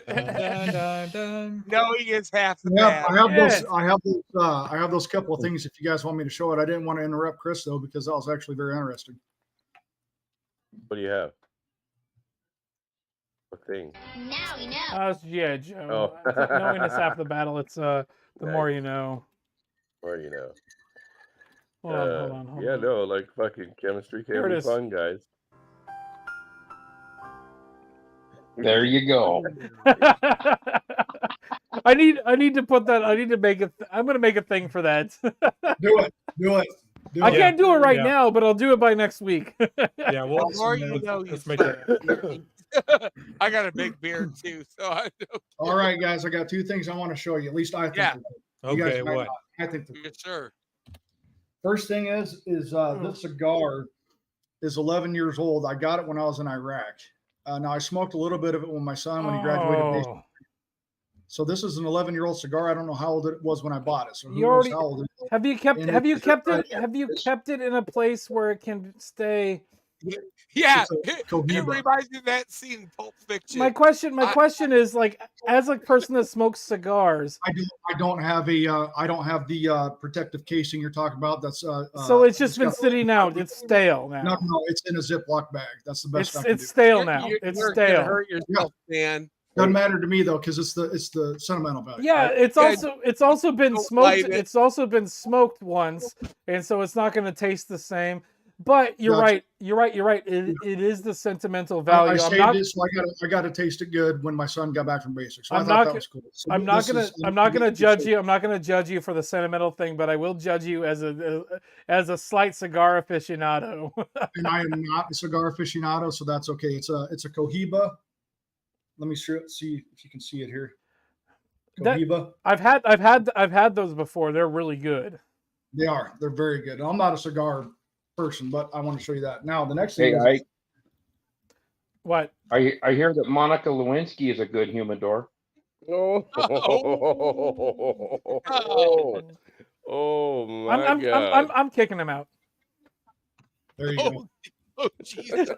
Dun, dun, dun. Knowing is half the Yeah, battle. I have those couple of things if you guys want me to show it. I didn't want to interrupt Chris though, because that was actually very interesting. What do you have? What thing? Now you know. Yeah, Joe. Oh. Knowing is half the battle. It's the more Nice. you know. Or you know. Hold on. Yeah, no, like fucking chemistry Here can it be is. fun, guys. There you go. I need to put that. I need to make it. I'm gonna make a thing for that. Do it. I can't do it right now, but I'll do it by next week. Yeah, well, The more you know, let's you make it. I got a big beard too, so I know. All right, guys, I got two things I want to show you. At least I think. Yeah. they're good. You guys Okay, might what? not. I think they're good. Yes, sir. First thing is this cigar is 11 years old. I got it when I was in Iraq. Now I smoked a little bit of it when my son when he graduated. So this is an 11-year-old cigar. I don't know how old it was when I bought it. So who You knows already how old it is. have you kept And have you it's kept right it here. have you kept it in a place where it can stay? Yeah, It's a it Cohiba. reminds me of that scene in Pulp Fiction. My question is, like, as a person that smokes cigars, I don't have the protective casing you're talking about. That's so it's just been got- sitting out. It's stale now. No, it's in a Ziploc bag. That's the best I can do. It's stale now. You're It's gonna stale. hurt yourself, man. Doesn't matter to me though, because it's the sentimental value. Yeah, it's also been don't smoked. light it. It's also been smoked once, and so it's not going to taste the same. But you're Gotcha. right. You're right. It is the sentimental I value. I'm saved not. it, so I got to taste it good when my son got back from basics. So I I'm thought not that go- was cool. So I'm not this gonna judge you. I'm not gonna judge you for the sentimental thing, but I will judge you as a slight cigar aficionado. And I am not a cigar aficionado, so that's okay. It's a Cohiba. Let me see if you can see it here. Cohiba. I've had those before. They're really good. They are. They're very good. I'm not a cigar person, but I want to show you that. Now the next Hey, thing is I What? I hear that Monica Lewinsky is a good humidor. Oh my God. I'm kicking him out. There you go. Oh, Jesus.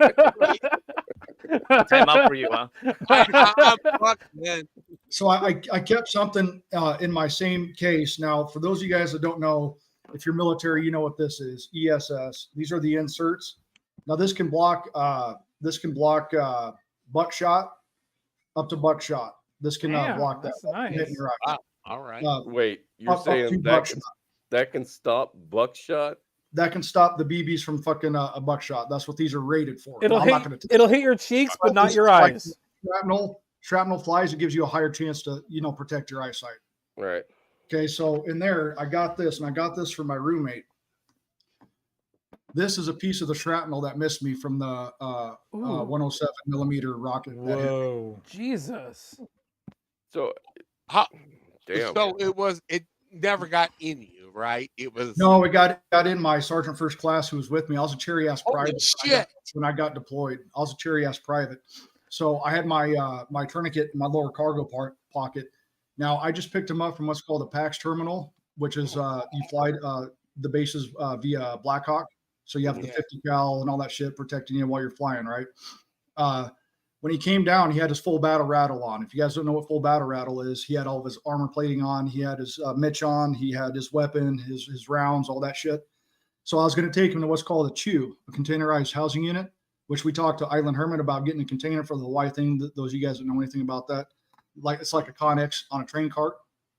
Time out for you, huh? I'm fucked, man. So I kept something in my same case. Now, for those of you guys that don't know, if you're military, you know what this is. ESS. These are the inserts. Now this can block buckshot up to buckshot. This can Damn, block that. that's nice. Hitting your eye. Wow. All right. Wait, you're up to saying that can stop buckshot? That can stop the BBs from fucking a buckshot. That's what these are rated for. It'll I'm not gonna hit your cheeks, but not This your is like eyes. Shrapnel flies. It gives you a higher chance to protect your eyesight. Right. Okay, so in there, I got this, and I got this from my roommate. This is a piece of the shrapnel that missed me from the 107 millimeter rocket. that hit me. Whoa, Jesus! So, damn. So it never got in you, right? It was No, it got in my sergeant first class who was with me. I was a cherry ass Holy private shit. when I got deployed. I was a cherry ass private. So I had my my tourniquet in my lower cargo pocket. Now I just picked him up from what's called a PAX terminal, which is you fly the bases via Blackhawk. So you have the 50 cal and all that shit protecting you while you're flying, right? When he came down, he had his full battle rattle on. If you guys don't know what full battle rattle is, he had all of his armor plating on. He had his Mitch on. He had his weapon, his rounds, all that shit. So I was going to take him to what's called a CHU, a containerized housing unit, which we talked to Island Hermit about getting a container for the Hawaii thing. Those of you guys that know anything about that, it's like a Connex on a train cart.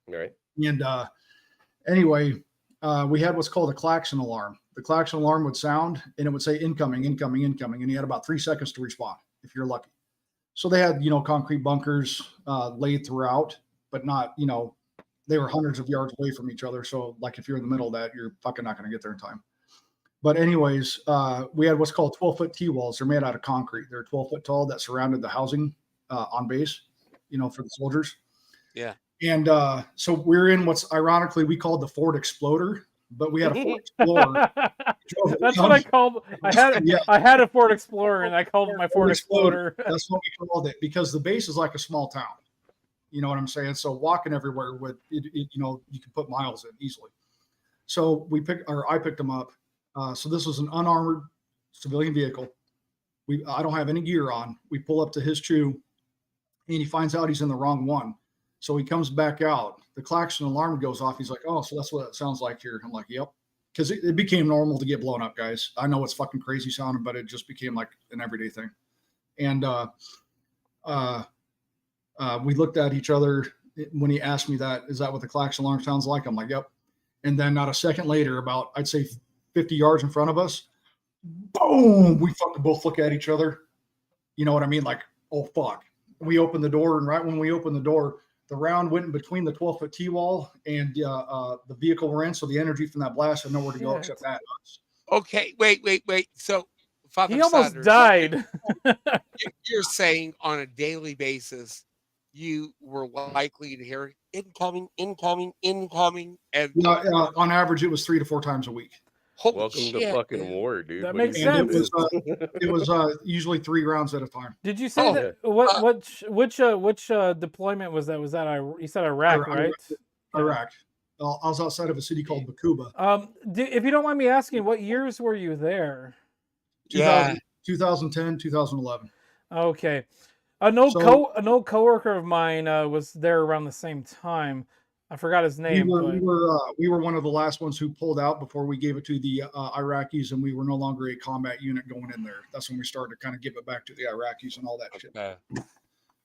Right. And anyway, we had what's called a klaxon alarm. The klaxon alarm would sound and it would say incoming, incoming, incoming. And you had about 3 seconds to respond if you're lucky. So they had, concrete bunkers laid throughout, but not, they were hundreds of yards away from each other. So like if you're in the middle of that, you're fucking not going to get there in time. But anyways, we had what's called 12-foot T-walls. They're made out of concrete. They're 12 foot tall that surrounded the housing on base, for the soldiers. Yeah. And so we're in what's ironically we called the Ford Exploder, but we had a Ford Explorer. That's what I called. I had a Ford Explorer, and I called it my Ford Exploder. That's what we called it because the base is like a small town. You know what I'm saying? So walking everywhere you can put miles in easily. So I picked them up. So this was an unarmored civilian vehicle. I don't have any gear on. We pull up to his CHU, and he finds out he's in the wrong one. So he comes back out. The klaxon alarm goes off. He's like, oh, so that's what it sounds like here. I'm like, yep. Because it became normal to get blown up, guys. I know it's fucking crazy sounding, but it just became like an everyday thing. And we looked at each other when he asked me that, is that what the klaxon alarm sounds like? I'm like, yep. And then not a second later, about, I'd say 50 yards in front of us, boom, we fucking both look at each other. You know what I mean? Like, oh, fuck. We opened the door, and right when we opened the door, the round went in between the 12-foot T-wall and the vehicle we're in, so the energy from that blast had nowhere to go except that. Okay, wait. So, Father He almost Saunders, died. You're saying on a daily basis, you were likely to hear incoming, and on average, it was 3 to 4 times a week. Holy Welcome shit, to fucking dude. war, dude. That What are makes you sense. gonna It was usually 3 rounds at a time. Did you say that? Which deployment was that? Was that you said Iraq, right? Iraq. I was outside of a city called Bakuba. If you don't mind me asking, what years were you there? 2010, 2011. Okay. An old coworker of mine was there around the same time. I forgot his name. We were one of the last ones who pulled out before we gave it to the Iraqis, and we were no longer a combat unit going in there. That's when we started to kind of give it back to the Iraqis and all that shit.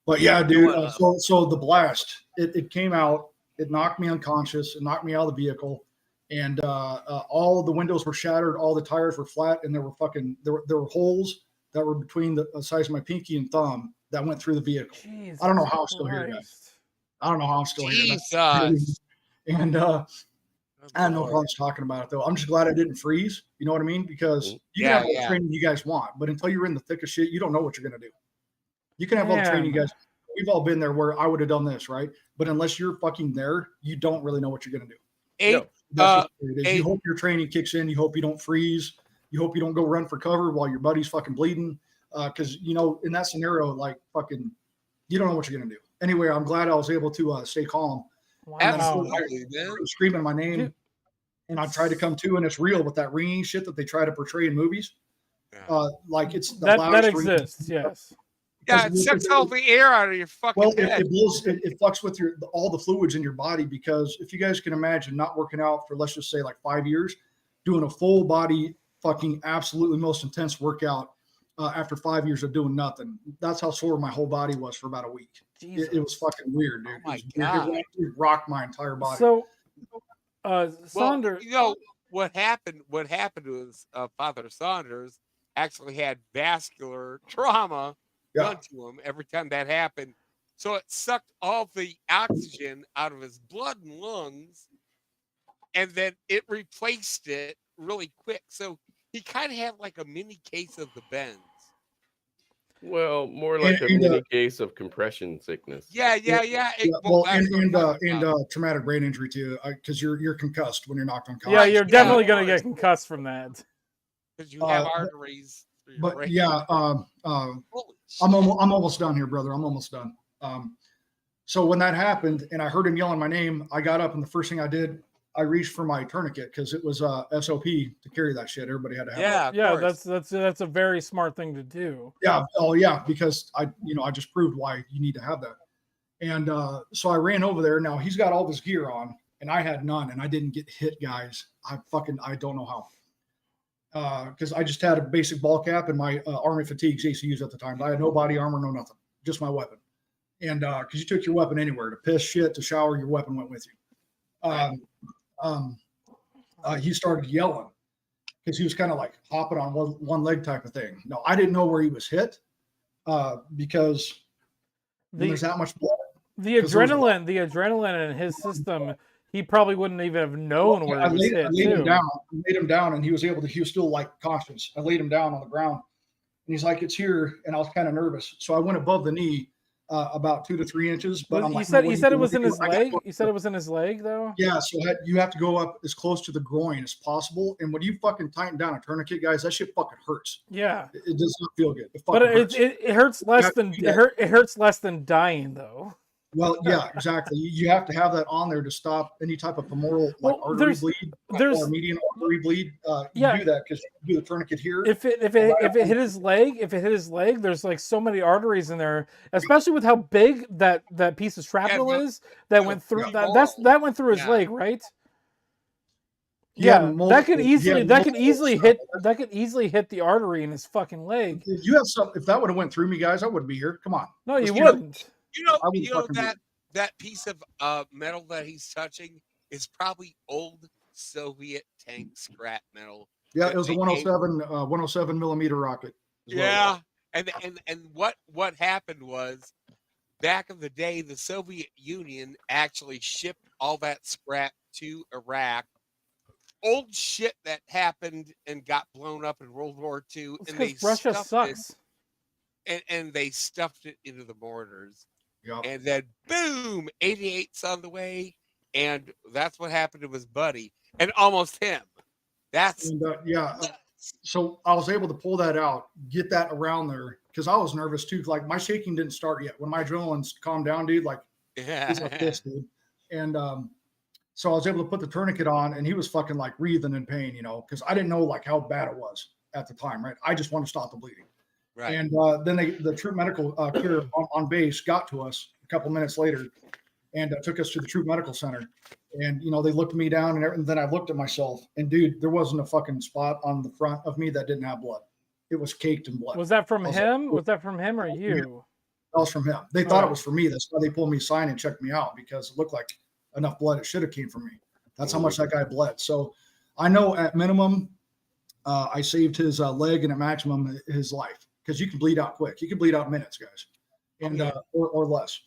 But yeah, dude. So the blast, it came out. It knocked me unconscious. It knocked me out of the vehicle, and all of the windows were shattered. All the tires were flat, and there were holes that were between the size of my pinky and thumb that went through the vehicle. Jesus I don't know how I'm still here, guys. I don't know how I'm still here. And I have no problems talking about it, though. I'm just glad I didn't freeze. You know what I mean? Because you can have all the training you guys want, but until you're in the thick of shit, you don't know what you're going to do. You can have all the training you guys. We've all been there where I would have done this, right? But unless you're fucking there, you don't really know what you're going to do. You hope your training kicks in. You hope you don't freeze. You hope you don't go run for cover while your buddy's fucking bleeding. Because, you know, in that scenario, like fucking, you don't know what you're going to do. Anyway, I'm glad I was able to stay calm. Wow. And then I was screaming my name, and I tried to come to, and it's real with that ringing shit that they try to portray in movies. Like it's the that exists, yes. Yeah, it sucks all the air out of your fucking head. It blows. It fucks with all the fluids in your body, because if you guys can imagine not working out for, let's just say, like 5 years, doing a full body fucking absolutely most intense workout after 5 years of doing nothing. That's how sore my whole body was for about a week. It was fucking weird, dude. Oh my God. It rocked my entire body. So, Saunders, you know what happened? What happened was Father Saunders actually had vascular trauma done to him every time that happened. So it sucked all the oxygen out of his blood and lungs, and then it replaced it really quick. So he kind of had like a mini case of the bends. Well, more like a mini case of compression sickness. Yeah. And traumatic brain injury too, because you're concussed when you're knocked unconscious. Yeah, you're definitely gonna get concussed from that. Because you have arteries. But yeah, I'm almost done here, brother. I'm almost done. So when that happened, and I heard him yelling my name, I got up, and the first thing I did, I reached for my tourniquet, because it was SOP to carry that shit. Everybody had to have it. Yeah. That's a very smart thing to do. Yeah. Oh yeah, because I just proved why you need to have that. And so I ran over there. Now he's got all this gear on, and I had none, and I didn't get hit, guys. I don't know how. Because I just had a basic ball cap and my Army fatigues ACUs at the time. I had no body armor, no nothing, just my weapon. And because you took your weapon anywhere, to piss, shit, to shower, your weapon went with you. He started yelling because he was kind of like hopping on one leg type of thing. No, I didn't know where he was hit because there's that much blood. The adrenaline in his system, he probably wouldn't even have known where he was hit. I laid him down, and he was still like conscious. I laid him down on the ground, and he's like, "It's here," and I was kind of nervous, so I went above the knee about 2 to 3 inches. But you said it was in his leg. You said it was in his leg, though. Yeah, so you have to go up as close to the groin as possible, and when you fucking tighten down a tourniquet, guys, that shit fucking hurts. Yeah, it does not feel good. But it hurts less than it hurts less than dying, though. Well, yeah, exactly. You have to have that on there to stop any type of femoral artery bleed or median artery bleed. You do that because you do the tourniquet here. If it hit his leg, there's like so many arteries in there, especially with how big that piece of shrapnel is that went through that went through his leg, right? Yeah, that could easily hit the artery in his fucking leg. If you have some, if that would have went through me, guys, I wouldn't be here. Come on. No, you wouldn't. You know that piece of metal that he's touching is probably old Soviet tank scrap metal. Yeah, it was a 107 millimeter rocket. Yeah, and what happened was, back in the day, the Soviet Union actually shipped all that scrap to Iraq. Old shit that happened and got blown up in World War II, and they Russia sucks. And they stuffed it into the mortars. Yep. And then boom, 88's on the way, and that's what happened to his buddy and almost him. That's so I was able to pull that out, get that around there because I was nervous too. Like my shaking didn't start yet. When my adrenaline's calmed down, dude, like he's like this, dude. And so I was able to put the tourniquet on, and he was fucking like breathing in pain, you know, because I didn't know like how bad it was at the time, right? I just wanted to stop the bleeding. Right. And then the troop medical care on base got to us a couple minutes later and took us to the troop medical center. And, you know, they looked me down and then I looked at myself, and dude, there wasn't a fucking spot on the front of me that didn't have blood. It was caked in blood. Was that from him? Was that from him or you? That was from him. They thought it was for me. That's why they pulled me aside and checked me out, because it looked like enough blood. It should have came from me. That's how much that guy bled. So I know at minimum, I saved his leg, and at maximum his life, because you can bleed out quick. You can bleed out minutes, guys, and or less.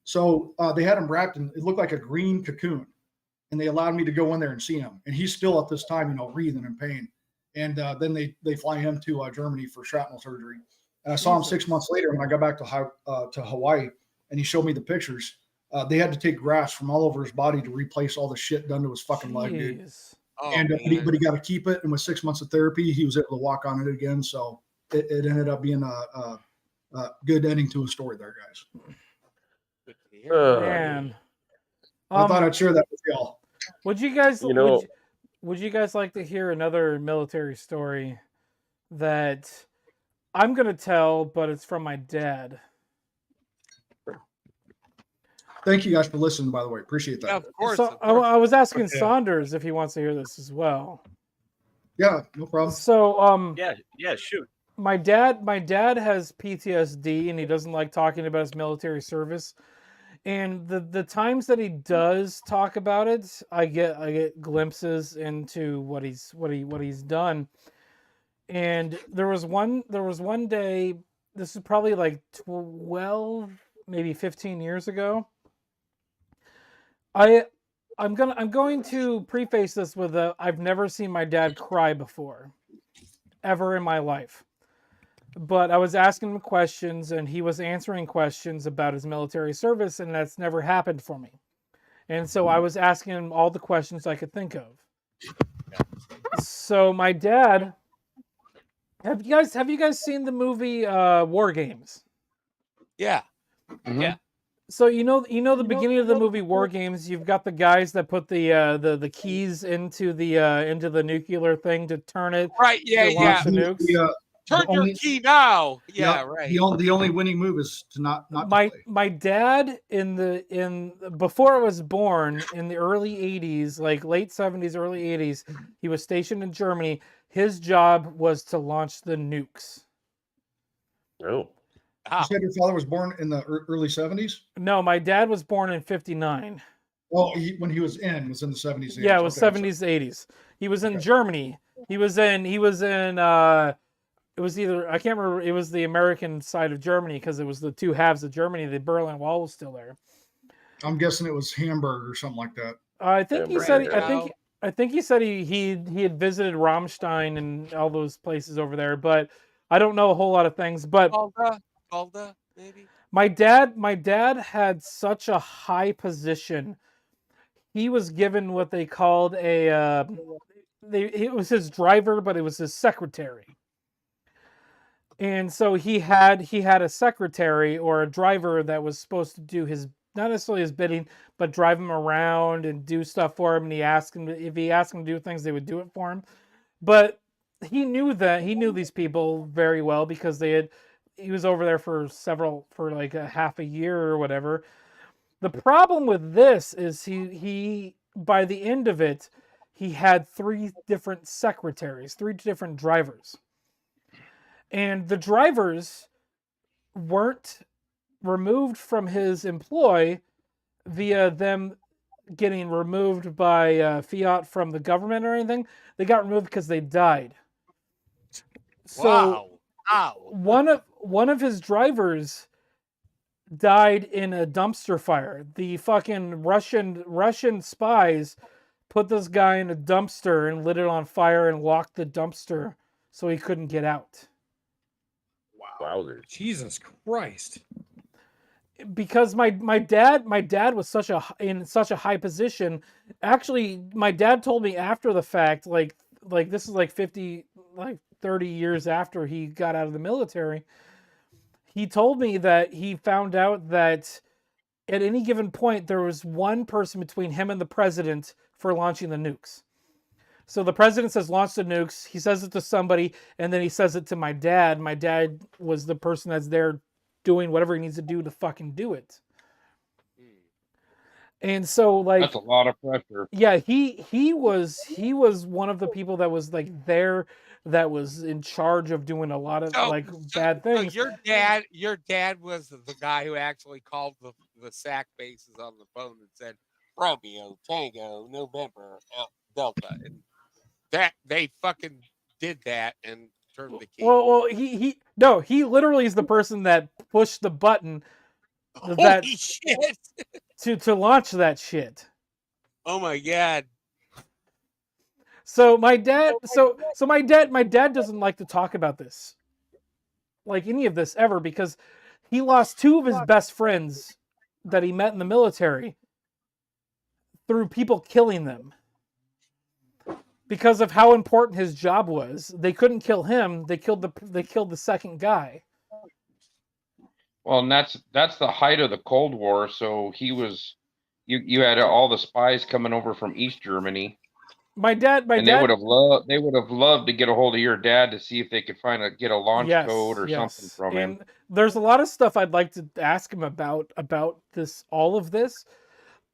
So they had him wrapped in, it looked like a green cocoon, and they allowed me to go in there and see him. And he's still at this time, you know, breathing in pain. And then they fly him to Germany for shrapnel surgery. And I saw him 6 months later when I got back to Hawaii, and he showed me the pictures. They had to take grafts from all over his body to replace all the shit done to his fucking leg, dude. But he got to keep it. And with 6 months of therapy, he was able to walk on it again. So it ended up being a good ending to a story there, guys. Man, I thought I'd share that with y'all. Would you guys, would you guys like to hear another military story that I'm gonna tell, but it's from my dad? Thank you guys for listening, by the way. Appreciate that. Yeah, of course. So I was asking Saunders if he wants to hear this as well. Yeah, no problem. So yeah, shoot. My dad has PTSD, and he doesn't like talking about his military service. And the times that he does talk about it, I get glimpses into what he's done. And there was one day, this is probably like 12, maybe 15 years ago. I'm going to preface this with I've never seen my dad cry before, ever in my life. But I was asking him questions, and he was answering questions about his military service, and that's never happened for me. And so I was asking him all the questions I could think of. So my dad, have you guys seen the movie War Games? Yeah. Mm-hmm. Yeah. So you know the beginning of the movie War Games, you've got the guys that put the keys into the nuclear thing to turn it. Right. Yeah. to launch the nukes. Turn your key now. Yeah. Right. The only winning move is to not my dad before I was born in the early 80s, like late 70s, early 80s, he was stationed in Germany. His job was to launch the nukes. Oh. You said your father was born in the early 70s? No, my dad was born in 59. Oh, when he was in the 70s. Yeah, it was 70s, 80s. He was in Germany. He was in it was either, I can't remember, it was the American side of Germany, because it was the two halves of Germany. The Berlin Wall was still there. I'm guessing it was Hamburg or something like that. I think he said he had visited Rammstein and all those places over there, but I don't know a whole lot of things. But Fulda, maybe. My dad had such a high position. He was given what they called it was his driver, but it was his secretary. And so he had a secretary or a driver that was supposed to do his not necessarily his bidding, but drive him around and do stuff for him. And if he asked him to do things, they would do it for him. But he knew these people very well because he was over there for like a half a year or whatever. The problem with this is he by the end of it, he had 3 different secretaries, 3 different drivers. And the drivers weren't removed from his employ via them getting removed by fiat from the government or anything. They got removed because they died. So one of his drivers died in a dumpster fire. The fucking Russian spies put this guy in a dumpster and lit it on fire and locked the dumpster so he couldn't get out. Wow. Jesus Christ. Because my dad was in such a high position. Actually, my dad told me after the fact, like this is like 30 years after he got out of the military. He told me that he found out that at any given point there was one person between him and the president for launching the nukes. So the president says launch the nukes. He says it to somebody, and then he says it to my dad. My dad was the person that's there doing whatever he needs to do to fucking do it. And so, like, that's a lot of pressure. Yeah, he was one of the people that was like there, that was in charge of doing a lot of bad things. So your dad was the guy who actually called the SAC bases on the phone and said Romeo, Tango, November, Delta, and that they fucking did that and turned the key. Well, he literally is the person that pushed the button Holy shit. to launch that shit. Oh my god. So my dad doesn't like to talk about this, like any of this ever, because he lost 2 of his best friends that he met in the military through people killing them. Because of how important his job was. They couldn't kill him, they killed the second guy. Well, and that's the height of the Cold War, so he was you had all the spies coming over from East Germany. They would have loved to get a hold of your dad to see if they could get a launch code or something from him. And there's a lot of stuff I'd like to ask him about all of this,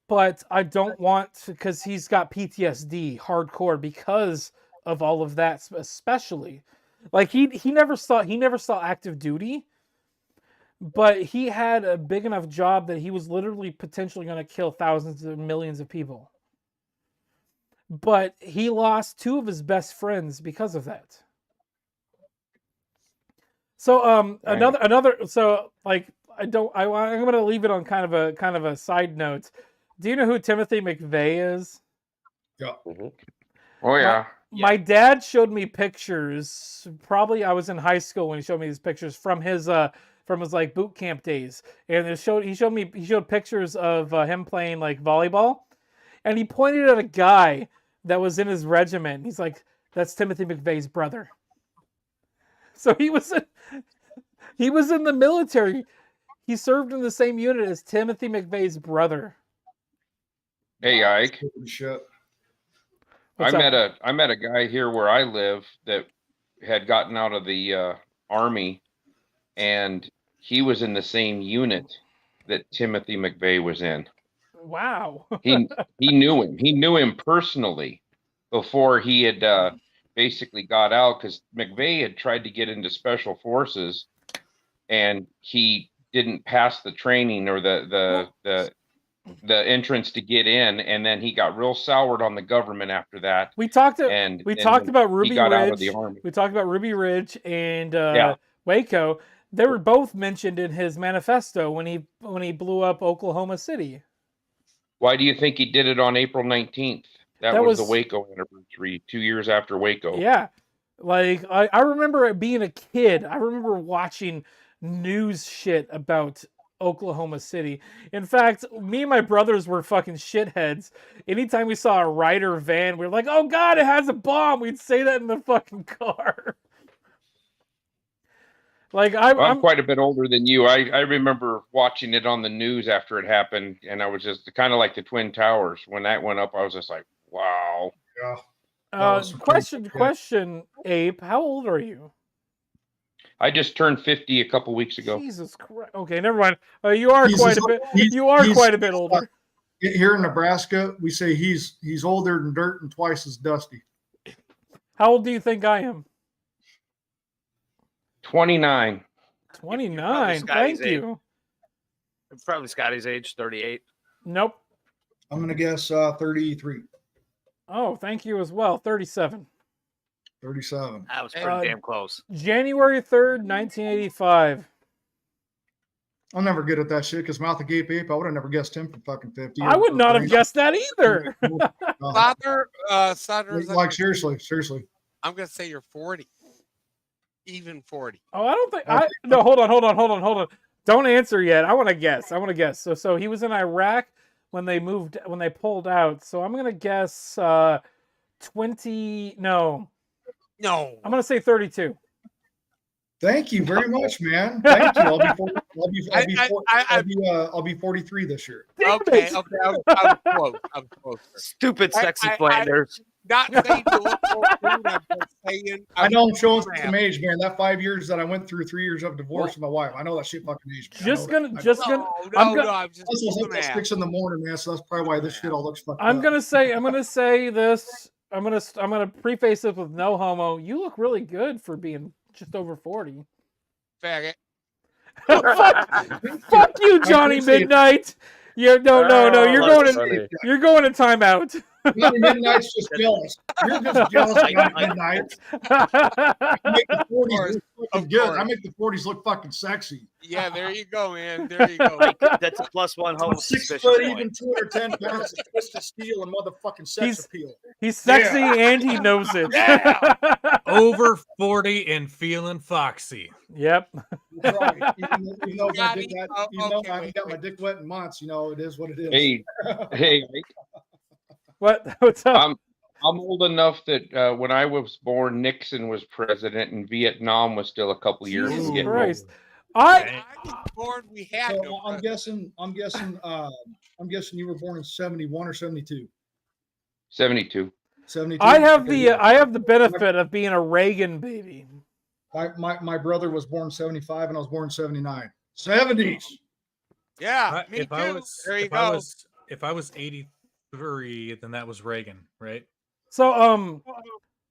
but I don't want to, because he's got PTSD hardcore because of all of that, especially. Like he never saw active duty, but he had a big enough job that he was literally potentially going to kill thousands of millions of people. But he lost 2 of his best friends because of that. So I'm going to leave it on kind of a side note. Do you know who Timothy McVeigh is? Yeah. Oh yeah. My dad showed me pictures. Probably I was in high school when he showed me these pictures from his like boot camp days, and he showed pictures of him playing like volleyball, and he pointed at a guy that was in his regiment. He's like, "That's Timothy McVeigh's brother." So he was in the military. He served in the same unit as Timothy McVeigh's brother. Hey, Ike. Shit. I met a guy here where I live that had gotten out of the Army, and he was in the same unit that Timothy McVeigh was in. Wow. He knew him. He knew him personally before he had basically got out, because McVeigh had tried to get into Special Forces, and he didn't pass the training or the entrance to get in, and then he got real soured on the government after that. We talked about Ruby Ridge. Out of the Army. We talked about Ruby Ridge and Waco. They were both mentioned in his manifesto when he blew up Oklahoma City. Why do you think he did it on April 19th? That was the Waco anniversary, 2 years after Waco. Yeah. Like, I remember being a kid. I remember watching news shit about Oklahoma City. In fact, me and my brothers were fucking shitheads. Anytime we saw a Ryder van, we were like, "Oh God, it has a bomb!" We'd say that in the fucking car. Like I'm quite a bit older than you. I remember watching it on the news after it happened, and I was just kind of like the Twin Towers. When that went up, I was just like, wow. Yeah. Question, Ape. How old are you? I just turned 50 a couple weeks ago. Jesus Christ. Okay, never mind. You are quite a bit. You are quite a bit older. Here in Nebraska, we say he's older than dirt and twice as dusty. How old do you think I am? 29. 29. Thank you. Probably Scotty's age, 38. Nope. I'm gonna guess 33. Oh, thank you as well. 37. 37. That was pretty damn close. January 3rd, 1985. I'm never good at that shit because Mouth Agape Ape, I would have never guessed him for fucking 50. I would not have guessed that either. Sauter, Like seriously. I'm gonna say you're 40. Even 40. Oh, I don't think no, hold on. Don't answer yet. I want to guess. So he was in Iraq when they pulled out. So I'm gonna guess 20. No. I'm gonna say 32. Thank you very much, man. Thank you. I'll be 43 this year. Okay. I'm close. Stupid, sexy Flanders. Not saying you look old, I'm just saying. I know I'm showing some age, man. That 5 years that I went through, 3 years of divorce with my wife. I know that shit fucking age. Man. I'm just It's 6 in the morning, man. So that's probably why this shit all looks fucked up. I'm gonna say this. I'm gonna preface it with no homo. You look really good for being just over 40. Faggot. Fuck you, Johnny Midnight. You're no. You're going to timeout. Johnny Midnight's just jealous. You're just jealous, Johnny Midnight. I make the 40s look fucking good. I make the 40s look fucking sexy. Yeah, there you go, man. There you go. That's a +1 homo. 6 foot, even 210 pounds of twisted steel and motherfucking sex appeal. He's sexy and he knows it. Over 40 and feeling foxy. Yep. Right. Even though I haven't got my dick wet in months, it is what it is. Hey. What's up? I'm old enough that when I was born, Nixon was president, and Vietnam was still a couple years. Jesus Christ! I was born. We had So no. I'm guessing you were born in 71 or 72. 72. 72. I have the benefit of being a Reagan baby. My brother was born 75 and I was born 79. 70s. Yeah, me too. There you go. If I was 83, then that was Reagan, right? So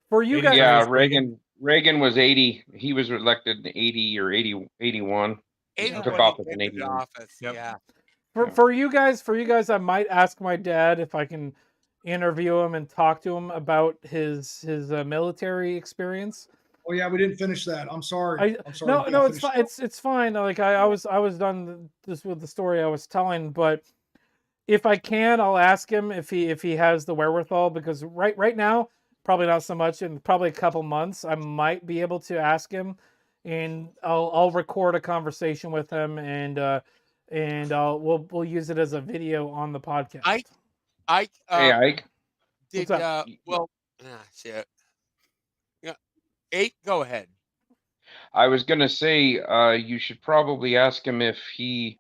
for you guys, yeah, Reagan was 80. He was elected in 80 or 81. He took office in 81. Yep. Yeah. For you guys, I might ask my dad if I can interview him and talk to him about his military experience. Oh yeah, we didn't finish that. I'm sorry. I'm sorry. No, it's fine. It's fine. Like I was done this with the story I was telling, but if I can, I'll ask him if he has the wherewithal, because right now, probably not so much. In probably a couple months, I might be able to ask him, and I'll record a conversation with him, and we'll use it as a video on the podcast. Hey, Ike. Shit. Yeah, 8. Go ahead. I was gonna say you should probably ask him if he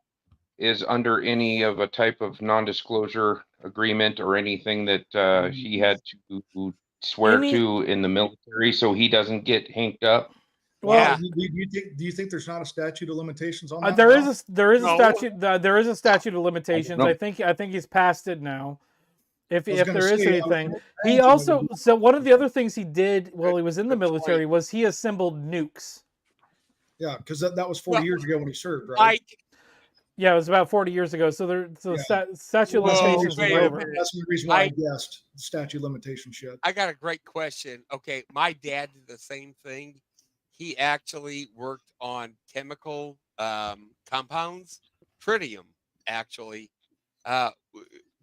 is under any of a type of non-disclosure agreement or anything that he had to swear to in the military, so he doesn't get hanked up. Well, do you think there's not a statute of limitations on that? There is a statute of limitations. I think he's past it now. If there is anything, he also one of the other things he did while he was in the military was he assembled nukes. Yeah, because that was 40 years ago when he served, right? Yeah, it was about 40 years ago. So statute of limitations was over. That's the reason why I guessed the statute of limitation shit. I got a great question. Okay, my dad did the same thing. He actually worked on chemical compounds, tritium, actually.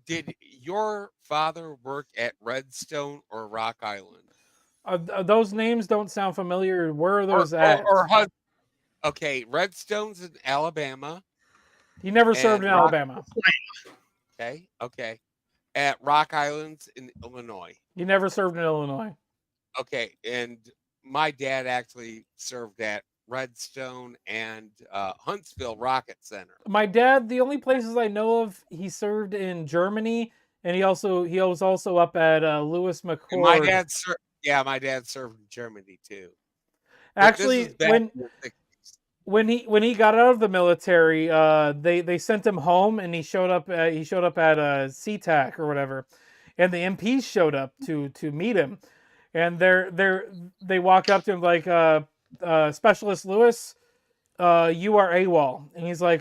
Did your father work at Redstone or Rock Island? Those names don't sound familiar. Where are those at? Okay, Redstone's in Alabama. He never served in Alabama. Okay. At Rock Island's in Illinois. He never served in Illinois. Okay, and my dad actually served at Redstone, and Huntsville Rocket Center. My dad, the only places I know of, he served in Germany, and he was also up at Lewis And McChord. my dad served in Germany too. Actually, when he got out of the military, they sent him home, and he showed up at SeaTac or whatever, and the MPs showed up to meet him, and they walk up to him like, Specialist Lewis, you are AWOL, and he's like,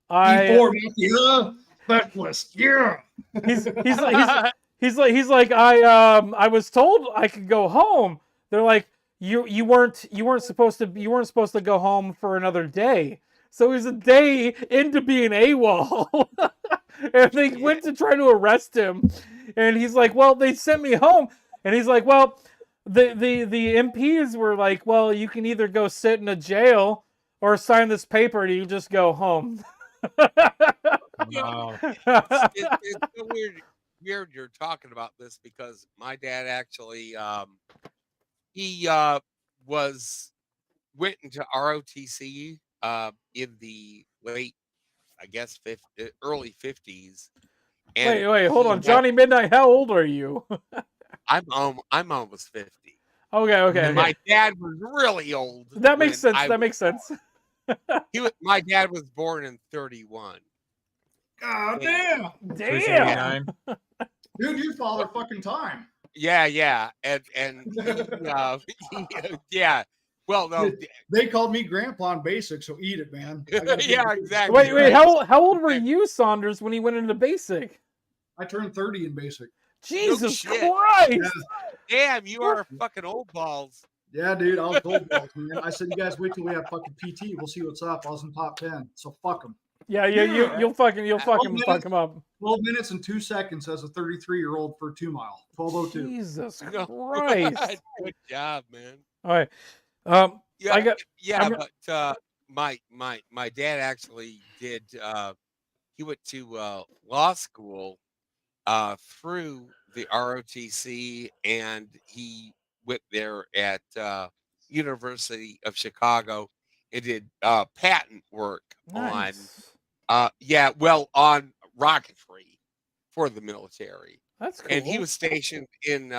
E4 Mafia specialist, yeah. He's like I was told I could go home. They're like, you weren't supposed to go home for another day. So he's a day into being AWOL. And they went to try to arrest him, and he's like, well, they sent me home. And he's like, well, the MPs were like, well, you can either go sit in a jail or sign this paper and you just go home. Wow. It's so weird you're talking about this, because my dad actually he went into ROTC in the late, I guess, early 50s. Wait, hold on, Johnny Midnight. How old are you? I'm almost 50. Okay. My dad was really old. That makes sense. That makes sense. My dad was born in 31. God damn. Damn. Dude, you father fucking time. Yeah. And yeah. Well, no. They called me grandpa in basic, so eat it, man. Yeah, exactly. Wait, how old were you, Saunders, when he went into basic? I turned 30 in basic. Jesus Christ. Yeah. Damn, you are fucking old balls. Yeah, dude, I was old balls, man. I said, you guys wait till we have fucking PT. We'll see what's up. I was in top 10, so fuck them. Yeah, you'll fucking fuck him up. 12 minutes and 2 seconds as a 33-year-old for a 2 mile. 12:02. Jesus Christ. Good job, man. All right. My dad actually did. He went to law school through the ROTC, and he went there at University of Chicago and did patent work on rocketry for the military. That's cool. And he was stationed in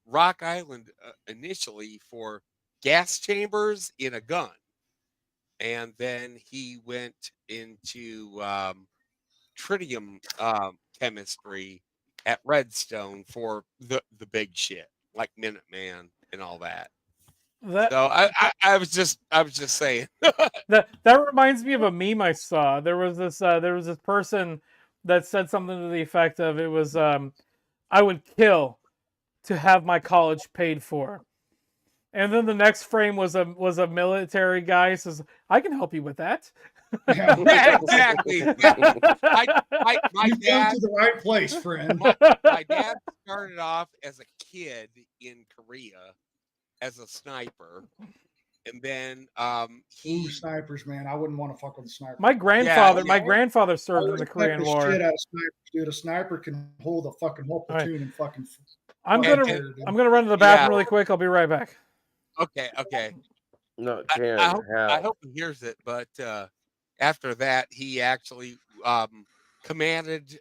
Rock Island initially for gas chambers in a gun, and then he went into tritium chemistry at Redstone for the big shit, like Minuteman and all that. So I was just saying. that reminds me of a meme I saw. There was this person that said something to the effect of, it was I would kill to have my college paid for. And then the next frame was a military guy who says, I can help you with that. Yeah, exactly. My dad to the right place, friend. My dad started off as a kid in Korea as a sniper, and then snipers, man. I wouldn't want to fuck with a sniper. My grandfather served in the Korean War. Shit out of snipers, dude. A sniper can hold a fucking whole platoon and fucking. I'm gonna run to the bathroom really quick. I'll be right back. Okay. No, I hope he hears it, but after that, he actually commanded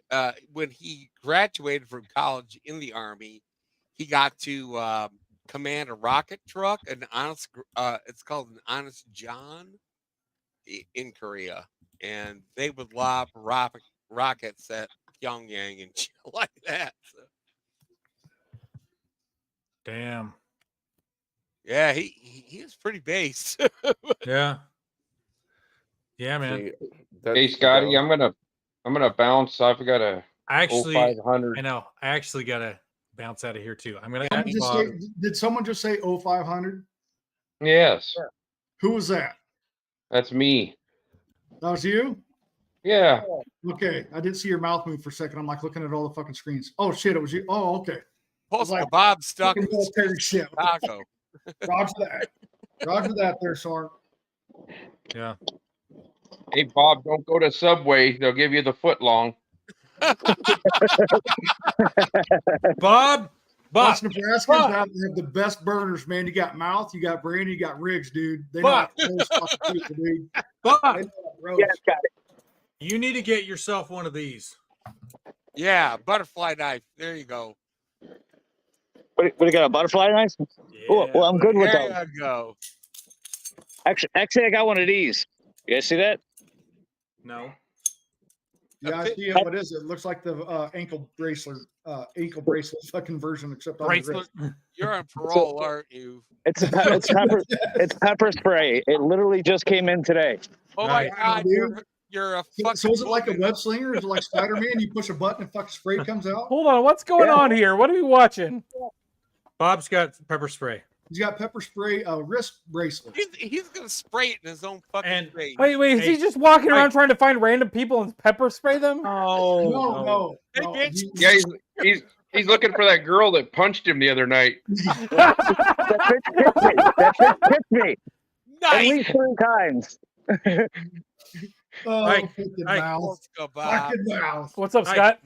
when he graduated from college in the Army. He got to command a rocket truck, it's called an Honest John in Korea, and they would lob rockets at Pyongyang and shit like that. So. Damn. Yeah, he is pretty base. Yeah, man. Hey, Scotty, I'm gonna bounce. I've got a 0500. I know. I actually gotta bounce out of here too. I'm gonna. Did someone just say 0500? Yes. Who was that? That's me. That was you? Yeah. Okay, I did see your mouth move for a second. I'm like looking at all the fucking screens. Oh shit, it was you. Oh, okay. Like, Bob stuck in shit. Chicago. Roger that. Roger that there, Sorn. Yeah. Hey, Bob, don't go to Subway. They'll give you the foot long. Bob, Us Nebraskans have the best burners, man. You got Mouth, you got Brandy, you got Riggs, dude. They know how to roast fucking people, dude. But They know how to roast. you need to get yourself one of these. Yeah, butterfly knife. There you go. What do you got? A butterfly knife? Well, I'm good with There those. you go. Actually, I got one of these. You guys see that? No. Yeah, I see it. What is it? It looks like the ankle bracelet fucking version, except on the wrist. You're on parole, aren't you? It's pepper spray. It literally just came in today. Oh my God, you're a fucking. So is it like a web slinger? Is it like Spider-Man? You push a button and fucking spray comes out? Hold on, what's going on here? What are we watching? Bob's got pepper spray. He's got pepper spray wrist bracelet. He's gonna spray it in his own fucking face. Wait, is he just walking around trying to find random people and pepper spray them? No. Yeah, he's looking for that girl that punched him the other night. That bitch hit me. Nice. At least 3 times. Fucking mouth. What's up, Scott?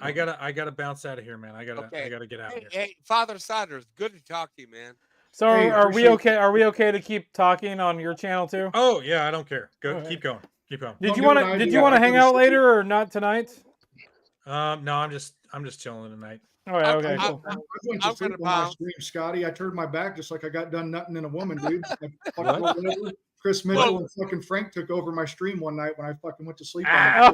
I gotta bounce out of here, man. I gotta get out of here. Hey, Father Saunders, good to talk to you, man. So are we okay? Are we okay to keep talking on your channel too? Oh yeah, I don't care. Keep going. Keep going. Did you want to hang out later or not tonight? No, I'm just chilling tonight. Okay. I went to sleep on my stream, Scotty. I turned my back just like I got done nutting in a woman, dude. I fucking rolled over. Chris Mitchell and fucking Frank took over my stream one night when I fucking went to sleep. I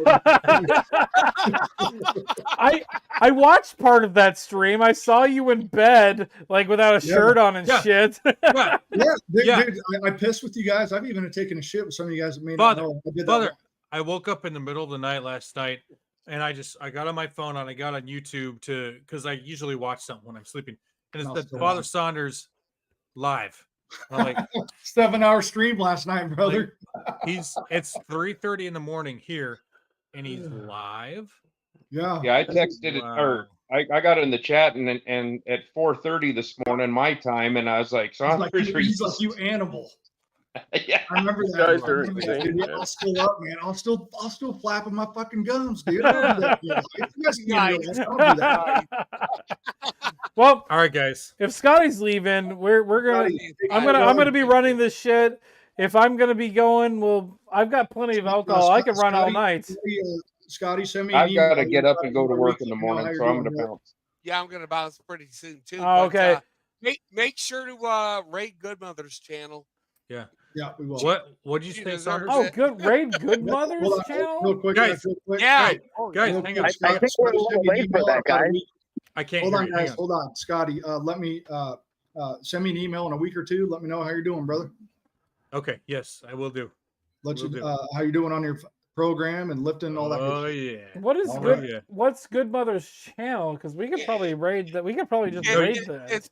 watched part of that stream. I saw you in bed, like without a shirt on and shit. Dude, I pissed with you guys. I've even taken a shit with some of you guys that may not know. I woke up in the middle of the night last night, and I got on my phone and I got on YouTube because I usually watch something when I'm sleeping, and it's the Father Saunders live. I'm like 7-hour stream last night, brother. It's 3:30 in the morning here, and he's live. Yeah. Yeah, I texted it, or I got it in the chat, and at 4:30 this morning my time, and I was like, he's like, you animal. Yeah, I remember that. I'll still up, man. I'll still flapping my fucking gums, dude. I don't do that. You guys can't do that. I don't do that. Well, all right, guys. If Scotty's leaving, I'm gonna be running this shit. If I'm gonna be going, I've got plenty of alcohol. I can run all night. Scotty, send me an I've email. got to get up and go to work in the morning, so I'm gonna bounce. Yeah, I'm gonna bounce pretty soon too. Oh, okay. Make sure to raid Goodmother's channel. Yeah. Yeah, we will. What did you say, Saunders? Oh, raid Goodmother's channel. Real quick, guys. Yeah, guys, hang on. I think we're a little late for that, guys. I can't. Hold on, guys. Hold on, Scotty. Let me send me an email in a week or two. Let me know how you're doing, brother. Okay. Yes, I will do. How you doing on your program and lifting all that? Oh yeah. What is What's Goodmother's channel? Because we could probably raid that. We could probably just raid that.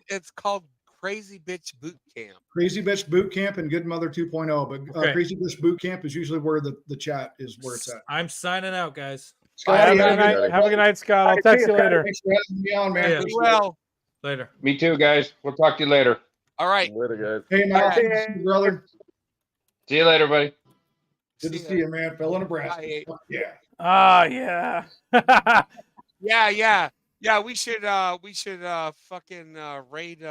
It's called Crazy Bitch Boot Camp. Crazy Bitch Boot Camp and Good Mother 2.0, but Crazy Bitch Boot Camp is usually where the chat is where it's at. I'm signing out, guys. Have a good night, Scott. I'll text you later. Thanks for having me on, man. Yeah. Well, later. Me too, guys. We'll talk to you later. All right. Later, guys. Hey, man. Brother. See you later, buddy. Good to see you, man. Fellow Nebraska. Yeah. Yeah. Yeah. We should fucking raid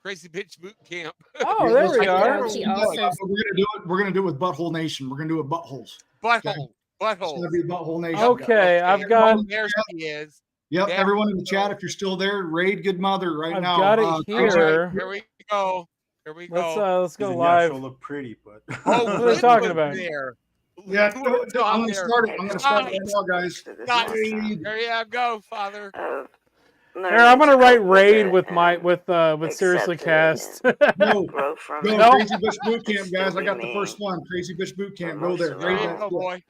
Crazy Bitch Boot Camp. Oh, there we are. We're gonna do it with Butthole Nation. We're gonna do it buttholes. Butthole. It's gonna be Butthole Nation. Okay, I've got. There she is. Yep, everyone in the chat, if you're still there, raid Good Mother right now. I've got it here. Here we go. Let's go live. Look pretty, but what are they talking about? There. Yeah, I'm gonna start it. I'm gonna start it now, guys. There you go, Father. Here, I'm gonna write raid with Seriously Cast. No, Crazy Bitch Boot Camp, guys. I got the first one. Crazy Bitch Boot Camp. Go there. There you go, boy.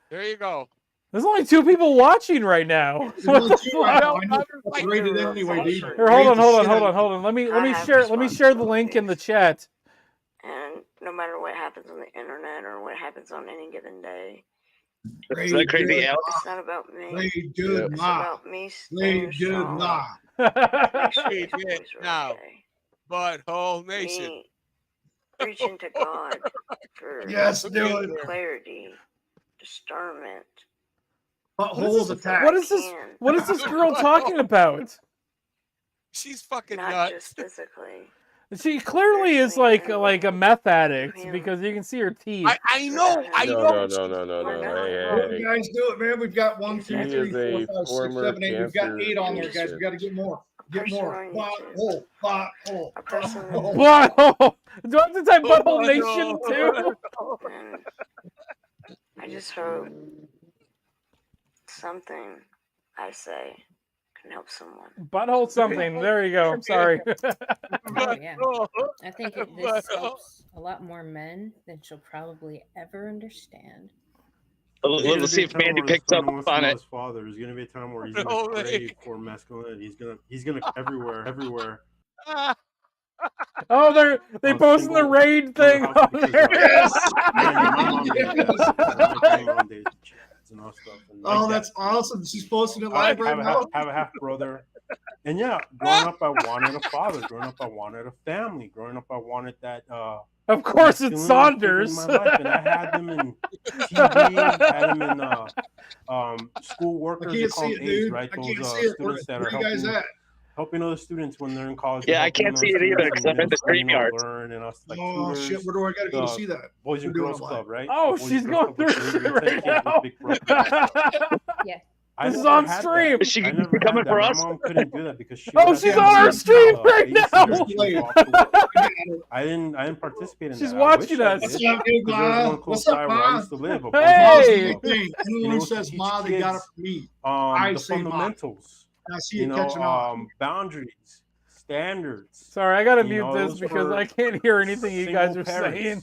There you go. There's only 2 people watching right now. Here, hold on. Let me share the link in the chat. And no matter what happens on the internet or what happens on any given day, Is that crazy, Alex? it's not about me. Good It's about me staying good strong. Hey, now, Butthole Nation. Me reaching to God for clarity, discernment. Buttholes attack. What is this girl talking about? She's fucking not nuts. just physically. She clearly is like a meth addict because you can see her teeth. I know. No. You guys do it, man. We've got 1, 2, She 3, is 4, a 5, 6, former 7, 8. We've got cancer 8 on there, guys. patient. We got to get more. Get more. Butthole. Butthole. Butthole. Do I have to type Butthole Nation too? And I just hope something I say can help someone. Butthole something. There you go. Sorry. Oh, yeah. I think this helps a lot more men than she'll probably ever understand. Let's see if Mandy picks up on it. His father. There's gonna be a time where he's gonna crave for masculinity. He's gonna everywhere. Oh, they posting the raid thing on there. Oh, that's awesome. She's posting it live right now. Have a half brother. And yeah, growing up, I wanted a father. Growing up, I wanted a family. Growing up, I wanted that. Of course, it's Saunders. In my life. And I had them in TV. Had them in school workers. I can't see it, dude. Right? I Those can't see it. Where students that you guys at? helping other students when they're in college. Yeah, I can't see it either because I'm in the StreamYard. Oh shit! Where do I gotta go to see that? Boys and Girls Club, right? Oh, she's going through it right now. Yeah. This is on stream. Is she coming for us? My mom couldn't do that because she. She's on our stream right now. I didn't participate in that. She's watching us. What's up, dude, Ma? What's up, Ma? Hey! Anyone who says Ma, they got it from me. I the say fundamentals. I see it catching on. Boundaries, standards. Sorry, I gotta mute this because I can't hear anything you guys are saying.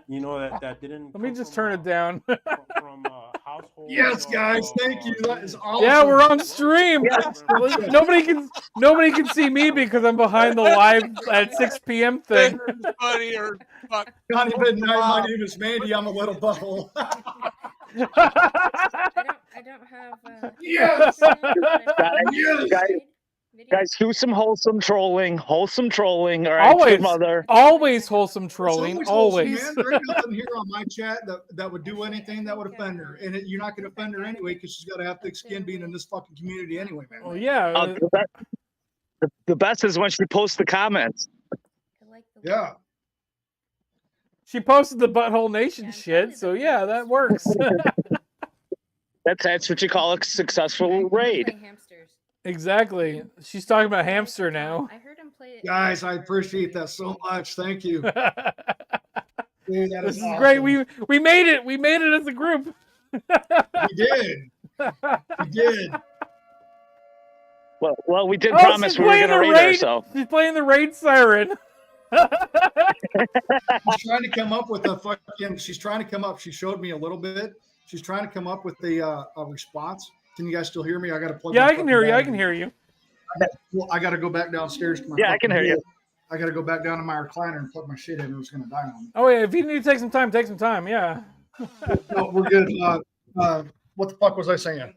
You know that didn't. Let me just turn it down. From household. Yes, guys, thank you. That is awesome. Yeah, we're on stream. Nobody can see me because I'm behind the live at 6 p.m. thing. Funny or fuck. Johnny Midnight, my name is Mandy. I'm a little butthole. I don't have. Yes. Guys, do some wholesome trolling. All right, Always, mother. always wholesome trolling. It's Always. wholesome, man. There ain't nothing here on my chat that would do anything that would offend her, and you're not going to offend her anyway because she's got to have thick skin being in this fucking community anyway, man. Well, yeah. The best is when she posts the comments. Yeah. She posted the Butthole Nation shit, so yeah, that works. That's what you call a successful raid. Exactly. She's talking about hamster now. I heard him play it. Guys, I appreciate that so much. Thank you. Dude, that This is awesome. great. We made it. We made it as a group. We did. We did. Well, we did promise we were going to raid ourselves. She's playing the raid siren. She's trying to come up with a fucking. She's trying to come up. She showed me a little bit. She's trying to come up with a response. Can you guys still hear me? I got to plug. Yeah, I can hear you. I can hear you. I got to go back downstairs. To my Yeah, I can hear you. I got to go back down to my recliner and plug my shit in, or it's going to die on me. Oh yeah, if you need to take some time, take some time. Yeah. No, we're good. What the fuck was I saying?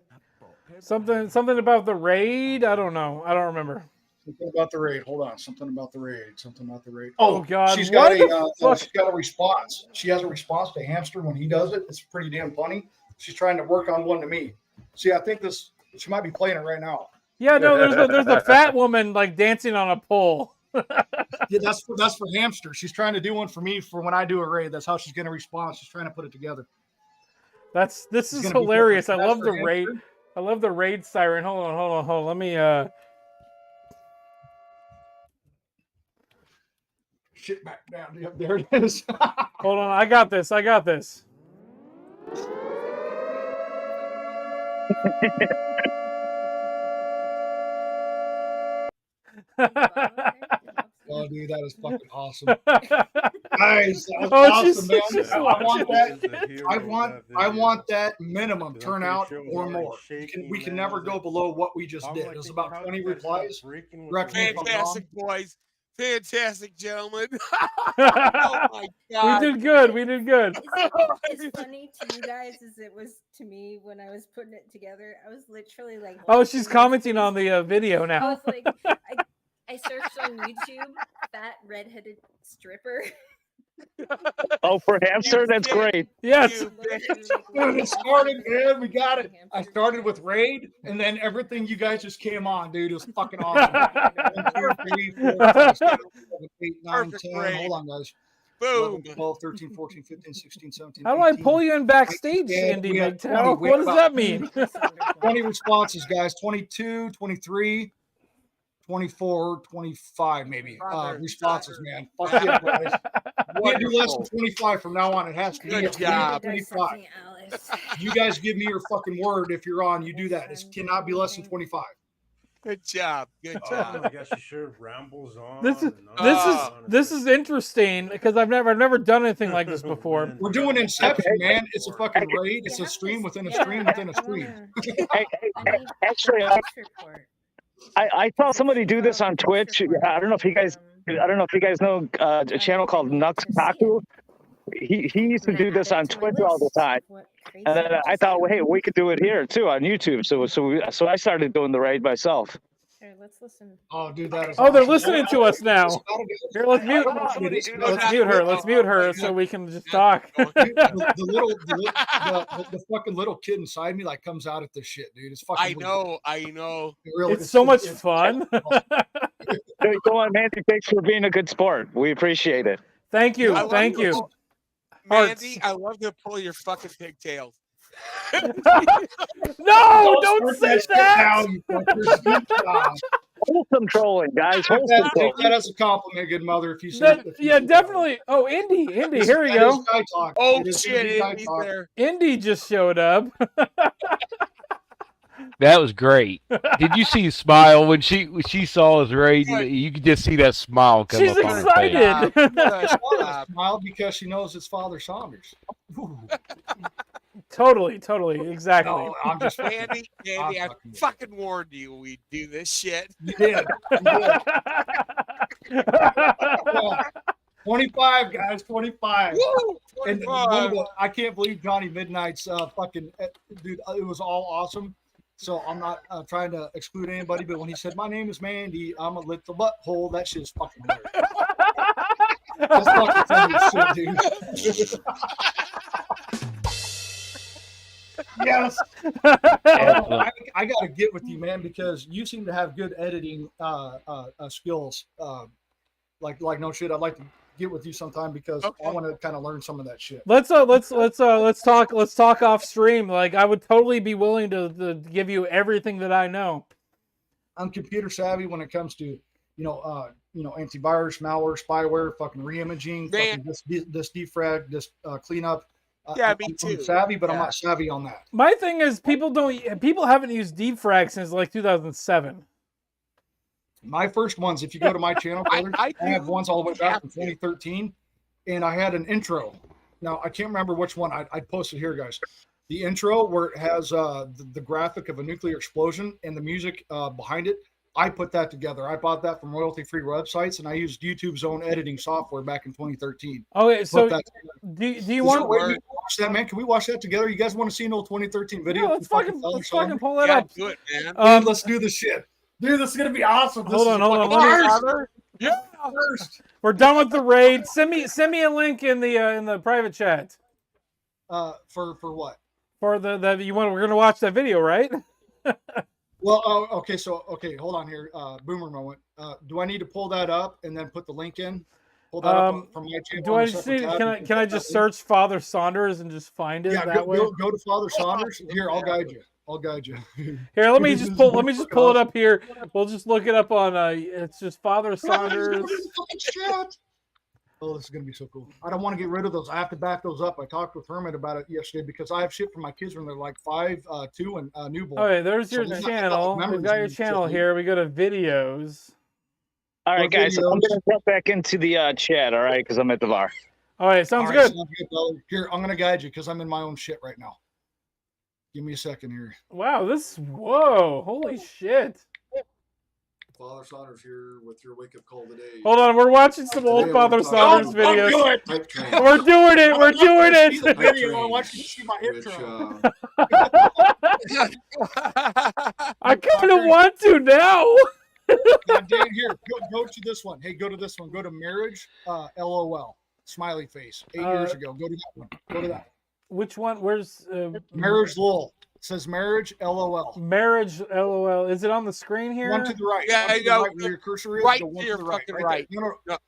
Something about the raid. I don't know. I don't remember. Something about the raid. Hold on. Something about the raid. Oh God! She's got what she's got a response. She has a response to Hamster when he does it. It's pretty damn funny. She's trying to work on one to me. See, I think she might be playing it right now. Yeah, no, there's a fat woman like dancing on a pole. Yeah, that's for Hamster. She's trying to do one for me for when I do a raid. That's how she's going to respond. She's trying to put it together. This is hilarious. I love the raid. I love the raid siren. Hold on. Let me shit back down. Yep, there it is. Hold on. I got this. Oh, dude, that is fucking awesome. Guys, that's awesome, man. I want that. I want that minimum turnout or more. We can never go below what we just did. It was about 20 replies. Fantastic, boys. Fantastic, gentlemen. Oh my God. We did good. It's funny to you guys as it was to me when I was putting it together. I was literally like, Oh, she's commenting on the video I now. was like, I searched on YouTube, fat redheaded stripper. Oh, for hamster, that's great. Yes. Dude, it started, man. We got it. I started with Raid, and then everything you guys just came on, dude. It was fucking awesome. 1, 2, 3, 4, 5, 6, 7, 8, 9, 10. Hold on, guys. Boom. 11, 12, 13, 14, 15, 16, 17, How do I 18. pull you in backstage, Yeah, Indy we had Big 20. Toe? We What had does about that mean? 20 responses, guys. 22, 23, 24, 25, maybe. Responses, man. Fuck yeah, guys. We can't do less than 25 from now on. It has to be Good job. 25. You guys give me your fucking word if you're on. You do that. It cannot be less than 25. Good job. Good Oh job. my gosh, you sure rambles on. This is interesting because I've never done anything like this before. We're doing Inception, man. It's a fucking raid. It's a stream within a stream within a stream. Actually, I saw somebody do this on Twitch. I don't know if you guys know a channel called Nux Taku. He used to do this on Twitch all the time, and then I thought, well, hey, we could do it here too on YouTube. So I started doing the raid myself. Here, let's listen. Oh, dude, that is. Oh, they're awesome. listening to us now. Here, let's mute. Let's mute her. Let's mute her so we can just talk. The fucking little kid inside me like comes out at this shit, dude. It's fucking. I know. It's so much fun. Go on, Mandy. Thanks for being a good sport. We appreciate it. Thank you. Thank you. Mandy, I love to pull your fucking pigtails. No, don't say that. Wholesome trolling, guys. Wholesome Take trolling. that as a compliment, good mother. If you say Yeah, definitely. Oh, Indy, here we go. Oh shit, Indy's there. Indy just showed up. That was great. Did you see his smile when she saw his raid? You could just see that smile come She's up on her face. excited. Smile because she knows it's Father Saunders. Totally, exactly. No, I'm just Andy, I fucking warned you we'd do this shit. You did. 25, guys, 25. Woo, And 25. I can't believe Johnny Midnight's fucking dude. It was all awesome. So I'm not trying to exclude anybody, but when he said my name is Mandy, I'm a little butthole. That shit is fucking hilarious. That's fucking funny as shit, dude. Yes. I got to get with you, man, because you seem to have good editing skills. Like no shit. I'd like to get with you sometime because I want to kind of learn some of that shit. Let's talk off stream. Like I would totally be willing to give you everything that I know. I'm computer savvy when it comes to antivirus, malware, spyware, fucking reimaging, fucking this defrag, this cleanup. Yeah, me too. I'm savvy, but I'm not savvy on that. My thing is people haven't used defrag since like 2007. My first ones, if you go to my channel, brother, I have ones all the way back from 2013, and I had an intro. Now I can't remember which one I posted here, guys. The intro where it has the graphic of a nuclear explosion and the music behind it. I put that together. I bought that from royalty-free websites, and I used YouTube's own editing software back in 2013. Okay, so do you want to watch that, man? Can we watch that together? You guys want to see an old 2013 video? Yeah, let's fucking pull that up. Do it, man. Dude, let's do this shit. Dude, this is gonna be awesome. Hold on. Yeah. We're done with the raid. Send me a link in the private chat. For what? For we're gonna watch that video, right? Well, okay, hold on here. Boomer moment. Do I need to pull that up and then put the link in? Pull that up from my channel. Do I just can I just search Father Saunders and just find it that way? Go to Father Saunders. Here, I'll guide you. Here, let me just pull it up here. We'll just look it up on it's just Father Saunders. Oh, this is gonna be so cool. I don't want to get rid of those. I have to back those up. I talked with Hermit about it yesterday because I have shit for my kids when they're like 5, 2, and newborn. Okay, there's your channel. We've got your channel here. We go to videos. All right, guys. I'm gonna jump back into the chat. All right, because I'm at the bar. All right, sounds good. Brother. Here, I'm gonna guide you because I'm in my own shit right now. Give me a second here. Wow, whoa, holy shit. Father Saunders here with your wake-up call today. Hold on, we're watching some old Father Saunders videos. We're doing it. We're doing it. I want you to see my intro. I kind of want to now. Dan, here, go to this one. Hey, go to this one. Go to marriage, LOL. smiley face 8 years ago. Go to that one. Go to that. Which one? Where's Marriage lol? It says marriage LOL. Marriage LOL. Is it on the screen here? One to the right. Yeah, One to the right where your cursor is. Right Go one to your to the right. fucking Right. right. There. No.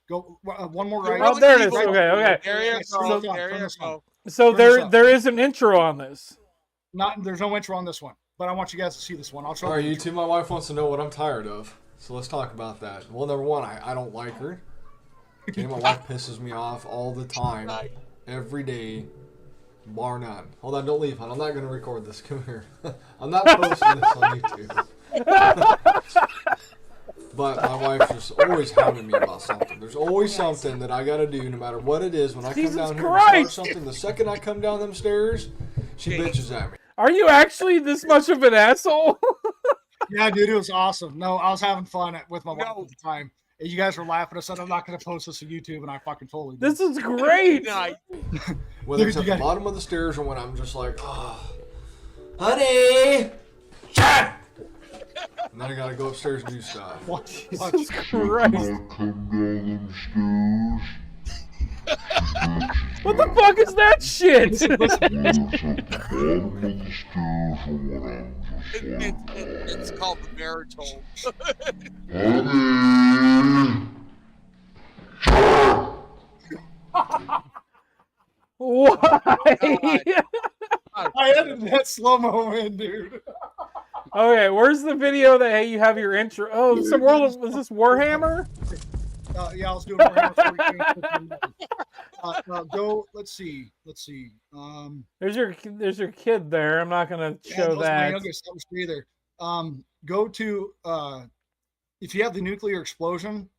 Go one more You're right. Oh, there it is. evil. Okay, okay. There you go. There you go. So Turn this up. there is an intro on this. There's no intro on this one, but I want you guys to see this one. I'll show All right, you. YouTube. My wife wants to know what I'm tired of, so let's talk about that. Well, number one, I don't like her. Okay, my wife pisses me off all the time, every day, bar none. Hold on, don't leave, hon. I'm not gonna record this. Come here. I'm not posting this on YouTube. But my wife's just always hounding me about something. There's always something that I gotta do, no matter what it is. When I come down here and start something, the second I come down them stairs, she bitches at me. Are you actually this much of an asshole? Yeah, dude, it was awesome. No, I was having fun with my wife at the time. And you guys were laughing. I said, I'm not going to post this on YouTube, and I fucking totally did. This is great. Whether it's at the bottom of the stairs or when I'm just like, oh, honey, shut. And then I gotta go upstairs and do stuff. Jesus Christ. What the fuck is that shit? It's called the marriage hole. Why? I edited that slow-mo in, dude. Okay, where's the video that, hey, you have your intro? Oh, was this Warhammer? Yeah, I was doing Warhammer 40K. Go, let's see. There's your kid there. I'm not gonna show that. My youngest, I'll stay there. Go to if you have the nuclear explosion,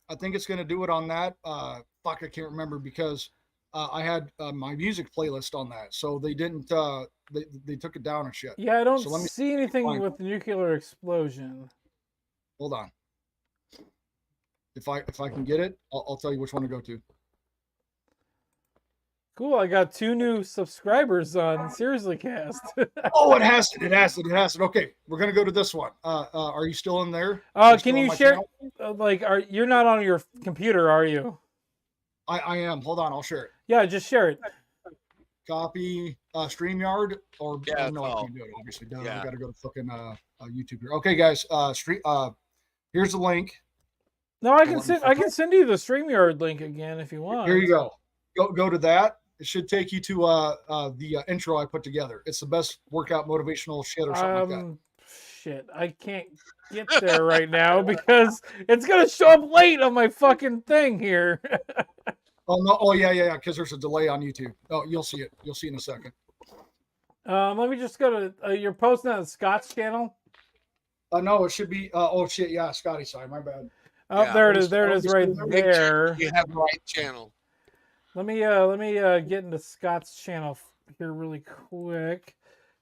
I think it's gonna do it on that. Fuck, I can't remember because I had my music playlist on that, so they didn't. They took it down and shit. Yeah, I don't so let me see anything with the nuclear explosion. Hold on. If I can get it, I'll tell you which one to go to. Cool, I got 2 new subscribers on Seriously Cast. Oh, it has it. Okay, we're gonna go to this one. Are you still in there? Can you share? You're not on your computer, are you? I am. Hold on, I'll share it. Yeah, just share it. Copy StreamYard or no, I can't do it. Obviously, I got to go to fucking YouTube here. Okay, guys. Here's the link. No, I can send you the StreamYard link again if you want. Here you go. Go to that. It should take you to the intro I put together. It's the best workout motivational shit or something like that. Shit, I can't get there right now because it's gonna show up late on my fucking thing here. Oh no! Oh yeah. Because there's a delay on YouTube. Oh, you'll see it. You'll see in a second. Let me just go to. You're posting on Scott's channel. No, it should be. Oh shit! Yeah, Scotty. Sorry, my bad. Oh, yeah. There it is. There it is, right there. You have the right channel. Let me get into Scott's channel here really quick,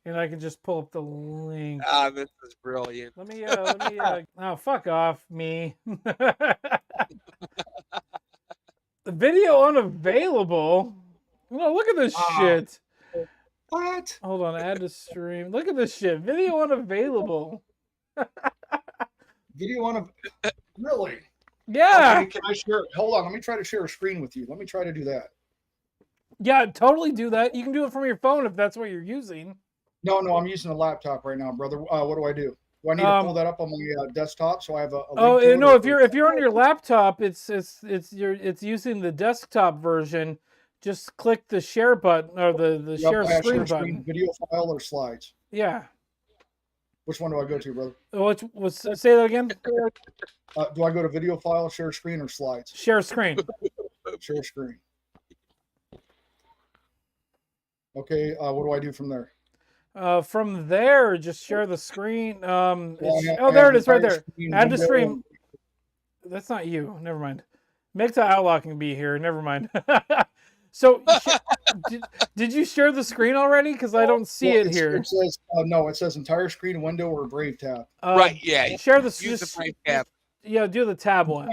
and I can just pull up the link. Ah, this is brilliant. Let me. Oh, fuck off, me. The video unavailable. No, look at this shit. What? Hold on, add to stream. Look at this shit. Video unavailable. Video really? Yeah. Okay, can I share it? Hold on, let me try to share a screen with you. Let me try to do that. Yeah, totally do that. You can do it from your phone if that's what you're using. No, I'm using a laptop right now, brother. What do I do? Do I need to pull that up on my desktop so I have a oh no, if you're on your laptop, it's using the desktop version. Just click the share button or the share screen button. Video file or slides. Yeah. Which one do I go to, brother? Say that again. Do I go to video file, share screen, or slides? Share screen. Share screen. Okay. What do I do from there? From there, just share the screen. There it is, right there. Add to stream. That's not you. Never mind. Make the outlaw can be here. Never mind. So, did you share the screen already? Because I don't see it here. It says no. It says entire screen, window, or Brave tab. Right. Yeah. Share the use the Brave tab. Yeah. Do the tab one.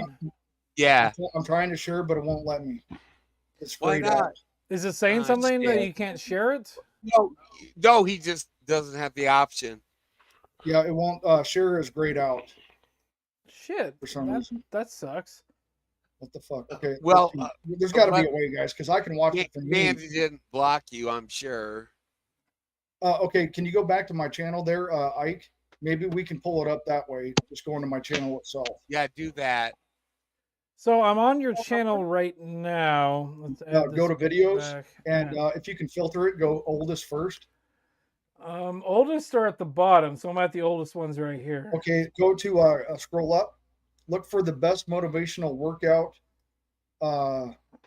Yeah. I'm trying to share, but it won't let me. It's Why grayed not? out. Is it saying something that you can't share it? No. He just doesn't have the option. Yeah, it won't. Share is grayed out. Shit. For some reason. That sucks. What the fuck? Okay. Well, there's got to be a way, guys, because I can watch it from me. Mandy didn't block you, I'm sure. Okay, can you go back to my channel there, Ike? Maybe we can pull it up that way. Just go into my channel itself. Yeah, do that. So I'm on your channel right now. Let's add Go to this videos, back. and if you can filter it, go oldest first. Oldest are at the bottom, so I'm at the oldest ones right here. Okay, go to scroll up. Look for the best motivational workout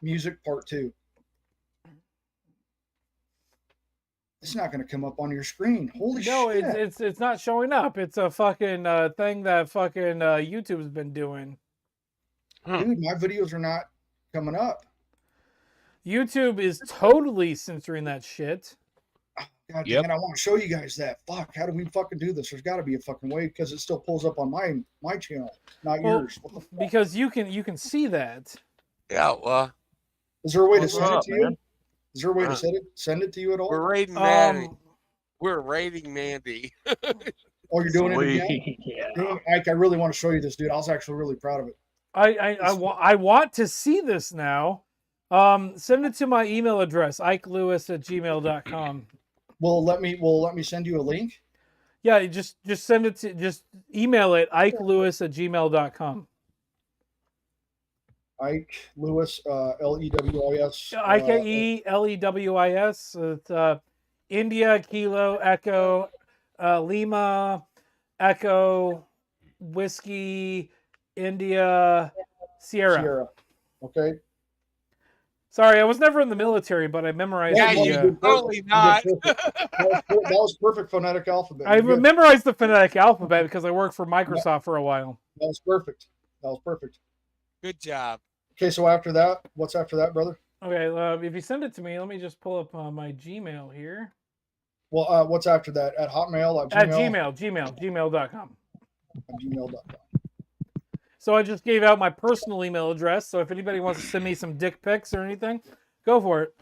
music part 2. It's not going to come up on your screen. Holy shit! No, it's not showing up. It's a fucking thing that fucking YouTube's been doing. Dude, my videos are not coming up. YouTube is totally censoring that shit. God dang it, I want to show you guys that. Fuck, how do we fucking do this? There's got to be a fucking way because it still pulls up on my channel, not yours. What the fuck? Because you can see that. Yeah, well. Is there a way to send it to you? Is there a way to send it to you at all? We're rating Mandy. We're rating Mandy. Oh, you're doing it again? Yeah. Dude, Ike, I really want to show you this, dude. I was actually really proud of it. I want to see this now. Send it to my email address, ikelewis@gmail.com. Will let me send you a link? Yeah, just send it to, just email it, ikelewis@gmail.com. Ike Lewis, Lewis. IKELEWIS. It's India, Kilo, Echo, Lima, Echo, Whiskey, India, Sierra. Okay. Sorry, I was never in the military, but I memorized totally not. That was perfect phonetic alphabet. I memorized the phonetic alphabet because I worked for Microsoft for a while. That was perfect. That was perfect. Good job. Okay, so after that, what's after that, brother? Okay, if you send it to me, let me just pull up my Gmail here. Well, what's after that? At Hotmail? At gmail.com. At gmail.com. So I just gave out my personal email address. So if anybody wants to send me some dick pics or anything, go for it.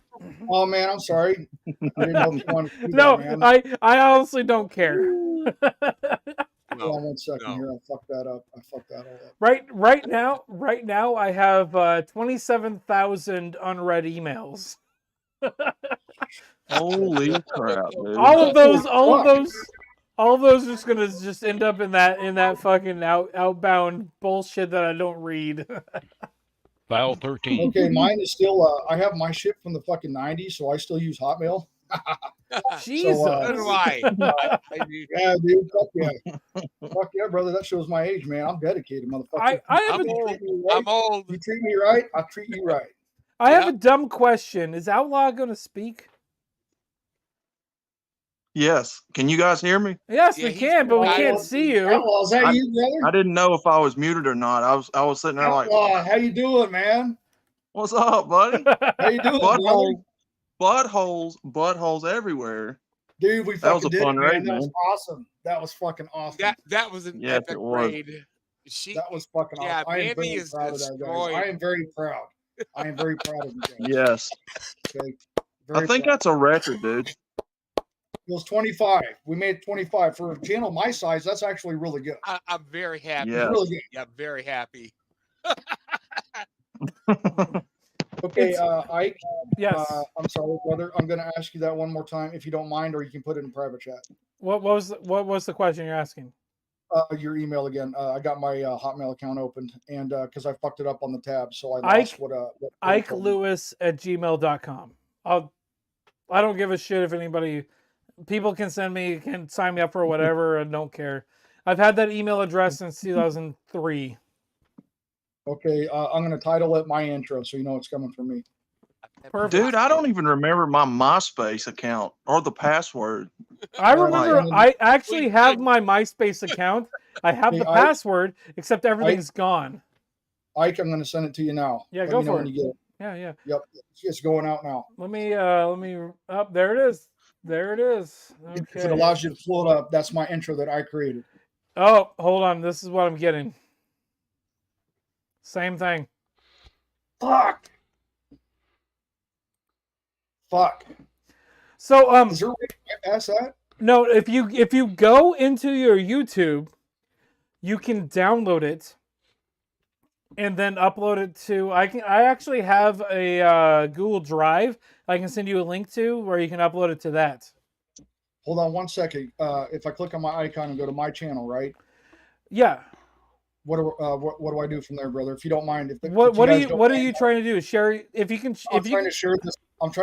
Oh man, I'm sorry. I didn't know if you wanted to do No, that, man. I honestly don't care. Hold on 1 second here. I fucked that up. I fucked that all up. Right now, I have 27,000 unread emails. Holy crap, dude. All of those just gonna end up in that fucking outbound bullshit that I don't read. File 13. Okay, mine is still. I have my shit from the fucking 90s, so I still use Hotmail. Jesus. So do I. Yeah, dude. Fuck yeah. Fuck yeah, brother. That shows my age, man. I'm dedicated, motherfucker. I'm old. You treat me right, I'll treat you right. I have a dumb question. Is Outlaw gonna speak? Yes. Can you guys hear me? Yes, we can, but we can't see you. Outlaw, is that you, brother? I didn't know if I was muted or not. I was sitting there like, Outlaw, how you doing, man? "What's up, buddy?" How you doing, brother? Buttholes everywhere. Dude, we That was fucking a did fun it, raid, man. That was man. awesome. That was fucking awesome. That was an Yes, epic it was. raid. That was fucking Yeah, awesome. I am Mandy very is proud of that, destroyed. guys. I am very proud. I am very proud of you guys. Yes. Okay. I Very think proud. that's a record, dude. It was 25. We made 25 for a channel my size. That's actually really good. I'm very happy. Yes. Really good. Yeah, I'm very happy. Okay, Ike. Yes. I'm sorry, brother. I'm going to ask you that one more time, if you don't mind, or you can put it in private chat. What was the question you're asking? Your email again. I got my Hotmail account opened, and because I fucked it up on the tab, so I lost what IkeLewis@gmail.com. I don't give a shit if anybody. People can sign me up for whatever, and don't care. I've had that email address since 2003. Okay, I'm going to title it my intro, so you know it's coming from me. Perfect. Dude, I don't even remember my MySpace account or the password. I remember. I actually have my MySpace account. I have Hey, the Ike- password, except everything's gone. Ike, I'm going to send it to you now. Yeah, Let go me know for when it. you get it. Yeah. Yep, it's going out now. Let me. Up there it is. There it is. If it Okay. allows you to float up, that's my intro that I created. Oh, hold on. This is what I'm getting. Same thing. Fuck. So is there a way to bypass that? No, if you go into your YouTube, you can download it and then upload it to. I actually have a Google Drive. I can send you a link to where you can upload it to that. Hold on one second. If I click on my icon and go to my channel, right? Yeah. What do I do from there, brother? If you don't mind, What are you trying to do? Share if you can. I'm trying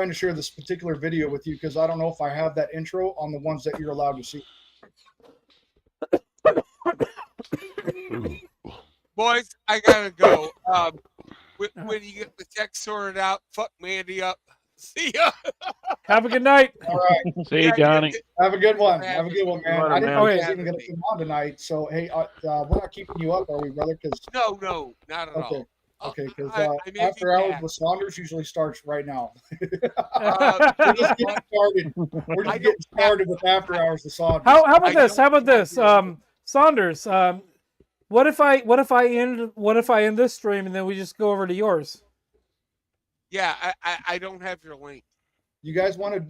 to share this particular video with you because I don't know if I have that intro on the ones that you're allowed to see. Boys, I gotta go. When you get the text sorted out, fuck Mandy up. See ya. Have a good night. All right. See you, Johnny. Have a good one. Have a good one, man. Later, I didn't man. know you was even going to come on tonight. So, hey, we're not keeping you up, are we, brother? Cause, No, not at okay. all. Okay, because I may After be Hours back. with Saunders usually starts right now. We're just getting started. We're just getting started with After Hours with Saunders. How about this? How about this? Saunders. What if I end this stream and then we just go over to yours? Yeah, I don't have your link. You guys want me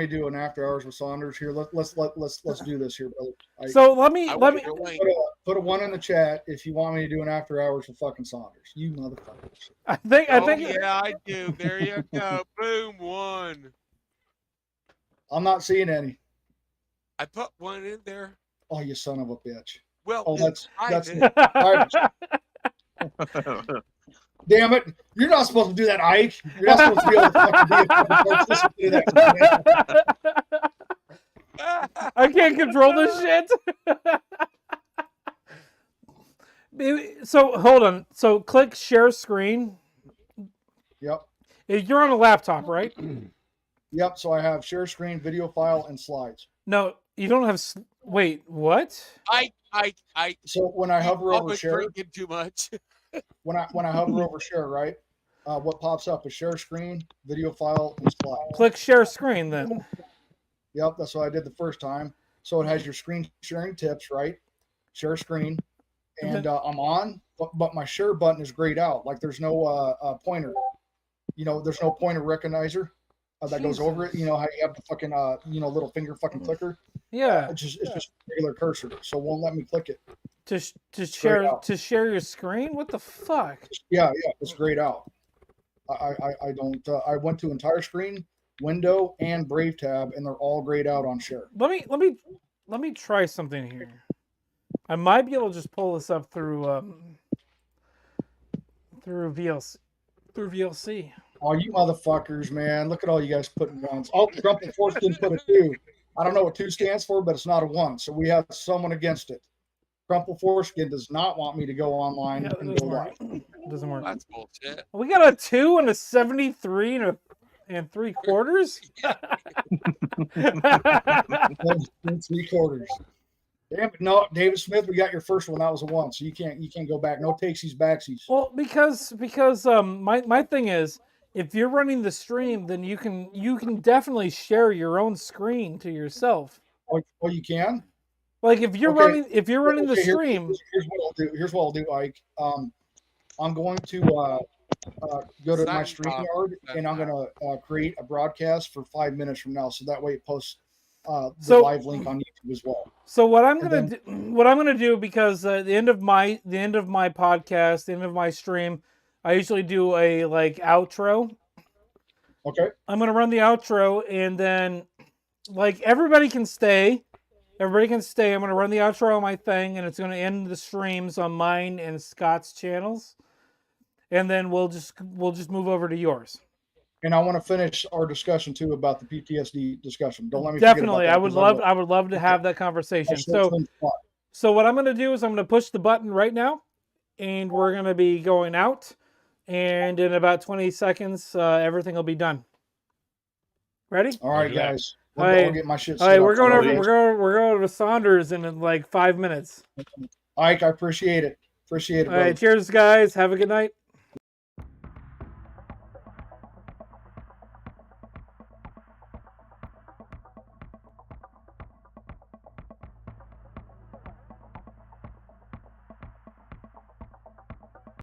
to do an After Hours with Saunders here? Let's do this here, brother. So let me put a one in the chat if you want me to do an After Hours with fucking Saunders. You motherfuckers. I think. Yeah, I do. There you go. Boom, one. I'm not seeing any. I put one in there. Oh, you son of a bitch. Well, that's private. private. Damn it! You're not supposed to do that, Ike. You're not supposed to be able to fucking be a fucking participant in that. I can't control this shit. So hold on. So click share screen. Yep. You're on a laptop, right? Yep. So I have share screen, video file, and slides. No, you don't have. Wait, what? I. So when I hover over share, drinking too much. when I hover over share, right? What pops up is share screen, video file, and slides. Click share screen then. Yep, that's what I did the first time. So it has your screen sharing tips, right? Share screen, and I'm on, but my share button is grayed out. Like there's no pointer. You know, there's no pointer recognizer that goes over it. You know how you have the fucking little finger fucking clicker. Yeah. It's just regular cursor, so it won't let me click it. To share your screen? What the fuck? Yeah, it's grayed out. I don't. I went to entire screen, window, and Brave tab, and they're all grayed out on share. Let me try something here. I might be able to just pull this up through VLC. Oh, you motherfuckers, man! Look at all you guys putting ones. Oh, Trump and Foreskin put a 2. I don't know what 2 stands for, but it's not a 1. So we have someone against it. Crumple Foreskin does not want me to go online and go live. Doesn't work. That's bullshit. We got a 2 and a 73 and 3/4. 3/4. Damn it! No, David Smith, we got your first one. That was a 1, so you can't go back. No takesies, backsies. Well, because my thing is, if you're running the stream, then you can definitely share your own screen to yourself. Oh, you can. Like if you're running the stream. Here's what I'll do, Ike. I'm going to go to my StreamYard and I'm going to create a broadcast for 5 minutes from now, so that way it posts the live link on YouTube as well. So what I'm gonna do, because the end of my podcast, the end of my stream, I usually do a outro. Okay. I'm gonna run the outro, and then everybody can stay. Everybody can stay. I'm gonna run the outro on my thing, and it's gonna end the streams on mine and Scott's channels, and then we'll just move over to yours. And I want to finish our discussion too about the PTSD discussion. Don't let me Definitely. forget about that. I would love to have that conversation. So what I'm going to do is I'm going to push the button right now, and we're going to be going out, and in about 20 seconds, everything will be done. Ready? All right, guys. All right. I'll get my shit All right, set we're up going for over. you. We're going to Saunders in 5 minutes. Ike, I appreciate it. Appreciate it. All right, cheers, guys. Have a good night.